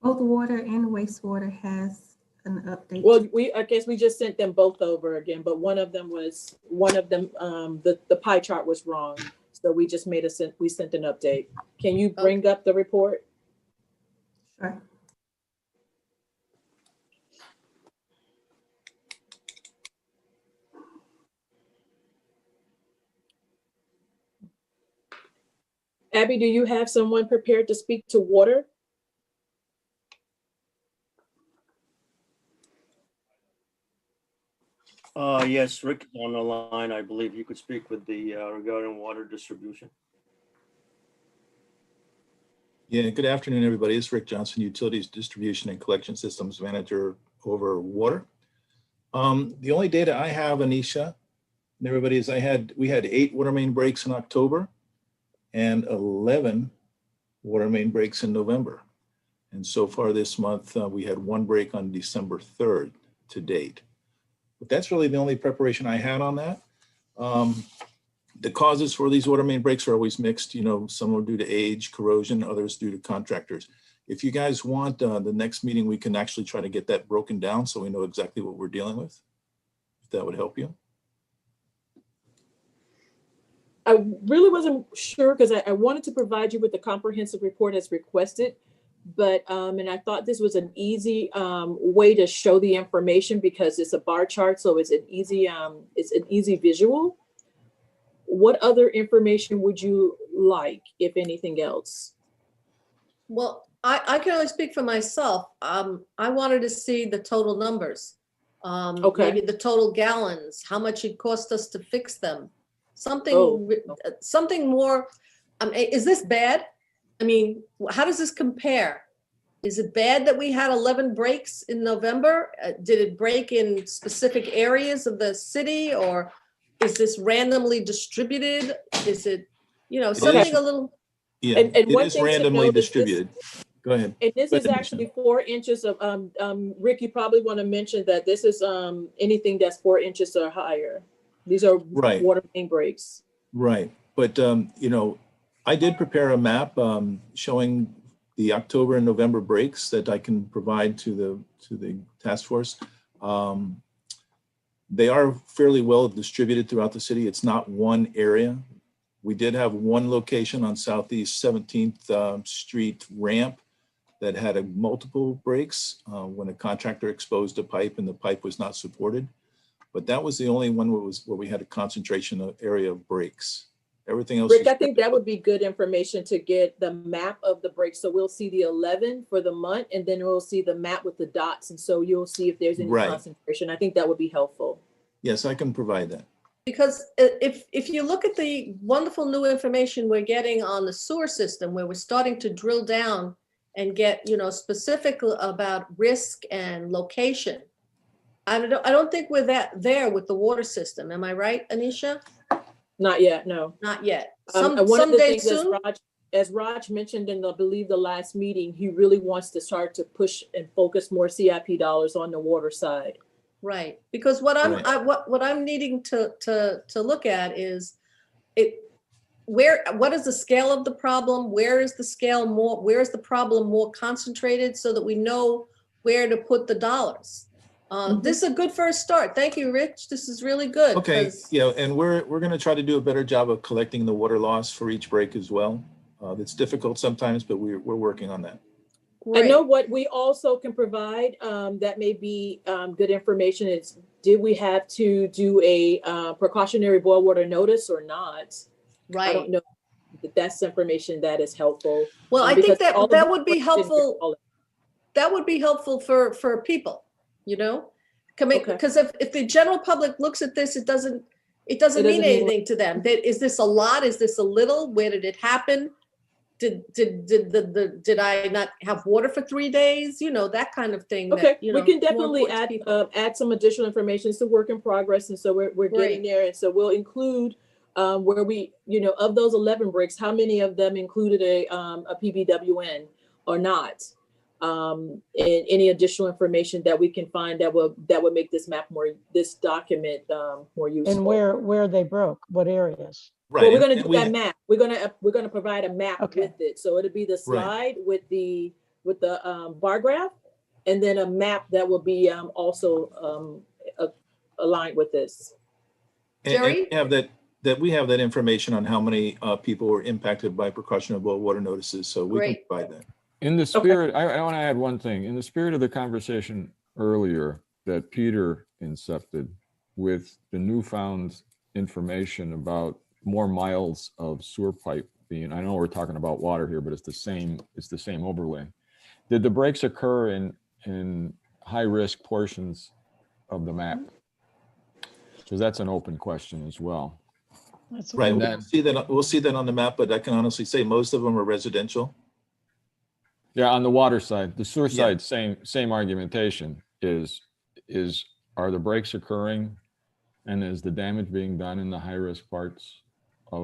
Both water and wastewater has an update. Well, I guess we just sent them both over again, but one of them, the pie chart was wrong. So we just we sent an update. Can you bring up the report? Sure. Abby, do you have someone prepared to speak to water? Yes, Rick is on the line. I believe you could speak with the regarding water distribution. Yeah, good afternoon, everybody. It's Rick Johnson, Utilities Distribution and Collection Systems Manager over water. The only data I have, Anisha, and everybody, is we had 8 water main breaks in October and 11 water main breaks in November. And so far this month, we had 1 break on December 3rd to date. But that's really the only preparation I had on that. The causes for these water main breaks are always mixed. Some are due to age, corrosion, others due to contractors. If you guys want, the next meeting, we can actually try to get that broken down so we know exactly what we're dealing with, if that would help you. I really wasn't sure because I wanted to provide you with the comprehensive report as requested, but and I thought this was an easy way to show the information because it's a bar chart, so it's an easy visual. What other information would you like, if anything else? Well, I can only speak for myself. I wanted to see the total numbers. Maybe the total gallons, how much it cost us to fix them. Something more. Is this bad? I mean, how does this compare? Is it bad that we had 11 breaks in November? Did it break in specific areas of the city, or is this randomly distributed? Is it, something a little? Yeah, it is randomly distributed. Go ahead. And this is actually 4 inches of, Rick, you probably want to mention that this is anything that's 4 inches or higher. These are Right. water main breaks. Right. But, you know, I did prepare a map showing the October and November breaks that I can provide to the task force. They are fairly well distributed throughout the city. It's not one area. We did have one location on Southeast 17th Street ramp that had multiple breaks when a contractor exposed a pipe and the pipe was not supported. But that was the only one where we had a concentration of area of breaks. Everything else. Rick, I think that would be good information to get the map of the breaks. So we'll see the 11 for the month, and then we'll see the map with the dots. And so you'll see if there's any concentration. I think that would be helpful. Yes, I can provide that. Because if you look at the wonderful new information we're getting on the sewer system, where we're starting to drill down and get, you know, specific about risk and location. I don't think we're there with the water system. Am I right, Anisha? Not yet, no. Not yet. One of the Someday things soon. as Raj mentioned in I believe the last meeting, he really wants to start to push and focus more CIP dollars on the water side. Right, because what I'm needing to look at is what is the scale of the problem? Where is the problem more concentrated so that we know where to put the dollars? This is a good first start. Thank you, Rich. This is really good. Okay, yeah, and we're going to try to do a better job of collecting the water loss for each break as well. It's difficult sometimes, but we're working on that. I know what we also can provide that may be good information is, did we have to do a precautionary boil water notice or not? Right. I don't know if that's information that is helpful. Well, I think that would be helpful. That would be helpful for people, you know, because if the general public looks at this, it doesn't mean anything to them. Is this a lot? Is this a little? Where did it happen? Did I not have water for 3 days? You know, that kind of thing. Okay, we can definitely add some additional information. It's a work in progress, and so we're getting there. And so we'll include where we, you know, of those 11 breaks, how many of them included a PBWN or not, and any additional information that we can find that would make this document more useful. And where they broke, what areas? Right. Well, we're going to do that map. We're going to provide a map with it. So it'll be the slide with the bar graph, and then a map that will be also aligned with this. Jerry? And we have that information on how many people were impacted by precautionary boil water notices. So we can provide that. In the spirit, I want to add one thing. In the spirit of the conversation earlier that Peter incepted with the newfound information about more miles of sewer pipe being, I know we're talking about water here, but it's the same overlay. Did the breaks occur in high risk portions of the map? Because that's an open question as well. That's right. We'll see that on the map, but I can honestly say most of them are residential. Yeah, on the water side, the sewer side, same argumentation are the breaks occurring, and is the damage being done in the high risk parts?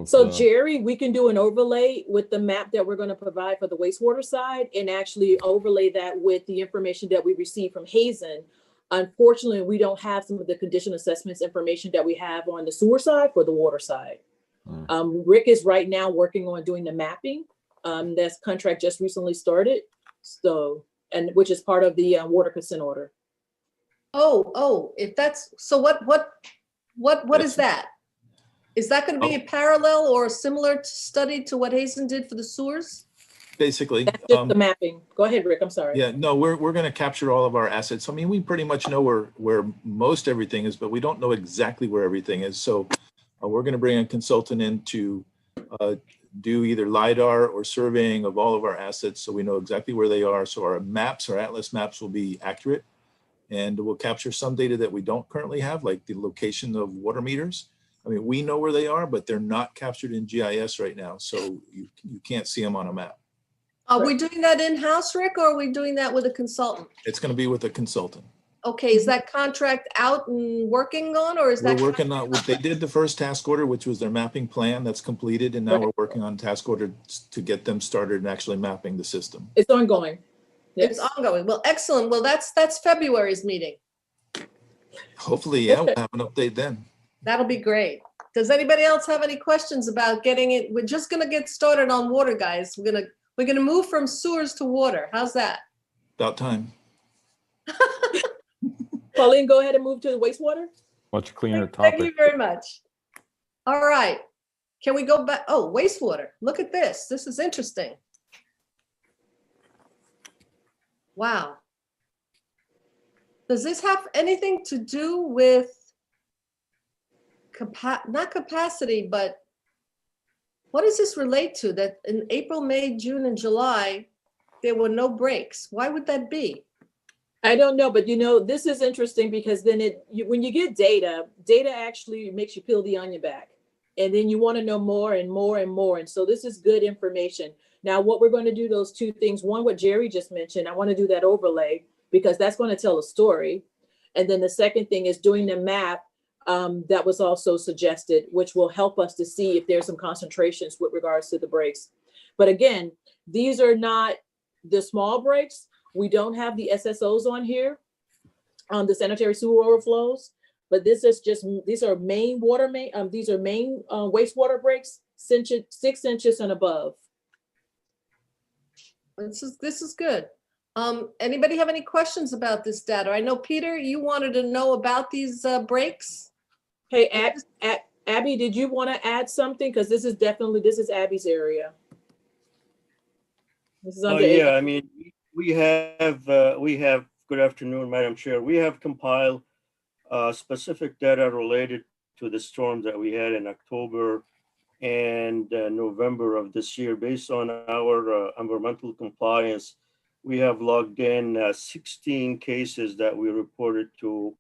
So Jerry, we can do an overlay with the map that we're going to provide for the wastewater side and actually overlay that with the information that we received from Hazen. Unfortunately, we don't have some of the condition assessments information that we have on the sewer side for the water side. Rick is right now working on doing the mapping. That contract just recently started. So, and which is part of the water consent order. If that's, so what is that? Is that going to be a parallel or a similar study to what Hazen did for the sewers? Basically. That's just the mapping. Go ahead, Rick, I'm sorry. Yeah, no, we're going to capture all of our assets. I mean, we pretty much know where most everything is, but we don't know exactly where everything is. So we're going to bring a consultant in to do either LiDAR or surveying of all of our assets so we know exactly where they are. So our maps, our atlas maps will be accurate, and we'll capture some data that we don't currently have, like the location of water meters. I mean, we know where they are, but they're not captured in GIS right now. So you can't see them on a map. Are we doing that in-house, Rick, or are we doing that with a consultant? It's going to be with a consultant. Okay, is that contract out and working on, or is that? We're working on, they did the first task order, which was their mapping plan. That's completed. And now we're working on task order to get them started and actually mapping the system. It's ongoing. Yes. It's ongoing. Well, excellent. Well, that's February's meeting. Hopefully, yeah, we'll have an update then. That'll be great. Does anybody else have any questions about getting it? We're just gonna get started on water, guys. We're gonna move from sewers to water. How's that? About time. Pauline, go ahead and move to the wastewater. Much cleaner Thank topic. you very much. All right. Can we go back? Oh, wastewater. Look at this. This is interesting. Wow. Does this have anything to do with not capacity, but what does this relate to? That in April, May, June, and July, there were no breaks. Why would that be? I don't know, but this is interesting because then when you get data actually makes you peel the onion back. And then you want to know more and more and more. And so this is good information. Now, what we're going to do, those two things, one, what Jerry just mentioned, I want to do that overlay because that's going to tell a story. And then the second thing is doing the map that was also suggested, which will help us to see if there's some concentrations with regards to the breaks. But again, these are not the small breaks. We don't have the SSOs on here, the sanitary sewer overflows. But these are main wastewater breaks, 6 inches and above. This is good. Anybody have any questions about this data? I know, Peter, you wanted to know about these breaks. Hey, Abby, did you want to add something? Because this is Abby's area. This is under Yeah, I mean, we have, good afternoon, Madam Chair. We have compiled specific data related to the storms that we had in October and November of this year. Based on our environmental compliance, we have logged in 16 cases that we reported to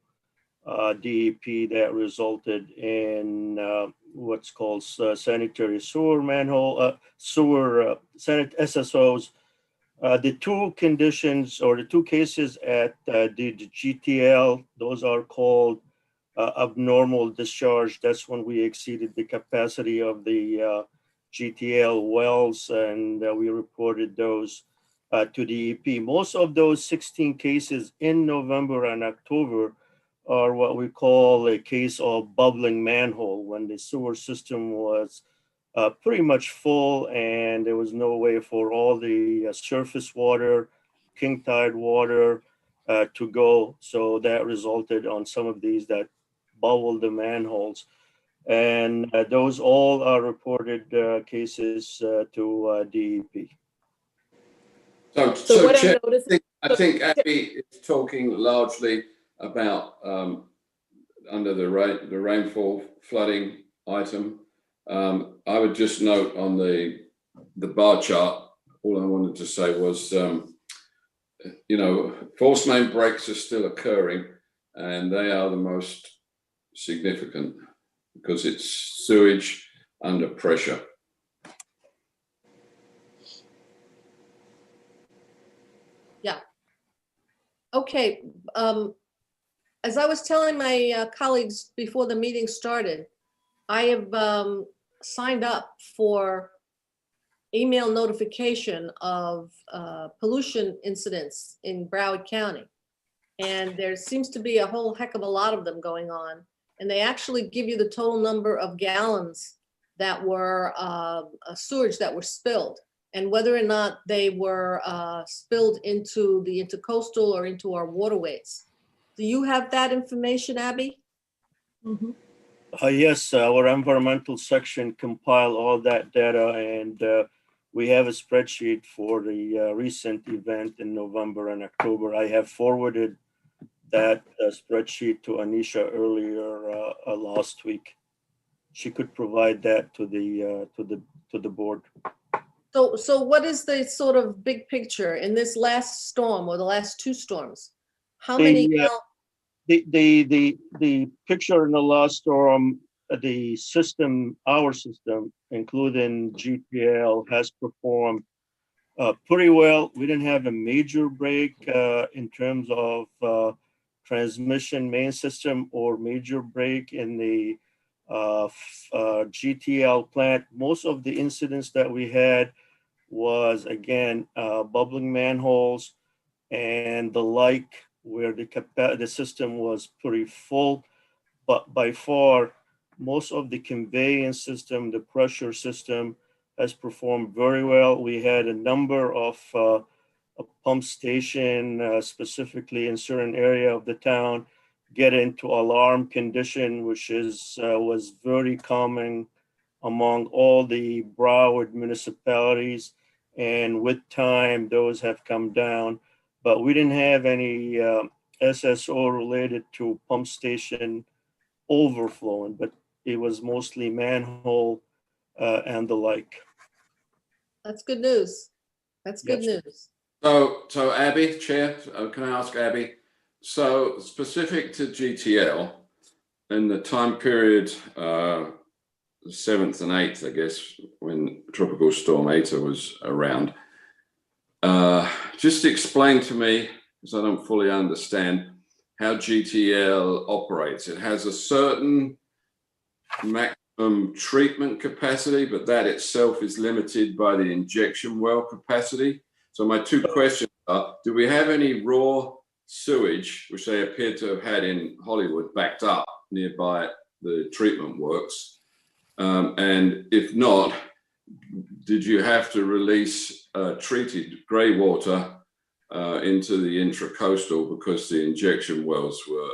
DEP that resulted in what's called sanitary sewer manhole, SSOs. The two conditions or the two cases at the GTL, those are called abnormal discharge. That's when we exceeded the capacity of the GTL wells, and we reported those to DEP. Most of those 16 cases in November and October are what we call a case of bubbling manhole, when the sewer system was pretty much full and there was no way for all the surface water, king tide water to go. So that resulted on some of these that bubbled the manholes. And those all are reported cases to DEP. So what Chair, I'm noticing, I think Abby is talking largely about under the rainfall flooding item. I would just note on the bar chart, all I wanted to say was, force main breaks are still occurring, and they are the most significant because it's sewage under pressure. Yeah. Okay. As I was telling my colleagues before the meeting started, I have signed up for email notification of pollution incidents in Broward County. And there seems to be a whole heck of a lot of them going on. And they actually give you the total number of gallons that were sewage that were spilled, and whether or not they were spilled into the intercoastal or into our waterways. Do you have that information, Abby? Mm-hmm. Yes, our environmental section compiled all that data, and we have a spreadsheet for the recent event in November and October. I have forwarded that spreadsheet to Anisha earlier last week. She could provide that to the board. So what is the sort of big picture in this last storm or the last two storms? How many? The picture in the last storm, the system, our system, including GPL, has performed pretty well. We didn't have a major break in terms of transmission main system or major break in the GTL plant. Most of the incidents that we had was, again, bubbling manholes and the like, where the system was pretty full. But by far, Most of the conveyance system, the pressure system has performed very well. We had a number of a pump station, specifically in certain area of the town, get into alarm condition, which was very common among all the Broward municipalities. And with time, those have come down, but we didn't have any SSO related to pump station overflowing, but it was mostly manhole and the like. That's good news. That's good news. So Abby, Chair, can I ask Abby? So specific to GTL, in the time period, the 7th and 8th, I guess, when Tropical Storm Eta was around, just explain to me, because I don't fully understand, how GTL operates. It has a certain maximum treatment capacity, but that itself is limited by the injection well capacity. So my two questions are, do we have any raw sewage, which they appear to have had in Hollywood, backed up nearby the treatment works? And if not, did you have to release treated grey water into the intracoastal because the injection wells were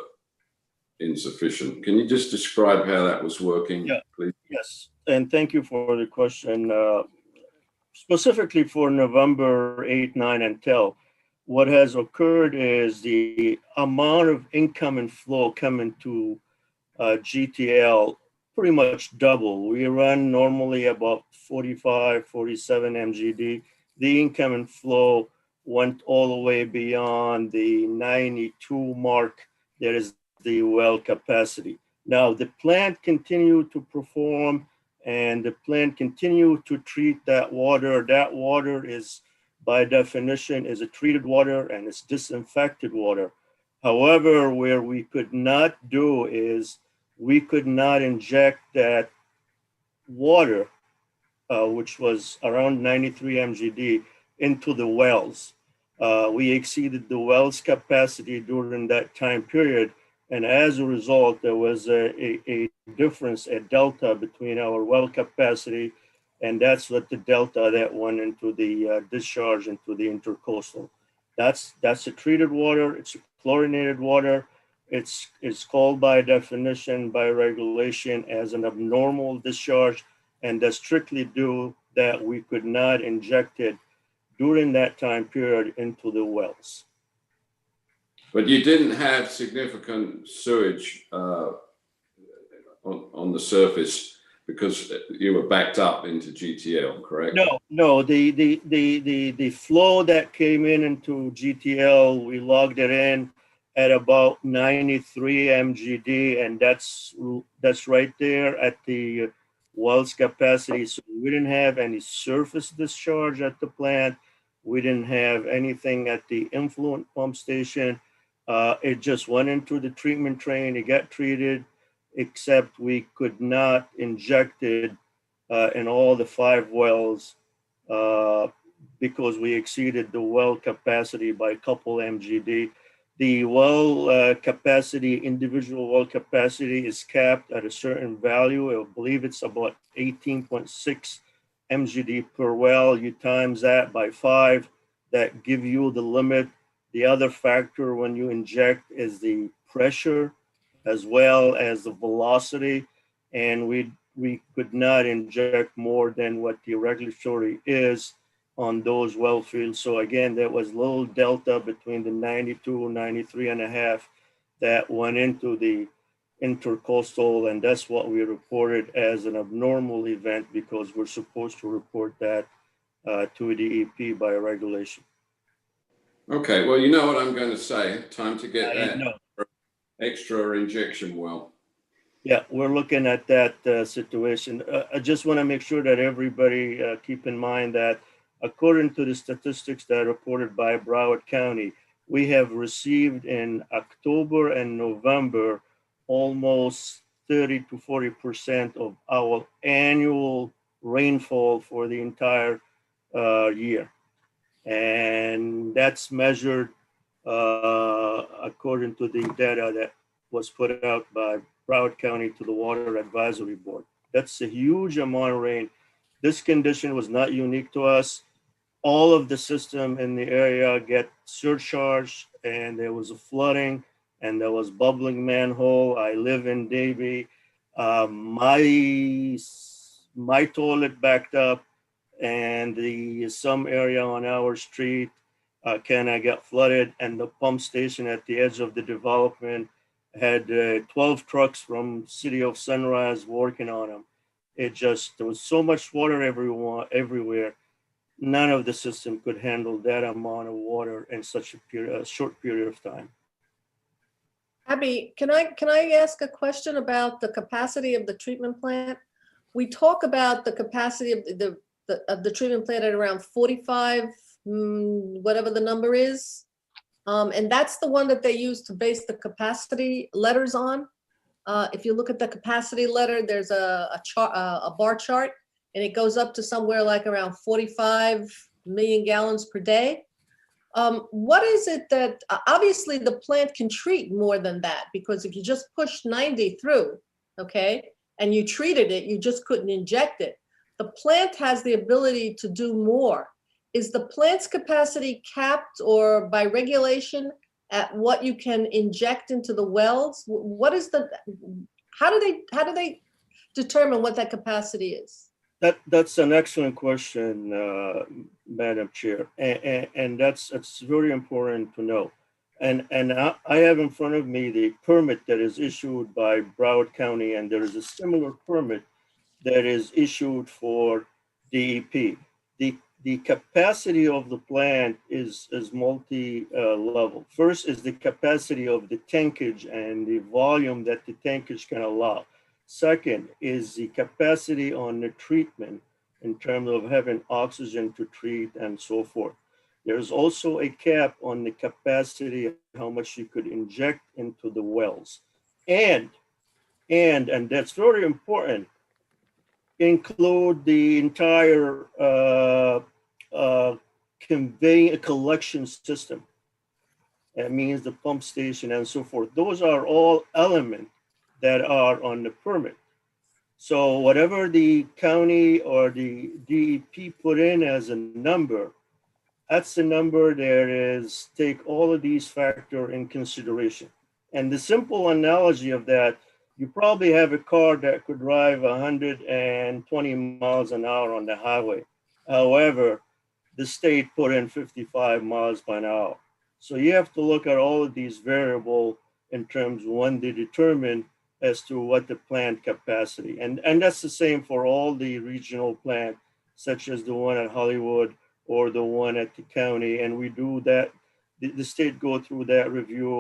insufficient? Can you just describe how that was working, please? Yes, and thank you for the question. Specifically for November 8, 9, and 10, what has occurred is the amount of income and flow coming to GTL pretty much double. We run normally about 45, 47 MGD. The income and flow went all the way beyond the 92 mark. That is the well capacity. Now the plant continued to perform and the plant continued to treat that water. That water is, by definition, is a treated water and it's disinfected water. However, where we could not do is we could not inject that water, which was around 93 MGD, into the wells. We exceeded the wells capacity during that time period. And as a result, there was a difference, a delta between our well capacity, and that's what the delta that went into the discharge into the intercoastal. That's a treated water. It's a chlorinated water. It's called by definition, by regulation, as an abnormal discharge, and that's strictly due that we could not inject it during that time period into the wells. But you didn't have significant sewage on the surface because you were backed up into GTL, correct? No. The flow that came into GTL, we logged it in at about 93 MGD, and that's right there at the well's capacity. So we didn't have any surface discharge at the plant. We didn't have anything at the influent pump station. It just went into the treatment train. It got treated, except we could not inject it in all the 5 wells because we exceeded the well capacity by a couple MGD. The well capacity, individual well capacity is capped at a certain value. I believe it's about 18.6 MGD per well. You times that by 5, that give you the limit. The other factor when you inject is the pressure as well as the velocity. And we could not inject more than what the regulatory is on those well fields. So again, there was a little delta between the 92 and 93 and a half that went into the intercoastal, and that's what we reported as an abnormal event because we're supposed to report that to the EP by regulation. Okay, well, you know what I'm going to say. Time to get that extra injection well. Yeah, we're looking at that situation. I just want to make sure that everybody keep in mind that according to the statistics that are reported by Broward County, we have received in October and November almost 30 to 40% of our annual rainfall for the entire year. And that's measured according to the data that was put out by Broward County to the Water Advisory Board. That's a huge amount of rain. This condition was not unique to us. All of the system in the area get surcharged, and there was a flooding, and there was bubbling manhole. I live in Davie. My toilet backed up, and some area on our street kind of got flooded, and the pump station at the edge of the development had 12 trucks from City of Sunrise working on them. There was so much water everywhere. None of the system could handle that amount of water in such a short period of time. Abby, can I ask a question about the capacity of the treatment plant? We talk about the capacity of the treatment plant at around 45, whatever the number is. And that's the one that they use to base the capacity letters on. If you look at the capacity letter, there's a bar chart, and it goes up to somewhere like around 45 million gallons per day. What is it that, obviously the plant can treat more than that, because if you just pushed 90 through, okay, and you treated it, you just couldn't inject it. The plant has the ability to do more. Is the plant's capacity capped or by regulation at what you can inject into the wells? How do they determine what that capacity is? That's an excellent question, Madam Chair, and that's very important to know. And I have in front of me the permit that is issued by Broward County, and there is a similar permit that is issued for DEP. The capacity of the plant is multi-level. First is the capacity of the tankage and the volume that the tankage can allow. Second is the capacity on the treatment in terms of having oxygen to treat and so forth. There's also a cap on the capacity of how much you could inject into the wells. And that's very important, include the entire collection system. That means the pump station and so forth. Those are all elements that are on the permit. So whatever the county or the DEP put in as a number, that's the number that is take all of these factors in consideration. And the simple analogy of that, you probably have a car that could drive 120 miles an hour on the highway. However, the state put in 55 miles per hour. So you have to look at all of these variables in terms of when they determine as to what the plant capacity. And that's the same for all the regional plants, such as the one at Hollywood or the one at the county. And we do that, the state go through that review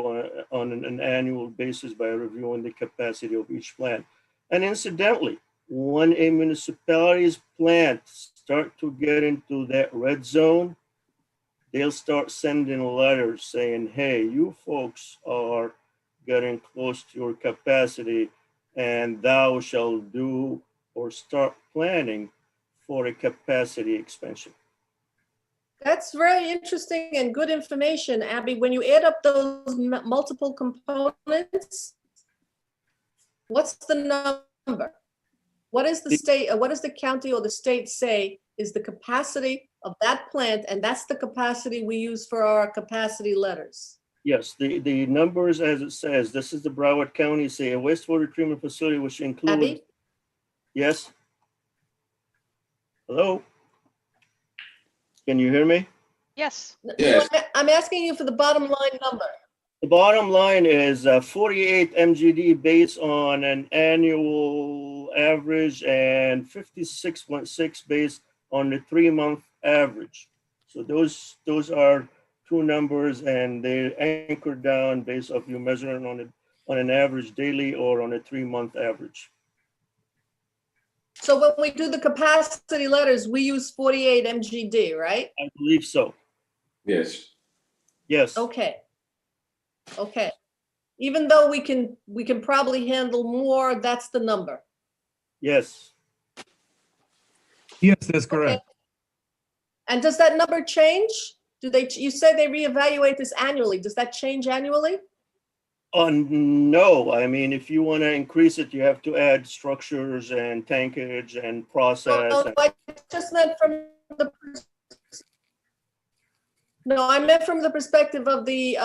on an annual basis by reviewing the capacity of each plant. And incidentally, when a municipality's plant start to get into that red zone, they'll start sending letters saying, hey, you folks are getting close to your capacity, and thou shall do or start planning for a capacity expansion. That's very interesting and good information, Abby. When you add up those multiple components, what's the number? What is the state, what does the county or the state say is the capacity of that plant? And that's the capacity we use for our capacity letters. Yes, the numbers, as it says, this is the Broward County, say a wastewater treatment facility, which includes. Abby? Yes. Hello? Can you hear me? Yes. Yes. I'm asking you for the bottom line number. The bottom line is 48 MGD based on an annual average and 56.6 based on the 3-month average. So those are two numbers, and they're anchored down based off you measuring on an average daily or on a 3-month average. So when we do the capacity letters, we use 48 MGD, right? I believe so. Yes. Yes. Okay. Okay. Even though we can probably handle more, that's the number. Yes. Yes, that's correct. Okay. And does that number change? You say they reevaluate this annually. Does that change annually? No, I mean, if you want to increase it, you have to add structures and tankage and process. No, I just meant from the. No, I meant from the perspective of the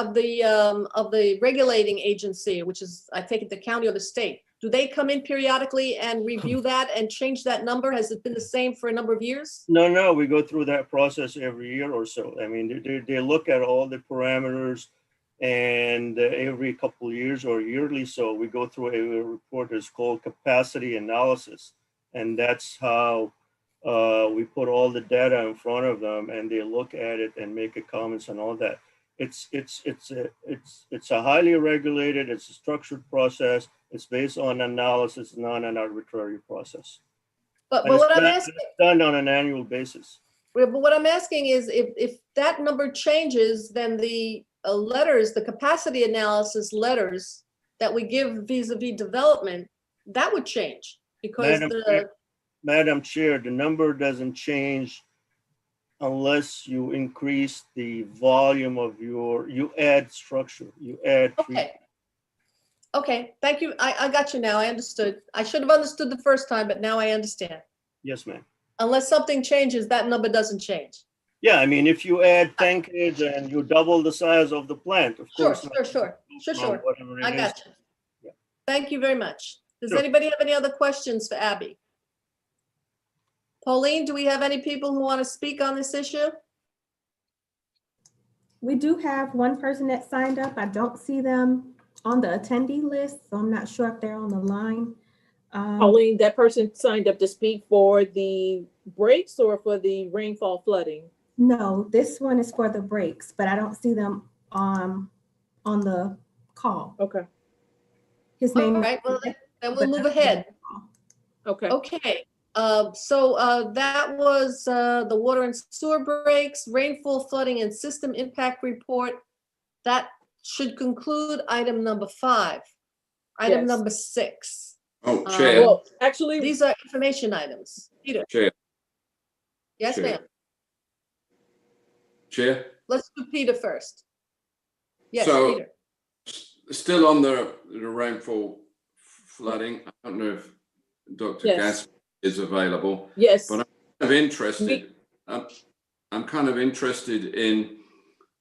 regulating agency, which is, I take it, the county or the state. Do they come in periodically and review that and change that number? Has it been the same for a number of years? No, we go through that process every year or so. I mean, they look at all the parameters, and every couple of years or yearly, so we go through a report that's called capacity analysis, and that's how we put all the data in front of them, and they look at it and make comments and all that. It's a highly regulated, it's a structured process. It's based on analysis, not an arbitrary process. But what I'm asking, it's done on an annual basis. but what I'm asking is, if that number changes, then the letters, the capacity analysis letters that we give vis-a-vis development, that would change because Madam Chair, the number doesn't change unless you increase the volume of you add structure, you add. Okay, thank you. I got you now. I understood. I should have understood the first time, but now I understand. Yes, ma'am. Unless something changes, that number doesn't change. Yeah, I mean, if you add tankage and you double the size of the plant, of course. Sure. I got you. Yeah. Thank you very much. Does Sure. anybody have any other questions for Abby? Pauline, do we have any people who want to speak on this issue? We do have one person that signed up. I don't see them on the attendee list, so I'm not sure if they're on the line. Pauline, that person signed up to speak for the breaks or for the rainfall flooding? No, this one is for the breaks, but I don't see them on the call. Okay. His name. All right, well, then we'll move ahead. Okay. Okay. So that was the water and sewer breaks, rainfall, flooding, and system impact report. That should conclude item number 5. Item number 6. Oh, Chair. Well, actually, these are information items. Peter. Chair. Yes, Chair. ma'am. Chair. Let's do Peter first. Yes, So, Peter. Still on the rainfall flooding. I don't know if Dr. Gas is available. Yes. But I'm kind of interested. I'm kind of interested in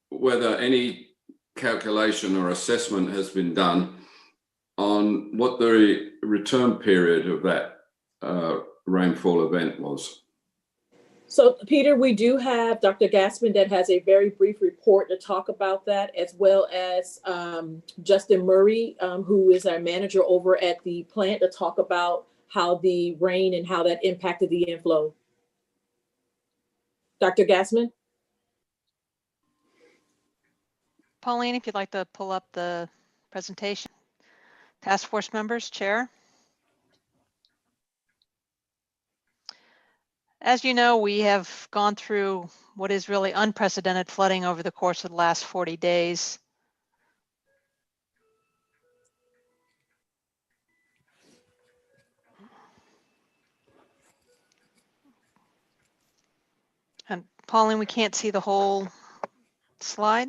whether any calculation or assessment has been done on what the return period of that rainfall event was. So, Peter, we do have Dr. Gassman that has a very brief report to talk about that, as well as Justin Murray, who is our manager over at the plant, to talk about how the rain and how that impacted the inflow. Dr. Gassman? Pauline, if you'd like to pull up the presentation. Task force members, Chair. As you know, we have gone through what is really unprecedented flooding over the course of the last 40 days. And Pauline, we can't see the whole slide.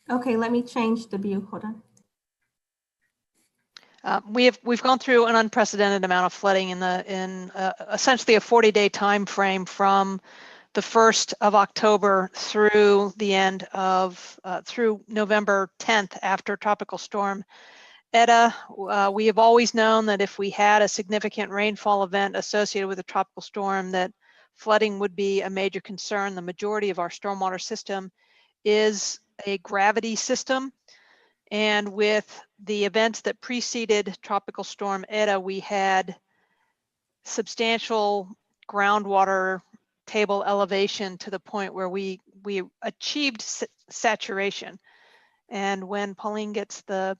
Okay, let me change the view. Hold on. We've gone through an unprecedented amount of flooding in essentially a 40-day time frame from the 1st of October through the end of through November 10th after Tropical Storm Eta. We have always known that if we had a significant rainfall event associated with a tropical storm, that flooding would be a major concern. The majority of our stormwater system is a gravity system. And with the events that preceded Tropical Storm Eta, we had substantial groundwater table elevation to the point where we achieved saturation. And when Pauline gets the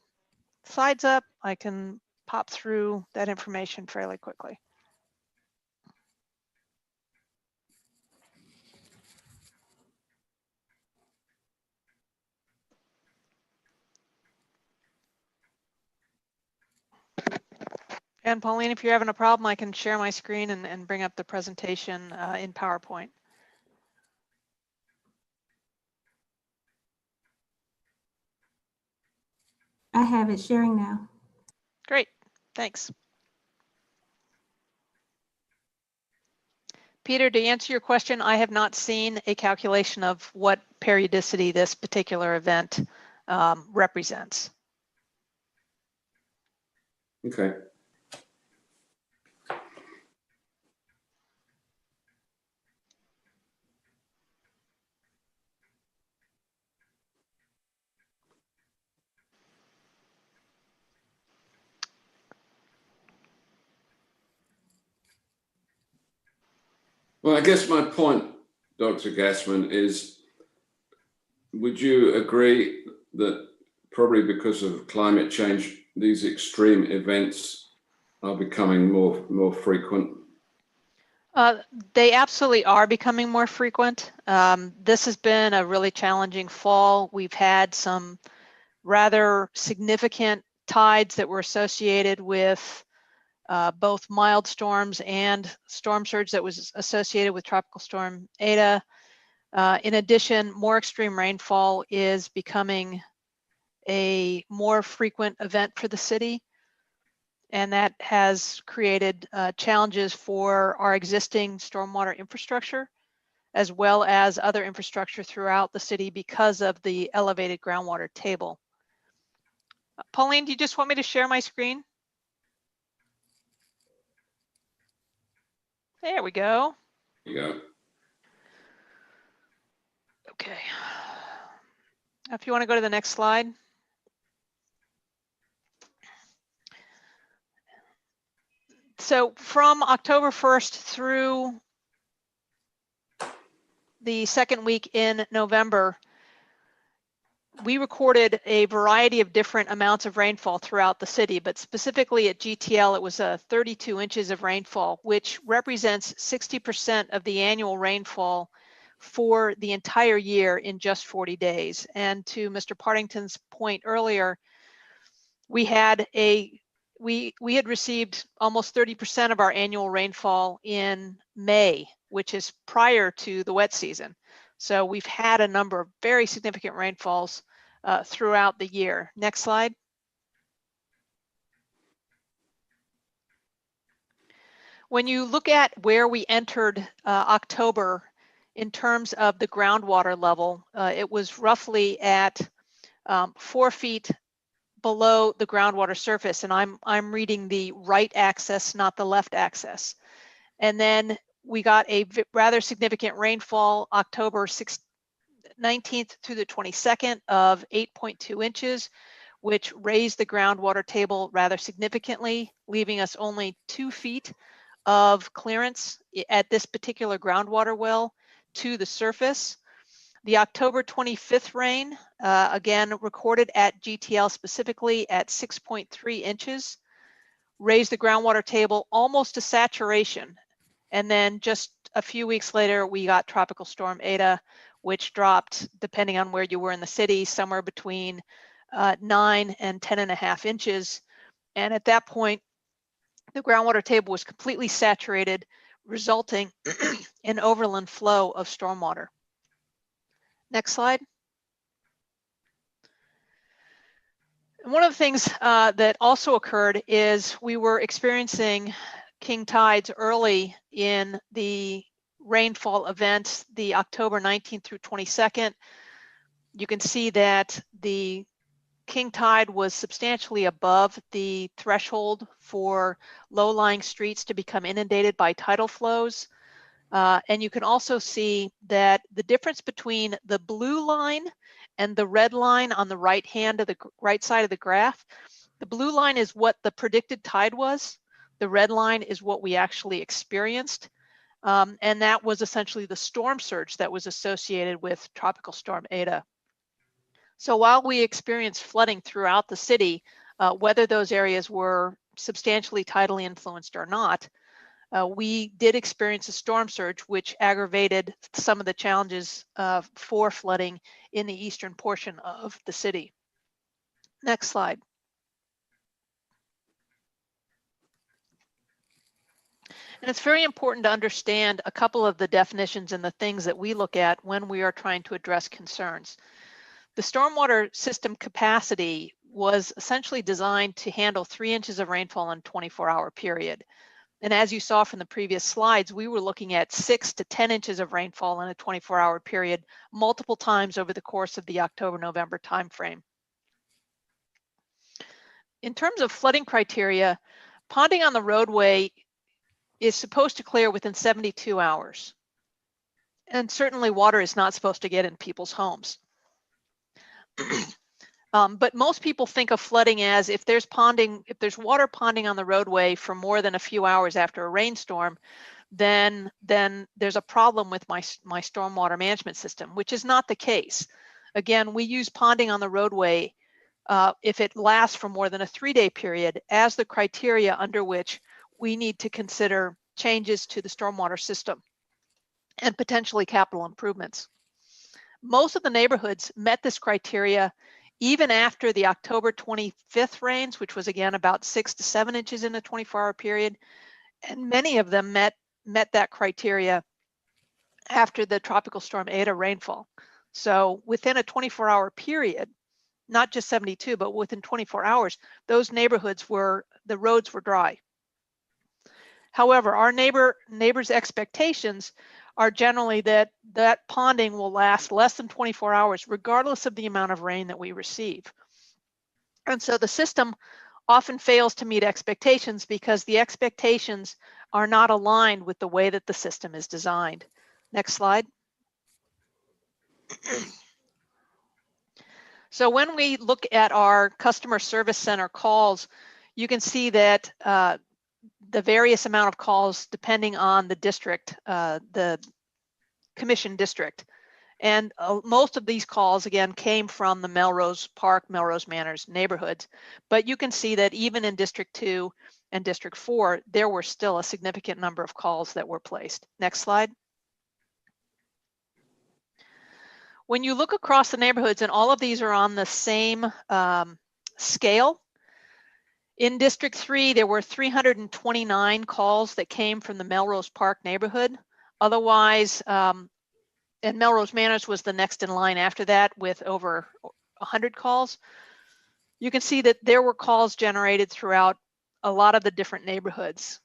slides up, I can pop through that information fairly quickly. And Pauline, if you're having a problem, I can share my screen and bring up the presentation in PowerPoint. I have it sharing now. Great, thanks. Peter, to answer your question, I have not seen a calculation of what periodicity this particular event represents. Okay. Well, I guess my point, Dr. Gassman, is would you agree that probably because of climate change, these extreme events are becoming more frequent? They absolutely are becoming more frequent. This has been a really challenging fall. We've had some rather significant tides that were associated with both mild storms and storm surge that was associated with Tropical Storm Eta. In addition, more extreme rainfall is becoming a more frequent event for the city, and that has created challenges for our existing stormwater infrastructure, as well as other infrastructure throughout the city because of the elevated groundwater table. Pauline, do you just want me to share my screen? There we go. Yeah. Okay. If you want to go to the next slide. So from October 1st through the second week in November, we recorded a variety of different amounts of rainfall throughout the city, but specifically at GTL, it was 32 inches of rainfall, which represents 60% of the annual rainfall for the entire year in just 40 days. And to Mr. Partington's point earlier, we had received almost 30% of our annual rainfall in May, which is prior to the wet season. So we've had a number of very significant rainfalls throughout the year. Next slide. When you look at where we entered October in terms of the groundwater level, it was roughly at 4 feet below the groundwater surface, and I'm reading the right axis, not the left axis. And then we got a rather significant rainfall October 19th through the 22nd of 8.2 inches, which raised the groundwater table rather significantly, leaving us only 2 feet of clearance at this particular groundwater well to the surface. The October 25th rain, again recorded at GTL specifically at 6.3 inches, raised the groundwater table almost to saturation. And then just a few weeks later, we got Tropical Storm Eta, which dropped, depending on where you were in the city, somewhere between 9 and 10.5 inches. And at that point, the groundwater table was completely saturated, resulting in overland flow of stormwater. Next slide. And one of the things that also occurred is we were experiencing king tides early in the rainfall event, the October 19th through 22nd. You can see that the king tide was substantially above the threshold for low-lying streets to become inundated by tidal flows. And you can also see that the difference between the blue line and the red line on the right side of the graph, the blue line is what the predicted tide was. The red line is what we actually experienced. And that was essentially the storm surge that was associated with Tropical Storm Eta. So while we experienced flooding throughout the city, whether those areas were substantially tidally influenced or not, we did experience a storm surge, which aggravated some of the challenges for flooding in the eastern portion of the city. Next slide. And it's very important to understand a couple of the definitions and the things that we look at when we are trying to address concerns. The stormwater system capacity was essentially designed to handle 3 inches of rainfall in a 24-hour period. And as you saw from the previous slides, we were looking at 6 to 10 inches of rainfall in a 24-hour period, multiple times over the course of the October-November timeframe. In terms of flooding criteria, ponding on the roadway is supposed to clear within 72 hours. And certainly water is not supposed to get in people's homes. But most people think of flooding as if there's water ponding on the roadway for more than a few hours after a rainstorm, then there's a problem with my stormwater management system, which is not the case. Again, we use ponding on the roadway if it lasts for more than a 3-day period as the criteria under which we need to consider changes to the stormwater system and potentially capital improvements. Most of the neighborhoods met this criteria even after the October 25th rains, which was again about 6 to 7 inches in a 24-hour period. And many of them met that criteria after the Tropical Storm Eta rainfall. So within a 24-hour period, not just 72, but within 24 hours, those neighborhoods the roads were dry. However, our neighbors' expectations are generally that ponding will last less than 24 hours, regardless of the amount of rain that we receive. And so the system often fails to meet expectations because the expectations are not aligned with the way that the system is designed. Next slide. So when we look at our customer service center calls, you can see that the various amount of calls depending on the district, the commission district. And most of these calls, again, came from the Melrose Park, Melrose Manors neighborhoods. But you can see that even in District 2 and District 4, there were still a significant number of calls that were placed. Next slide. When you look across the neighborhoods, and all of these are on the same scale, in District 3, there were 329 calls that came from the Melrose Park neighborhood. Otherwise, and Melrose Manors was the next in line after that with over 100 calls. You can see that there were calls generated throughout a lot of the different neighborhoods.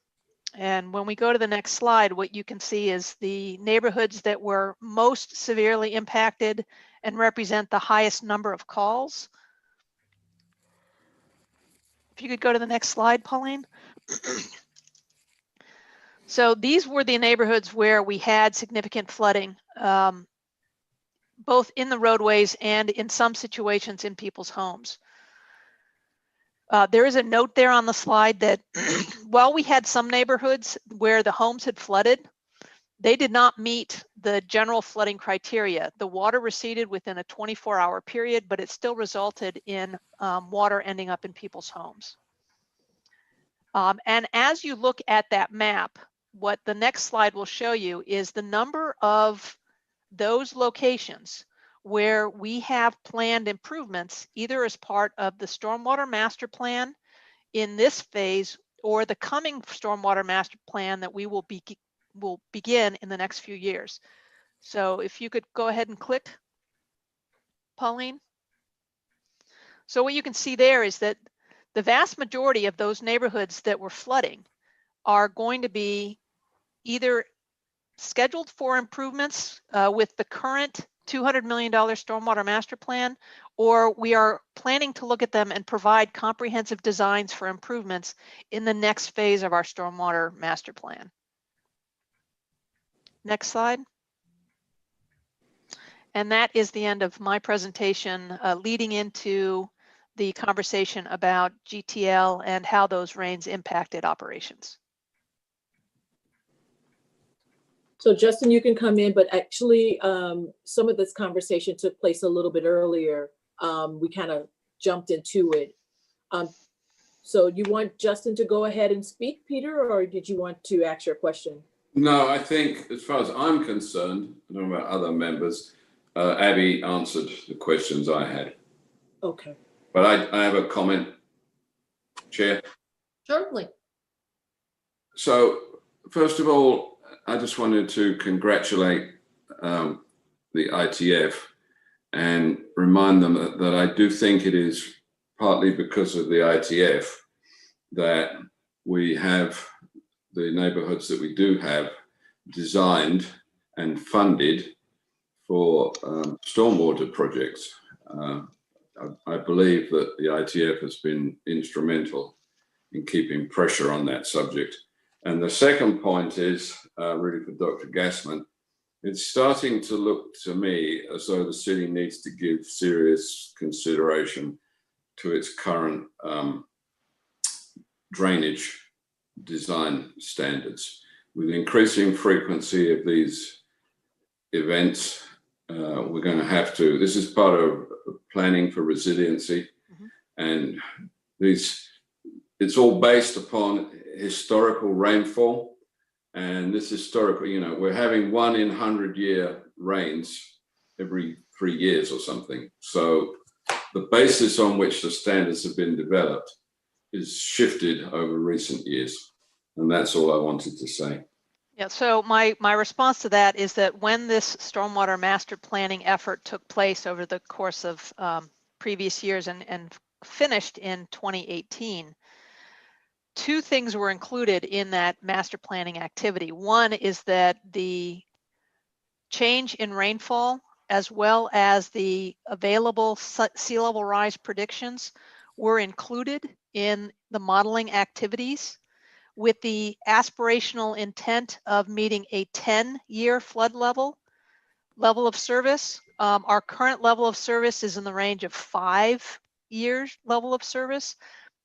And when we go to the next slide, what you can see is the neighborhoods that were most severely impacted and represent the highest number of calls. If you could go to the next slide, Pauline. So these were the neighborhoods where we had significant flooding, both in the roadways and in some situations in people's homes. There is a note there on the slide that while we had some neighborhoods where the homes had flooded, they did not meet the general flooding criteria. The water receded within a 24-hour period, but it still resulted in water ending up in people's homes. And as you look at that map, what the next slide will show you is the number of those locations where we have planned improvements, either as part of the Stormwater Master Plan in this phase or the coming Stormwater Master Plan that we will begin in the next few years. So if you could go ahead and click, Pauline. So what you can see there is that the vast majority of those neighborhoods that were flooding are going to be either scheduled for improvements with the current $200 million Stormwater Master Plan, or we are planning to look at them and provide comprehensive designs for improvements in the next phase of our Stormwater Master Plan. Next slide. And that is the end of my presentation, leading into the conversation about GTL and how those rains impacted operations. So Justin, you can come in, but actually some of this conversation took place a little bit earlier. We kind of jumped into it. So you want Justin to go ahead and speak, Peter, or did you want to ask your question? No, I think as far as I'm concerned, I don't know about other members, Abby answered the questions I had. Okay. But I have a comment, Chair. Certainly. So first of all, I just wanted to congratulate the ITF and remind them that I do think it is partly because of the ITF, that we have the neighborhoods that we do have designed and funded for stormwater projects. I believe that the ITF has been instrumental in keeping pressure on that subject. And the second point is really for Dr. Gassman. It's starting to look to me as though the city needs to give serious consideration to its current drainage design standards. With increasing frequency of these events, we're going to have to, this is part of planning for resiliency, and it's all based upon historical rainfall. And this historical, you know, we're having 1 in 100-year rains every 3 years or something. So the basis on which the standards have been developed is shifted over recent years. And that's all I wanted to say. Yeah, so my response to that is that when this stormwater master planning effort took place over the course of previous years and finished in 2018, 2 things were included in that master planning activity. One is that the change in rainfall, as well as the available sea level rise predictions, were included in the modeling activities with the aspirational intent of meeting a 10-year flood level of service. Our current level of service is in the range of 5 years level of service.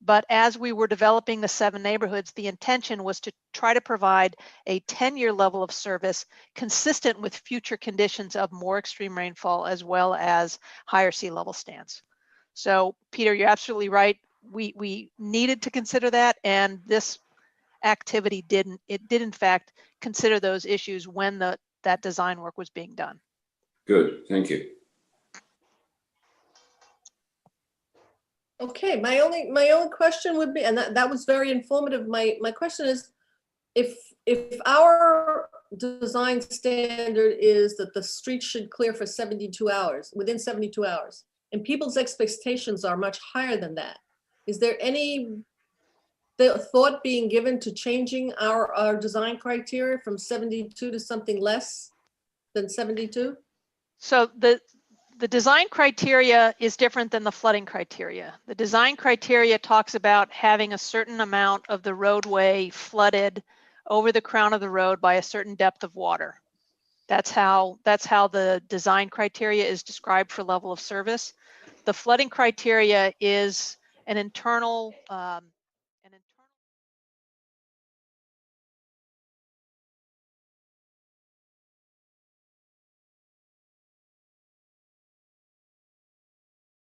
But as we were developing the 7 neighborhoods, the intention was to try to provide a 10-year level of service consistent with future conditions of more extreme rainfall as well as higher sea level stands. So Peter, you're absolutely right. We needed to consider that, and this activity did in fact consider those issues when that design work was being done. Good, thank you. Okay, my only question would be, and that was very informative. My question is, if our design standard is that the street should clear for 72 hours, within 72 hours, and people's expectations are much higher than that, is there any thought being given to changing our design criteria from 72 to something less than 72? So the design criteria is different than the flooding criteria. The design criteria talks about having a certain amount of the roadway flooded over the crown of the road by a certain depth of water. That's how the design criteria is described for level of service. The flooding criteria is an internal